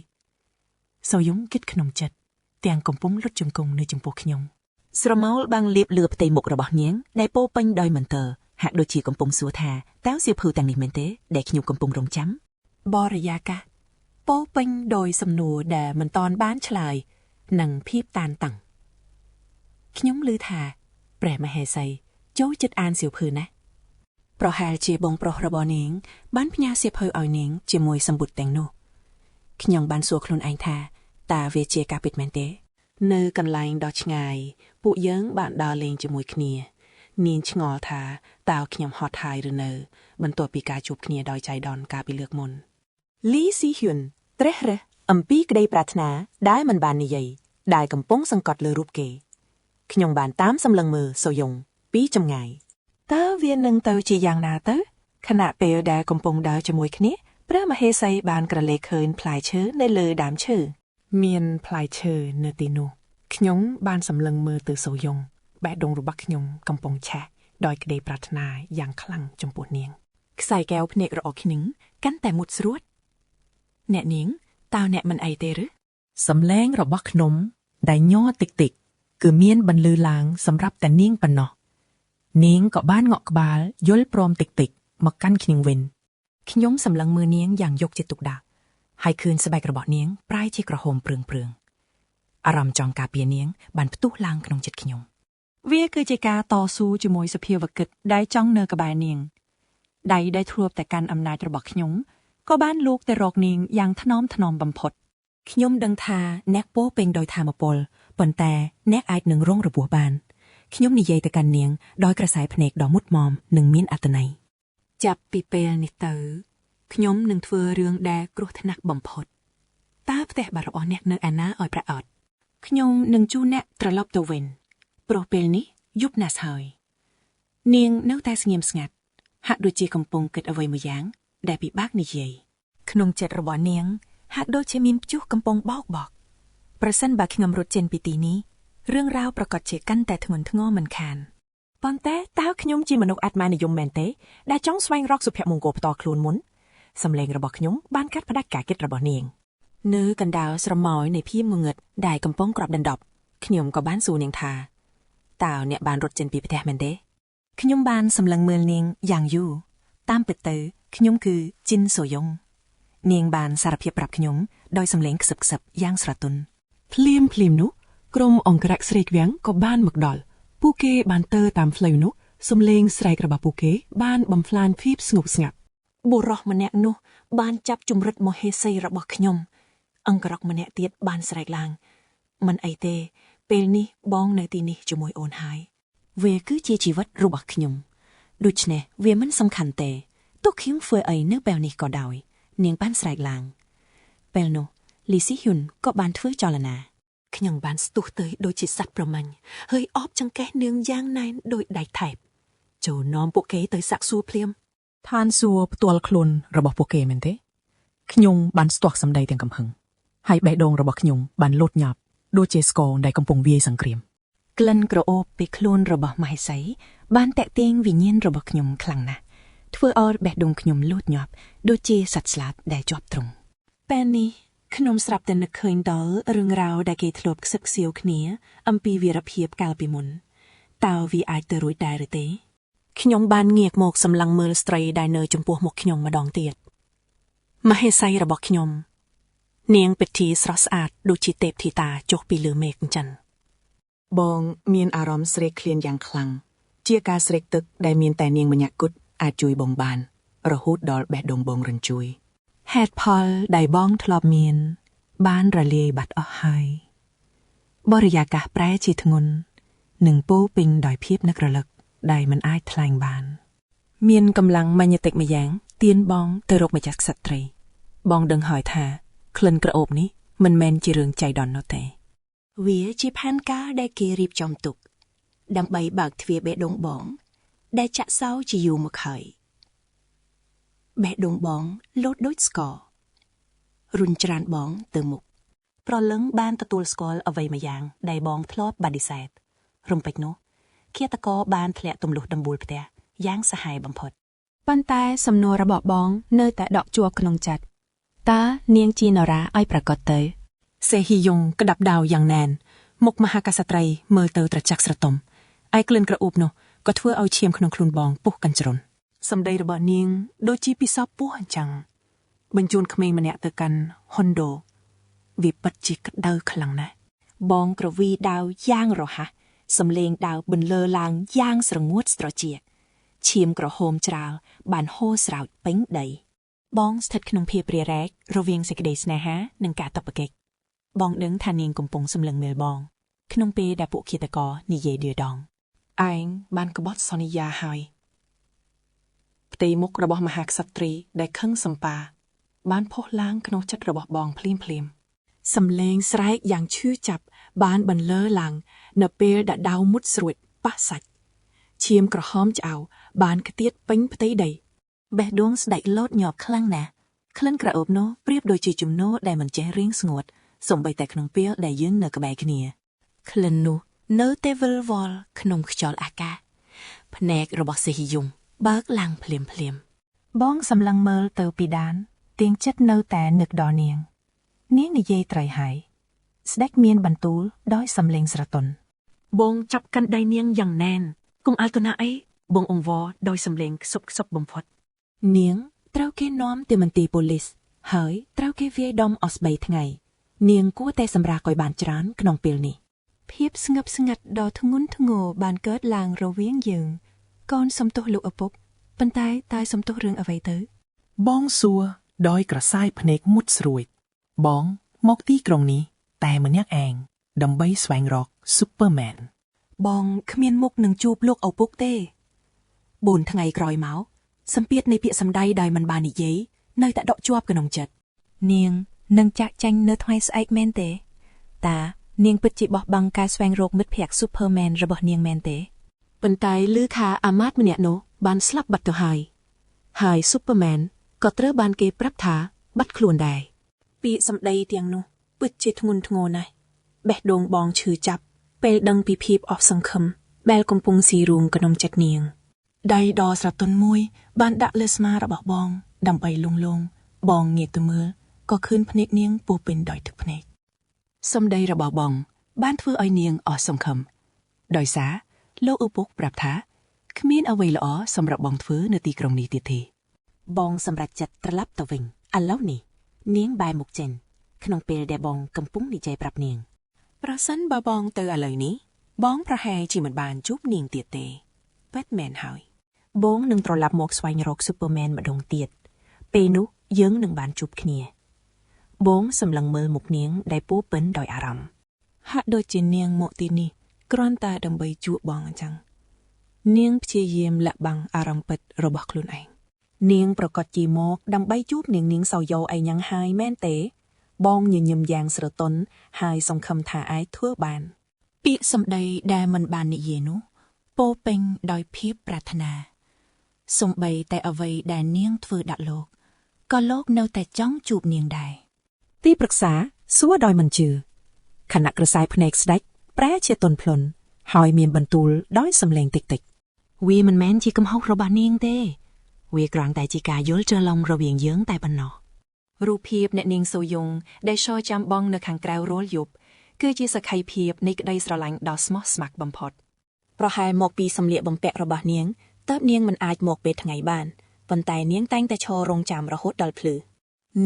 សូយំគិតក្នុងចិត្តទាំងកំពុងលុតជង្គង់នៅចំពោះខ្ញុំស្រមោលបាំងលាបលើផ្ទៃមុខរបស់នាងដែលពោពេញដោយមន្ទិលហាក់ដូចជាកំពុងសួរថាតើសៀវភៅទាំងនេះមែនទេដែលខ្ញុំកំពុងរងចាំបរិយាកាសពោពេញដោយសំណួរដែលមិនតាន់បានឆ្លើយនិងភាពតានតឹងខ្ញុំឮថាព្រះមហេសីចូលចិត្តអានសៀវភៅណាស់ប្រហែលជាបងប្រុសរបស់នាងបានផ្ញើសៀវភៅឲ្យនាងជាមួយសម្ពុតទាំងនោះខ្ញុំបានសួរខ្លួនឯងថាតើវាជាការពិតមែនទេនៅកន្លែងដ៏ឆ្ងាយពួកយើងបានដើរលេងជាមួយគ្នានាងឆ្ងល់ថាតើខ្ញុំហត់ហើយឬនៅបន្ទាប់ពីការជួបគ្នាដោយចៃដន្យកាលពីលើកមុនលីស៊ីហ៊ុនត្រេះរះអំពីក្តីប្រាថ្នាដែលមិនបាននិយាយដែលកំពុងសង្កត់លើរូបគេខ្ញុំបានតាមសម្លឹងមើលសូយ៉ុងពីចម្ងាយតើវានឹងទៅជាយ៉ាងណាទៅខណៈពេលដែលកំពុងដើរជាមួយគ្នាព្រះមហេសីបានក្រឡេកឃើញផ្លែឈើនៅលើដើមឈើមានផ្លែឈើនៅទីនោះខ្ញុំបានសម្លឹងមើលទៅសូយ៉ុងបេះដូងរបស់ខ្ញុំកំពុងឆេះដោយក្តីប្រាថ្នាយ៉ាងខ្លាំងចំពោះនាងខ្សែកែវភ្នែករបស់ខ្ញុំកាន់តែមុតស្រួតអ្នកនាងតើអ្នកមិនអីទេឬសំឡេងរបស់ខ្ញុំដែលញ័រតិចតិចគឺមានបន្លឺឡើងសម្រាប់តែនាងប៉ុណ្ណោះនាងក៏បានងក់ក្បាលយល់ព្រមតិចតិចមកកាន់ខ្ញុំវិញខ្ញុំសម្លឹងមើលនាងយ៉ាងយកចិត្តទុកដាក់ហើយឃើញស្បែករបស់នាងប្រែជាក្រហមព្រឿងអារម្មណ៍ចង់ការពារនាងបានផ្ទុះឡើងក្នុងចិត្តខ្ញុំវាគឺជាការតស៊ូជាមួយសភាវកិច្ចដែលចង់នៅក្បែរនាងដៃដែលធ្លាប់តែកាន់អំណាចរបស់ខ្ញុំក៏បានលូកទៅរកនាងយ៉ាងថ្នមបំផុតខ្ញុំដឹងថាអ្នកពោពេញដោយថាមពលប៉ុន្តែអ្នកអាចនឹងរងរបួសបានខ្ញុំនិយាយទៅកាន់នាងដោយក្រសែភ្នែកដ៏មុតមមនិងមានអត្ថន័យចាប់ពីពេលនេះទៅខ្ញុំនឹងធ្វើរឿងដែលគ្រោះថ្នាក់បំផុតតើផ្ទះបារបស់អ្នកនៅឯណាឲ្យប្រាអត់ខ្ញុំនឹងជួអ្នកត្រឡប់ទៅវិញព្រោះពេលនេះយប់ណាស់ហើយនាងនៅតែស្ងៀមស្ងាត់ហាក់ដូចជាកំពុងគិតអ្វីមួយយ៉ាងដែលពិបាកនិយាយក្នុងចិត្តរបស់នាងហាក់ដូចជាមានព្យុះកំពុងបោកបក់ប្រសិនបើខ្ញុំរត់ចេញពីទីនេះរឿងរ៉ាវប្រកាសជាកាន់តែធ្ងន់ធ្ងរមិនខានប៉ុន្តែតើខ្ញុំជាមនុស្សអាត្មានិយមមែនទេដែលចង់ស្វែងរកសុភមង្គលផ្ទាល់ខ្លួនមុនសម្លេងរបស់ខ្ញុំបានកាត់ផ្តាច់ការគិតរបស់នាងនៅកណ្ដាលស្រមោលនៃភៀមងងឹតដែលកំពុងក្របដណ្ដប់ខ្ញុំក៏បានសួរនាងថាតើអ្នកបានរត់ចេញពីផ្ទះមែនទេខ្ញុំបានសម្លឹងមើលនាងយ៉ាងយូរតាមពិតទៅខ្ញុំគឺជីនសូយ៉ុងនាងបានសារភាពប្រាប់ខ្ញុំដោយសម្លេងខ្សឹបយ៉ាងស្រទន់ភ្លាមនោះ ក្រុមអង្គរៈស្រែកវាំងក៏បានមកដល់ពួកគេបានទៅតាមផ្លូវនោះសំឡេងស្រែករបស់ពួកគេបានបំផ្លាញភាពស្ងប់ស្ងាត់ បុរសម្នាក់នោះបានចាប់ជំរិតមហេសីរបស់ខ្ញុំអង្គរៈម្នាក់ទៀតបានស្រែកឡើងមិនអីទេពេលនេះបងនៅទីនេះជាមួយអូនហើយវាគឺជាជីវិតរបស់ខ្ញុំដូច្នេះវាមិនសំខាន់ទេទោះខ្ញុំធ្វើអីនៅពេលនេះក៏ដោយនាងបានស្រែកឡើងពេលនោះលីស៊ីហ៊ុនក៏បានធ្វើចលនាខ្ញុំបានស្ទុះទៅដូចជាសត្វប្រមាញ់ហើយអបចង្កេះនាងយ៉ាងណែនដោយដៃថែបចូលនាំពួកគេទៅសាក់សួរភ្លាម ឋានសួគ៌ផ្ទាល់ខ្លួនរបស់ពួកគេមែនទេខ្ញុំបានស្ទាស់សម្ដីទាំងកំហឹងហើយបេះដូងរបស់ខ្ញុំបានលោតញាប់ដូចជាស្គរដែលកំពុងវាយសង្គ្រាម ក្លិនក្រអូបពីខ្លួនរបស់មហេសីបានតាក់ទាញវិញ្ញាណរបស់ខ្ញុំខ្លាំងណាស់ធ្វើឲ្យបេះដូងខ្ញុំលូតញាប់ដូចជាសត្វស្លាបដែលជាប់ទ្រុងពេលនេះខ្ញុំស្រាប់តែនឹកឃើញដល់រឿងរ៉ាវដែលគេធ្លាប់ខ្សឹកខ្សៀវគ្នាអំពីវីរភាពកាលពីមុនតើវាអាចទៅរួចដែរឬទេខ្ញុំបានងាកមកសម្លឹងមើលស្ត្រីដែលនៅចំពោះមុខខ្ញុំម្ដងទៀតមហេសីរបស់ខ្ញុំនាងពិធីស្រស់ស្អាតដូចជាទេពធីតាចុះពីលើមេឃអញ្ចឹង បងមានអារម្មណ៍ស្រេកឃ្លានយ៉ាងខ្លាំងជាការស្រេកទឹកដែលមានតែនាងមញ្ញាគុតអាចជួយបងបានរហូតដល់បេះដូងបងរញ្ជួយ ហេតុផលដែលបងធ្លាប់មានបានរលាយបាត់អស់ហើយបរិយាកាសប្រែជាធ្ងន់និងពោពេញដោយភាពនឹករលឹកដែលមិនអាចថ្លែងបានមានកម្លាំងម៉ាញេទិកម្យ៉ាងទានបងទៅរកម្ចាស់ក្សត្រីបងដឹងហើយថាក្លិនក្រអូបនេះមិនមែនជារឿងចៃដន្យនោះទេវាជាផែនការដែលគេរៀបចំទុកដើម្បីបើកទ្វារបេះដូងបងដែលចាក់សោជាយូរមកហើយបេះដូងបងលោតដូចស្កររុញច្រានបងទៅមុខប្រលឹងបានទទួលស្គាល់អ្វីមួយយ៉ាងដែលបងធ្លាប់បដិសេធរំពេចនោះឃាតករបានធ្លាក់ទម្លុះដំបូលផ្ទះយ៉ាងសាហាវបំផុតប៉ុន្តែសំណួររបស់បងនៅតែដកជាប់ក្នុងចិត្តតើនាងជានរ៉ាឲ្យប្រកាសទៅសេហ៊ីយ៉ុងក្តាប់ដាវយ៉ាងណែនមុខមហាកាសត្រីមើលទៅត្រចះស្រទុំឯក្លិនក្រអូបនោះក៏ធ្វើឲ្យឈាមក្នុងខ្លួនបងពុះកញ្ជ្រុនសម្ដីរបស់នាងដូចជាពិសោធន៍ពោះអញ្ចឹងបញ្ជូនក្មេងម្នាក់ទៅកាន់ហុនដូវាពិតជាក្តៅខ្លាំងណាស់បងក្រវីដាវយ៉ាងរហ័សសំលេងដាវបន្លឺឡើងយ៉ាងស្រងួតស្រជាកឈាមក្រហមច្រាលបានហូរស្រោចពេញដីបងស្ថិតក្នុងភាពរារែករវាងសេចក្តីស្នេហានិងការតបកិច្ចបងដឹងថានាងកំពុងសម្លឹងមើលបងក្នុងពេលដែលពួកឃាតករនិយាយឌឺដងឯងបានក្បត់សន្យាហើយផ្ទៃមុខរបស់មហាក្សត្រីដែលខឹងសម្បាបានផុសឡើងក្នុងចិត្តរបស់បងភ្លាមសំឡេងស្រែកយ៉ាងឈឺចាប់បានបន្លឺឡើងនៅពេលដែលដាវមុតស្រួចប៉ះសាច់ឈាមក្រហមឆ្អៅបានខ្ទាតពេញផ្ទៃដីបេះដូងស្ដេចលោតញាប់ខ្លាំងណាស់ក្លិនក្រអូបនោះប្រៀបដូចជាជំនោរដែលមិនចេះរៀងស្ងួតសូម្បីតែក្នុងពេលដែលយើងនៅក្បែរគ្នាក្លិននោះនៅតែវិលវល់ក្នុងខ្យល់អាកាសភ្នែករបស់សេហ៊ីយ៉ុងបើកឡើងភ្លាមបងសម្លឹងមើលទៅពីដានទៀងចិត្តនៅតែនឹកដល់នាងនិយាយត្រីហើយស្ដេចមានបន្ទូលដោយសំឡេងស្រទន់បងចាប់កាន់ដៃនាងយ៉ាងណែនកុំអាល់ទៅណាអីបងអង្វរដោយសំឡេងខ្សប់បំផុតនាងត្រូវគេនាំទៅមន្ទីរប៉ូលីសហើយត្រូវគេវាយដំអស់3ថ្ងៃនាងគួរតែសម្រាកឲ្យបានច្រើនក្នុងពេលនេះភាពស្ងប់ស្ងាត់ដ៏ធ្ងន់ធ្ងរបានកើតឡើងរវាងយើងកូនសំទោសលោកឪពុកប៉ុន្តែតើសំទោសរឿងអ្វីទៅ បងសួរដោយក្រសាយភ្នែកមុតស្រួយបងមកទីក្រុងនេះតែម្នាក់ឯងដើម្បីស្វែងរក Superman បងគ្មានមុខនឹងជួបលោកឪពុកទេ4ថ្ងៃក្រោយមកសម្ពាធនៃពាក្យសម្ដីដោយមិនបាននិយាយនៅតែដកជាប់ក្នុងចិត្តនាងនឹងចាក់ចាញ់នៅថ្ងៃស្អែកមែនទេតានាងពិតជាបោះបង់ការស្វែងរកមិត្តភក្តិ Superman របស់នាងមែនទេប៉ុន្តែឮថាអាម៉ាតម្នាក់នោះបានស្លាប់បាត់ទៅហើយ Superman ក៏ត្រូវបានគេប្រាប់ថាបាត់ខ្លួនដែរពាក្យសម្ដីទាំងនោះពិតជាធ្ងន់ធ្ងរណាស់បេះដូងបងឈឺចាប់ពេលដឹងពីភាពអស់សង្ឃឹមដែលកំពុងស៊ីរូងក្នុងចិត្តនាងដៃដ៏ស្រទន់មួយបានដាក់លើស្មារបស់បងដើម្បីលងបងងាកទៅមើលក៏ឃើញភ្នែកនាងពោពេញដោយទឹកភ្នែកសម្ដីរបស់បងបានធ្វើឲ្យនាងអស់សង្ឃឹមដោយសារលោកឪពុកប្រាប់ថាគ្មានអ្វីល្អសម្រាប់បងធ្វើនៅទីក្រុងនេះទៀតទេបងសម្រេចចិត្តត្រឡប់ទៅវិញឥឡូវនេះនាងបែរមុខចេញក្នុងពេលដែលបងកំពុងនិយាយប្រាប់នាង ប្រសិនបើបងទៅឥឡូវនេះបងប្រហែលជាមិនបានជួបនាងទៀតទេពិតមែនហើយបងនឹងត្រឡប់មកស្វែងរក Superman ម្ដងទៀតពេលនោះយើងនឹងបានជួបគ្នាបងសម្លឹងមើលមុខនាងដែលពោពេញដោយអារម្មណ៍ហាក់ដូចជានាងមកទីនេះគ្រាន់តែដើម្បីជួបបងអញ្ចឹងនាងព្យាយាមលាក់បាំងអារម្មណ៍ពិតរបស់ខ្លួនឯងនាងប្រកាសជាមកដើម្បីជួបនាងសោយោឯងយ៉ាងហើយមែនទេបងញញឹមយ៉ាងស្រទន់ហើយសង្ឃឹមថាអាចធ្វើបានពាក្យសម្ដីដែលមិនបាននិយាយនោះពោពេញដោយភាពប្រាថ្នាសូម្បីតែអ្វីដែលនាងធ្វើដាក់លោកក៏លោកនៅតែចង់ជួបនាងដែរទីប្រឹក្សាសួរដោយមិនជឿខណៈក្រសែភ្នែកស្ដេចប្រែជាទន់ភ្លន់ហើយមានបន្ទូលដោយសំឡេងតិចតិចវាមិនមែនជាកំហុសរបស់នាងទេវាគ្រាន់តែជាការយល់ច្រឡំរវាងយើងតែប៉ុណ្ណោះរូបភាពអ្នកនាងសូយ៉ុងដែលឈរចាំបងនៅខាងក្រៅរាល់យប់គឺជាសក្ខីភាពនៃក្តីស្រឡាញ់ដ៏ស្មោះស្ម័គ្របំផុតប្រហែលមកពីសម្លៀកបំពាក់របស់នាងតើបនាងមិនអាចមកពេលថ្ងៃបានប៉ុន្តែនាងតែងតែឈររងចាំរហូតដល់ភ្លឺ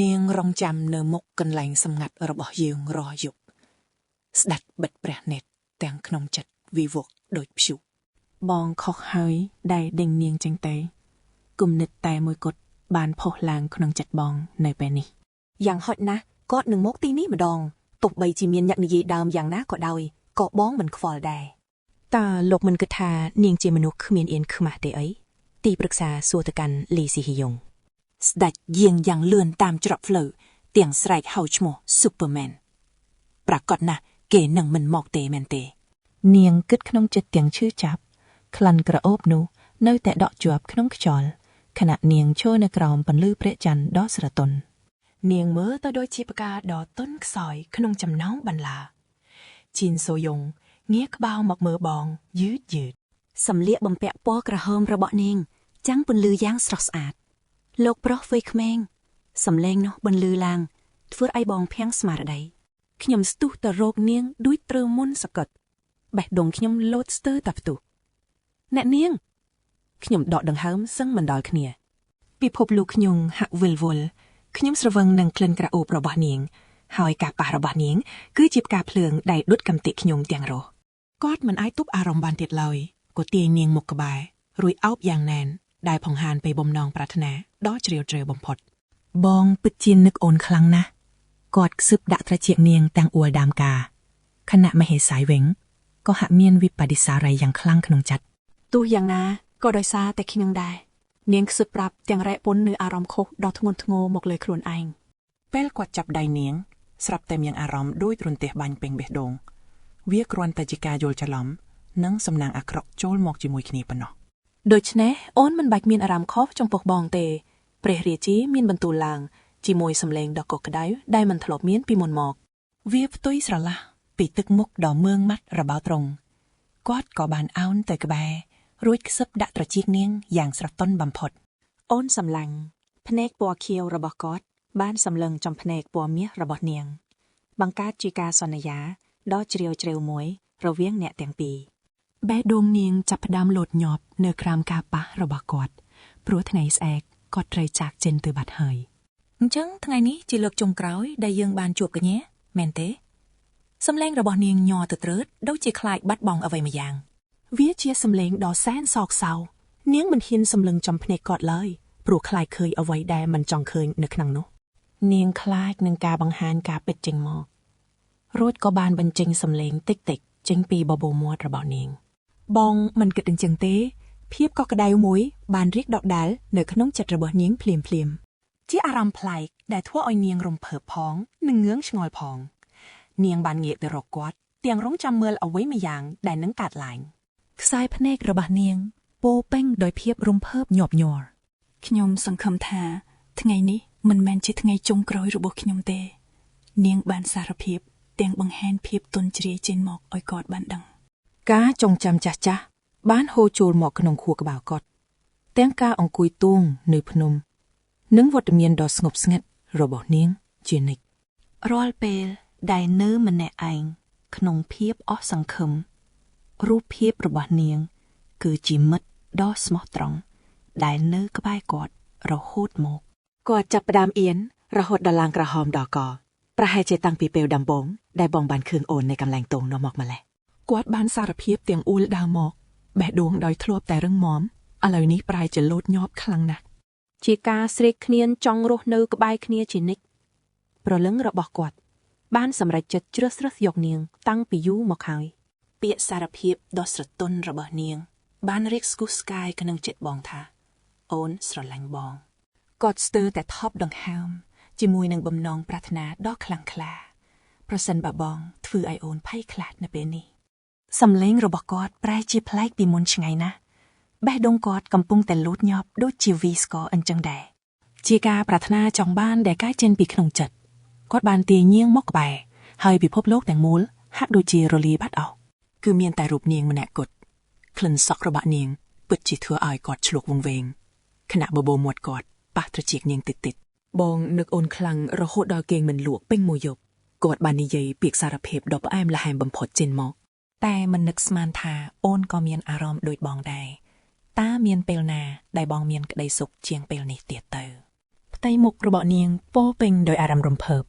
នាងរងចាំនៅមុខកន្លែងសម្ងាត់របស់យើងរាល់យប់ស្ដេចបិទព្រះនេត្រទាំងក្នុងចិត្តវិវក់ដូចព្យុះបងខុសហើយដែលដេញនាងចឹងទេគំនិតតែមួយគត់បានផុសឡើងក្នុងចិត្តបងនៅពេលនេះយ៉ាងហោចណាស់គាត់នឹងមកទីនេះម្ដងទោះបីជាមានអ្នកនិយាយដើមយ៉ាងណាក៏ដោយក៏បងមិនខ្វល់ដែរតើលោកមិនគិតថានាងជាមនុស្សគ្មានអៀនខ្មាស់ទេអីទីប្រឹក្សាសួរទៅកាន់លីស៊ីហ៊ីយ៉ុងស្ដេចយាងយ៉ាងលឿនតាមច្រកផ្លូវទាំងស្រែកហៅឈ្មោះ Superman ប្រកាសណាស់គេនឹងមិនមកទេមែនទេនាងគិតក្នុងចិត្តទាំងឈឺចាប់ក្លិនក្រអូបនោះនៅតែដក់ជាប់ក្នុងខ្យល់ខណៈនាងឈរនៅក្រោមពន្លឺព្រះច័ន្ទដ៏ស្រទន់នាងមើលទៅដូចជាផ្កាដ៏ទន់ខ្សោយក្នុងចំណោមបន្លាជីនសូយ៉ុងងាកក្បាលមកមើលបងយឺតសម្លៀកបំពាក់ពណ៌ក្រហមរបស់នាងចាំងពន្លឺយ៉ាងស្រស់ស្អាតលោកប្រុសវ័យក្មេងសំឡេងនោះបន្លឺឡើងធ្វើឲ្យបងភាំងស្មារតីខ្ញុំស្ទុះទៅរកនាងដូចត្រូវមុនសកត់បេះដូងខ្ញុំលោតស្ទើរតែផ្ទុះអ្នកនាងខ្ញុំដកដង្ហើមសឹងមិនដល់គ្នាពិភពលោកខ្ញុំហាក់វិលវល់ខ្ញុំស្រវឹងនឹងក្លិនក្រអូបរបស់នាងហើយការប៉ះរបស់នាងគឺជាផ្កាភ្លើងដែលដុតកំទេចខ្ញុំទាំងរស់គាត់មិនអាចទប់អារម្មណ៍បានទៀតឡើយក៏ទាញនាងមកក្បែររួចអោបយ៉ាងណែនដែលផង្ហានពីបំណងប្រាថ្នាដ៏ជ្រាលជ្រៅបំផុតបងពិតជានឹកអូនខ្លាំងណាស់គាត់ខ្សឹបដាក់ត្រចៀកនាងទាំងអួលដើមការខណៈមហេសាយវិញក៏ហាក់មានវិបដិសារីយ៉ាងខ្លាំងក្នុងចិត្តទោះយ៉ាងណាក៏ដោយសារតែខ្ញុំដែរនាងខ្សឹបប្រាប់ទាំងរែកពុននៅអារម្មណ៍ខុសដ៏ធ្ងន់ធ្ងរមកលើខ្លួនឯងពេលគាត់ចាប់ដៃនាងស្រាប់តែមានអារម្មណ៍ដូចរន្ទះបាញ់ពេញបេះដូងវាគ្រាន់តែជាការយល់ច្រឡំនិងសំណាងអាក្រក់ចូលមកជាមួយគ្នាប៉ុណ្ណោះដូច្នេះអូនមិនបាច់មានអារម្មណ៍ខុសចំពោះបងទេព្រះរាជាមានបន្ទូលឡើងជាមួយសំឡេងដ៏កក់ក្ដៅដែលមិនធ្លាប់មានពីមុនមកវាផ្ទុយស្រឡះពីទឹកមុខដ៏មើងម៉ាត់របស់ទ្រង់គាត់ក៏បានអោនទៅក្បែររួចខ្សឹបដាក់ត្រចៀកនាងយ៉ាងស្រទន់បំផុតអូនសម្លាញ់ភ្នែកពណ៌ខៀវរបស់គាត់បានសម្លឹងចំភ្នែកពណ៌មាសរបស់នាងបង្កើតជាការសន្យាដ៏ជ្រាលជ្រៅមួយរវាងអ្នកទាំងពីរបេះដូងនាងចាប់ផ្ដើមលោតញាប់នៅក្រោមការប៉ះរបស់គាត់ព្រោះថ្ងៃស្អែកគាត់ត្រូវចាកចេញទៅបាត់ហើយអញ្ចឹងថ្ងៃនេះជាលើកចុងក្រោយដែលយើងបានជួបកញ្ញាមែនទេសំឡេងរបស់នាងញ័រទៅត្រើតដូចជាខ្លាចបាត់បង់អ្វីមួយយ៉ាងវាជាសំឡេងដ៏សែនសោកសៅនាងមិនហ៊ានសម្លឹងចំភ្នែកគាត់ឡើយព្រោះខ្លាចឃើញអ្វីដែលមិនចង់ឃើញនៅក្នុងនោះនាងខ្លាចនឹងការបង្ហាញការពិតចេញមករួចក៏បានបញ្ចេញសំឡេងតិចៗចេញពីបបូរមាត់របស់នាងបងមិនគិតអញ្ចឹងទេភាពកក់ក្ដៅមួយបានរៀកដដាលនៅក្នុងចិត្តរបស់នាងភ្លាមជាអារម្មណ៍ប្លែកដែលធ្វើឲ្យនាងរំភើបផងនិងងឿងឆ្ងល់ផងនាងបានងាកទៅរកគាត់ទាំងរងចាំមើលអ្វីមួយយ៉ាងដែលនឹងកើតឡើងខ្សែភ្នែករបស់នាងពោពេញដោយភាពរំភើបញាប់ញ័រខ្ញុំសង្ឃឹមថាថ្ងៃនេះមិនមែនជាថ្ងៃចុងក្រោយរបស់ខ្ញុំទេនាងបានសារភាពទាំងបង្ហាញភាពទន់ជ្រាយចេញមកឲ្យគាត់បានដឹងការចងចាំចាស់បានហូរចូលមកក្នុងខួរក្បាលគាត់ទាំងការអង្គុយទួងនៅភ្នំនិងវត្តមានដ៏ស្ងប់ស្ងាត់របស់នាងជានិច្ចរាល់ពេលដែលនៅម្នាក់ឯងក្នុងភាពអស់សង្ឃឹមរូបភាពរបស់នាងគឺជាមិត្តដ៏ស្មោះត្រង់ដែលនៅក្បែរគាត់រហូតមកគាត់ចាប់ផ្ដើមអៀនរហូតដល់ឡើងក្រហមដល់ក ប្រហែលជាតាំងពីពេលដំបូងដែលបងបានឃើញអូននៅកន្លែងតូងនោះមកម្ល៉េះគាត់បានសារភាពទាំងអ៊ូលដើរមកបេះដូងដោយធ្លាប់តែរឹងមាំឥឡូវនេះប្រែជាលោតញាប់ខ្លាំងណាស់ជាការស្រេកឃ្នានចង់រស់នៅក្បែរគ្នាជានិច្ចព្រលឹងរបស់គាត់បានសម្រេចចិត្តជ្រើសរើសយកនាងតាំងពីយូរមកហើយពាក្យសារភាពដ៏ស្រទន់របស់នាងបានរៀកស្គុះស្កាយក្នុងចិត្តបងថាអូនស្រឡាញ់បងគាត់ស្ទើរតែថប់ដង្ហើមជាមួយនឹងបំណងប្រាថ្នាដ៏ខ្លាំងក្លាប្រសិនបើបងធ្វើឲ្យអូនភ័យខ្លាចនៅពេលនេះសំឡេងរបស់គាត់ប្រែជាប្លែកពីមុនឆ្ងាយណាស់បេះដូងគាត់កំពុងតែលូតញាប់ដូចជាវីស្ករអញ្ចឹងដែរជាការប្រាថ្នាចង់បានដែលកើតចេញពីក្នុងចិត្តគាត់បានទាញនាងមកក្បែរហើយពិភពលោកទាំងមូលហាក់ដូចជារលាយបាត់អស់គឺមានតែរូបនាងម្នាក់គត់ក្លិនសក់របស់នាងពិតជាធ្វើឲ្យគាត់ឆ្លុះវង្វេងខណៈបបោមាត់គាត់ប៉ះត្រចៀកនាងតិចៗបងនឹកអូនខ្លាំងរហូតដល់គេងមិនលក់ពេញមួយយប់គាត់បាននិយាយពាក្យសារភាពដ៏ផ្អែមល្ហែមបំផុតចេញមកតែមិននឹកស្មានថាអូនក៏មានអារម្មណ៍ដូចបងដែរតើមានពេលណាដែលបងមានក្តីសុខជាងពេលនេះទៀតទៅផ្ទៃមុខរបស់នាងពោពេញដោយអារម្មណ៍រំភើប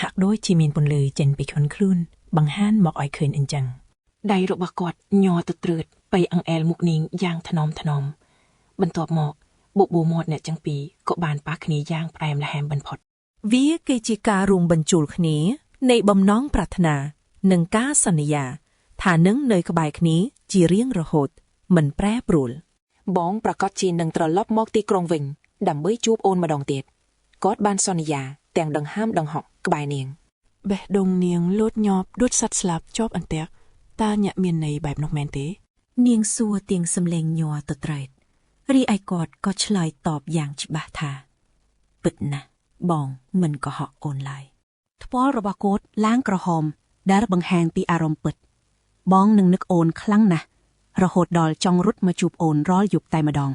ហាក់ដូចជាមានពន្លឺចេញពីខ្លួនបង្ហាញមកឲ្យឃើញអញ្ចឹងដៃរបស់គាត់ញ័រទៅត្រើតទៅអង្អែលមុខនាងយ៉ាងថ្នមបន្ទាប់មកបបួមាត់អ្នកទាំងពីរក៏បានប៉ះគ្នាយ៉ាងផ្អែមល្ហែមបំផុតវាគឺជាការរួមបញ្ចូលគ្នានៃបំណងប្រាថ្នានិងការសន្យាថានឹងនៅក្បែរគ្នាជារៀងរហូតមិនប្រែប្រួលបងប្រកាសជានឹងត្រឡប់មកទីក្រុងវិញដើម្បីជួបអូនម្ដងទៀតគាត់បានសន្យាទាំងដង្ហើមដង្ហក់ក្បែរនាងបេះដូងនាងលូតញាប់ដូចសត្វស្លាប់ជាប់អន្ទាក់តើញាក់មានន័យបែបនោះមែនទេនាងសួរទាំងសំឡេងញ័រទៅត្រែតរីឯគាត់ក៏ឆ្លើយតបយ៉ាងច្បាស់ថាពិតណាស់បងមិនកុហកអូនឡើយថ្ពាល់របស់គាត់ឡើងក្រហមដែលបង្ហាញពីអារម្មណ៍ពិតបងនឹងនឹកអូនខ្លាំងណាស់រហូតដល់ចង់រត់មកជួបអូនរាល់យប់តែម្ដង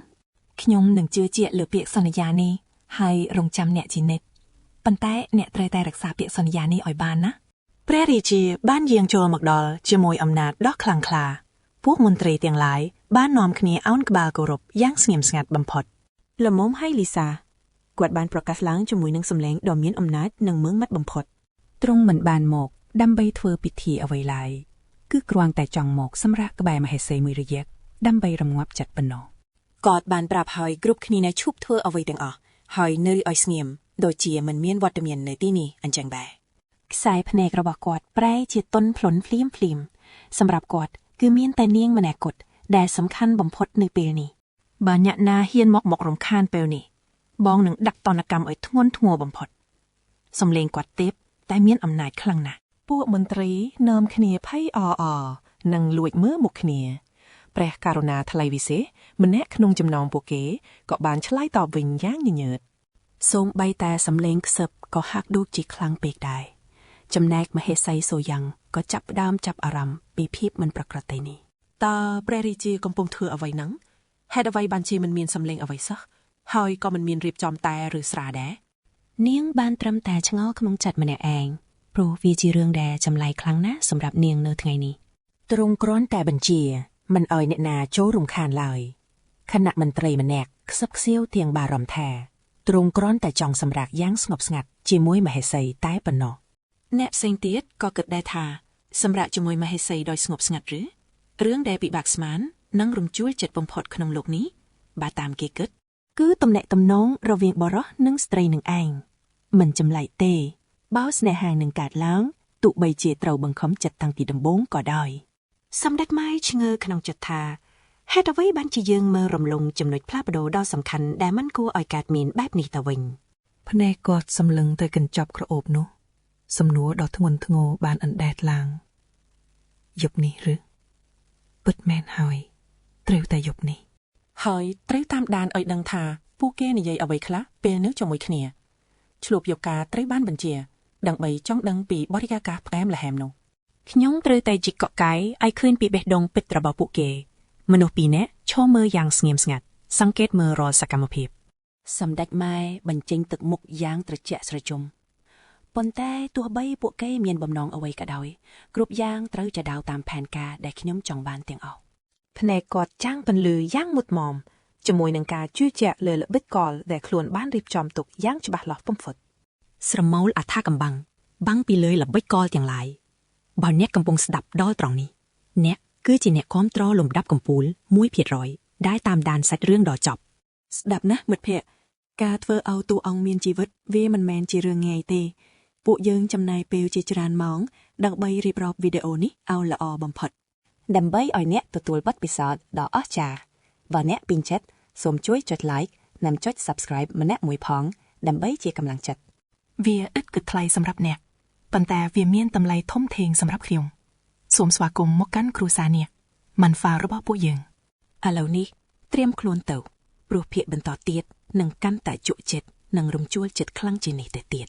ខ្ញុំនឹងជឿជាក់លើពាក្យសន្យានេះហើយរងចាំអ្នកជានិច្ចប៉ុន្តែអ្នកត្រូវតែរក្សាពាក្យសន្យានេះឲ្យបានណាព្រះរាជាបានយាងចូលមកដល់ជាមួយអំណាចដ៏ខ្លាំងក្លាពួកមន្ត្រីទាំងឡាយបាននាំគ្នាឱនក្បាលគោរពយ៉ាងស្ងៀមស្ងាត់បំផុតល្មមឲ្យលីសាគាត់បានប្រកាសឡើងជាមួយនឹងសម្លេងដ៏មានអំណាចនិងម៉ឺងម៉ាត់បំផុតទ្រង់មិនបានមកដើម្បីធ្វើពិធីអ្វីឡើយគឺគ្រាន់តែចង់មកសម្រាប់ក្បែរមហេសីមួយរយៈដើម្បីរងាប់ចិត្តប៉ុណ្ណោះគាត់បានប្រាប់ឲ្យគ្រប់គ្នាឈប់ធ្វើអ្វីទាំងអស់ហើយនៅឲ្យស្ងៀមដូចជាមិនមានវត្តមាននៅទីនេះអញ្ចឹងដែរខ្សែភ្នែករបស់គាត់ប្រែជាទន់ភ្លន់ភ្លាមសម្រាប់គាត់គឺមានតែនាងម្នាក់គត់ដែលសំខាន់បំផុតនៅពេលនេះបើអ្នកណាហ៊ានមករំខានពេលនេះបងនឹងដាក់ទណ្ឌកម្មឲ្យធ្ងន់ធ្ងរបំផុតសំឡេងគាត់ទេពតែមានអំណាចខ្លាំងណាស់ពួកមន្ត្រីនាំគ្នាភ័យអរនិងលួចមើលមុខគ្នាព្រះករុណាថ្លៃវិសេសម្នាក់ក្នុងចំណោមពួកគេក៏បានឆ្លើយតបវិញយ៉ាងញញើតសូម្បីតែសំឡេងខ្សឹបក៏ហាក់ដូចជាខ្លាំងពេកដែរចំណែកមហេសីសូយ៉ាងក៏ចាប់ផ្ដើមចាប់អារម្មណ៍ពីភាពមិនប្រក្រតីនេះតើព្រះរាជាកំពុងធ្វើអ្វីហ្នឹងហេតុអ្វីបានជាមិនមានសំឡេងអ្វីសោះហើយក៏មិនមានរៀបចំតែឬស្រាដែរនាងបានត្រឹមតែឆ្ងល់ក្នុងចិត្តម្នាក់ឯងព្រោះវាជារឿងដែលចម្លែកខ្លាំងណាស់សម្រាប់នាងនៅថ្ងៃនេះទ្រង់គ្រាន់តែបញ្ជាមិនឲ្យអ្នកណាចូលរំខានឡើយខណៈមន្ត្រីម្នាក់ខ្សឹបខ្សៀវទាំងបារម្ភថាទ្រង់គ្រាន់តែចង់សម្រាកយ៉ាងស្ងប់ស្ងាត់ជាមួយមហេសីតែប៉ុណ្ណោះអ្នកផ្សេងទៀតក៏គិតដែរថាសម្រាប់ជាមួយមហេសីដោយស្ងប់ស្ងាត់ឬរឿងដែលពិបាកស្មាននិងរំជួលចិត្តបំផុតក្នុងលោកនេះបើតាមគេគិតគឺទំនាក់ទំនងរវាងបរិសនិងស្ត្រីនឹងឯងមិនចម្លែកទេបើស្នេហានឹងកើតឡើងទោះបីជាត្រូវបង្ខំចិត្តតាំងពីដំបូងក៏ដោយសម្ដេចម៉ែឆ្ងើក្នុងចិត្តថាហេតុអ្វីបានជាយើងមើលរំលងចំណុចផ្លាស់ប្ដូរដ៏សំខាន់ដែលមិនគួរឲ្យកើតមានបែបនេះទៅវិញភ្នែកគាត់សម្លឹងទៅកញ្ចប់ក្រអូបនោះសំណួរដ៏ធ្ងន់ធ្ងរបានអណ្ដែតឡើងយប់នេះឬពិតមែនហើយត្រូវតែយប់នេះហើយត្រូវតាមដានឲ្យដឹងថាពួកគេនិយាយអ្វីខ្លះពេលនៅជាមួយគ្នាឆ្លូបយកការត្រូវបានបញ្ជាដើម្បីចង់ដឹងពីបរិយាកាសផ្អែមល្ហែមនោះខ្ញុំត្រូវតែជីកកក់កាយឲ្យឃើញពីបេះដូងពិតរបស់ពួកគេមនុស្សពីរនាក់ឈរមើលយ៉ាងស្ងៀមស្ងាត់សង្កេតមើលរាល់សកម្មភាពសម្ដេចម៉ែបញ្ចេញទឹកមុខយ៉ាងត្រជាក់ស្រជុំប៉ុន្តែទោះបីពួកគេមានបំណងអ្វីក៏ដោយគ្រប់យ៉ាងត្រូវចដៅតាមផែនការដែលខ្ញុំចង់បានទាំងអស់ភ្នែកគាត់ចាំងពន្លឺយ៉ាងមុតមមជាមួយនឹងការជឿជាក់លើល្បិចកលដែលខ្លួនបានរៀបចំទុកយ៉ាងច្បាស់លាស់បំផុតស្រមោលអថាកំបាំង បាំងពីលើល្បិចកលទាំងឡាយបើអ្នកកំពុងស្ដាប់ដល់ត្រង់នេះអ្នកគឺជាអ្នកគាំទ្រលំដាប់កំពូល 1% ដែលតាមដានសាច់រឿងដល់ចប់ ស្ដាប់ណាមិត្តភ័ក្តិការធ្វើឲ្យតួអង្គមានជីវិតវាមិនមែនជារឿងងាយទេពួកយើងចំណាយពេលជាច្រើនម៉ោងដើម្បីរៀបរាប់វីដេអូនេះឲ្យល្អបំផុតដើម្បីឲ្យអ្នកទទួលបទពិសោធន៍ដ៏អស្ចារ្យបើអ្នកពេញចិត្តសូមជួយចុច like និងចុច subscribe ម្នាក់មួយផងដើម្បីជាកម្លាំងចិត្តវាឥតគិតថ្លៃសម្រាប់អ្នកប៉ុន្តែវាមានតម្លៃធំធេងសម្រាប់ខ្ញុំសូមស្វាគមន៍មកកាន់គ្រួសារនេះម៉ាន់ហ្វារបស់ពួកយើងឥឡូវនេះត្រៀមខ្លួនទៅព្រោះភាគបន្តទៀតនឹងកាន់តែជក់ចិត្តនិងរំជួលចិត្តខ្លាំងជាងនេះទៅទៀត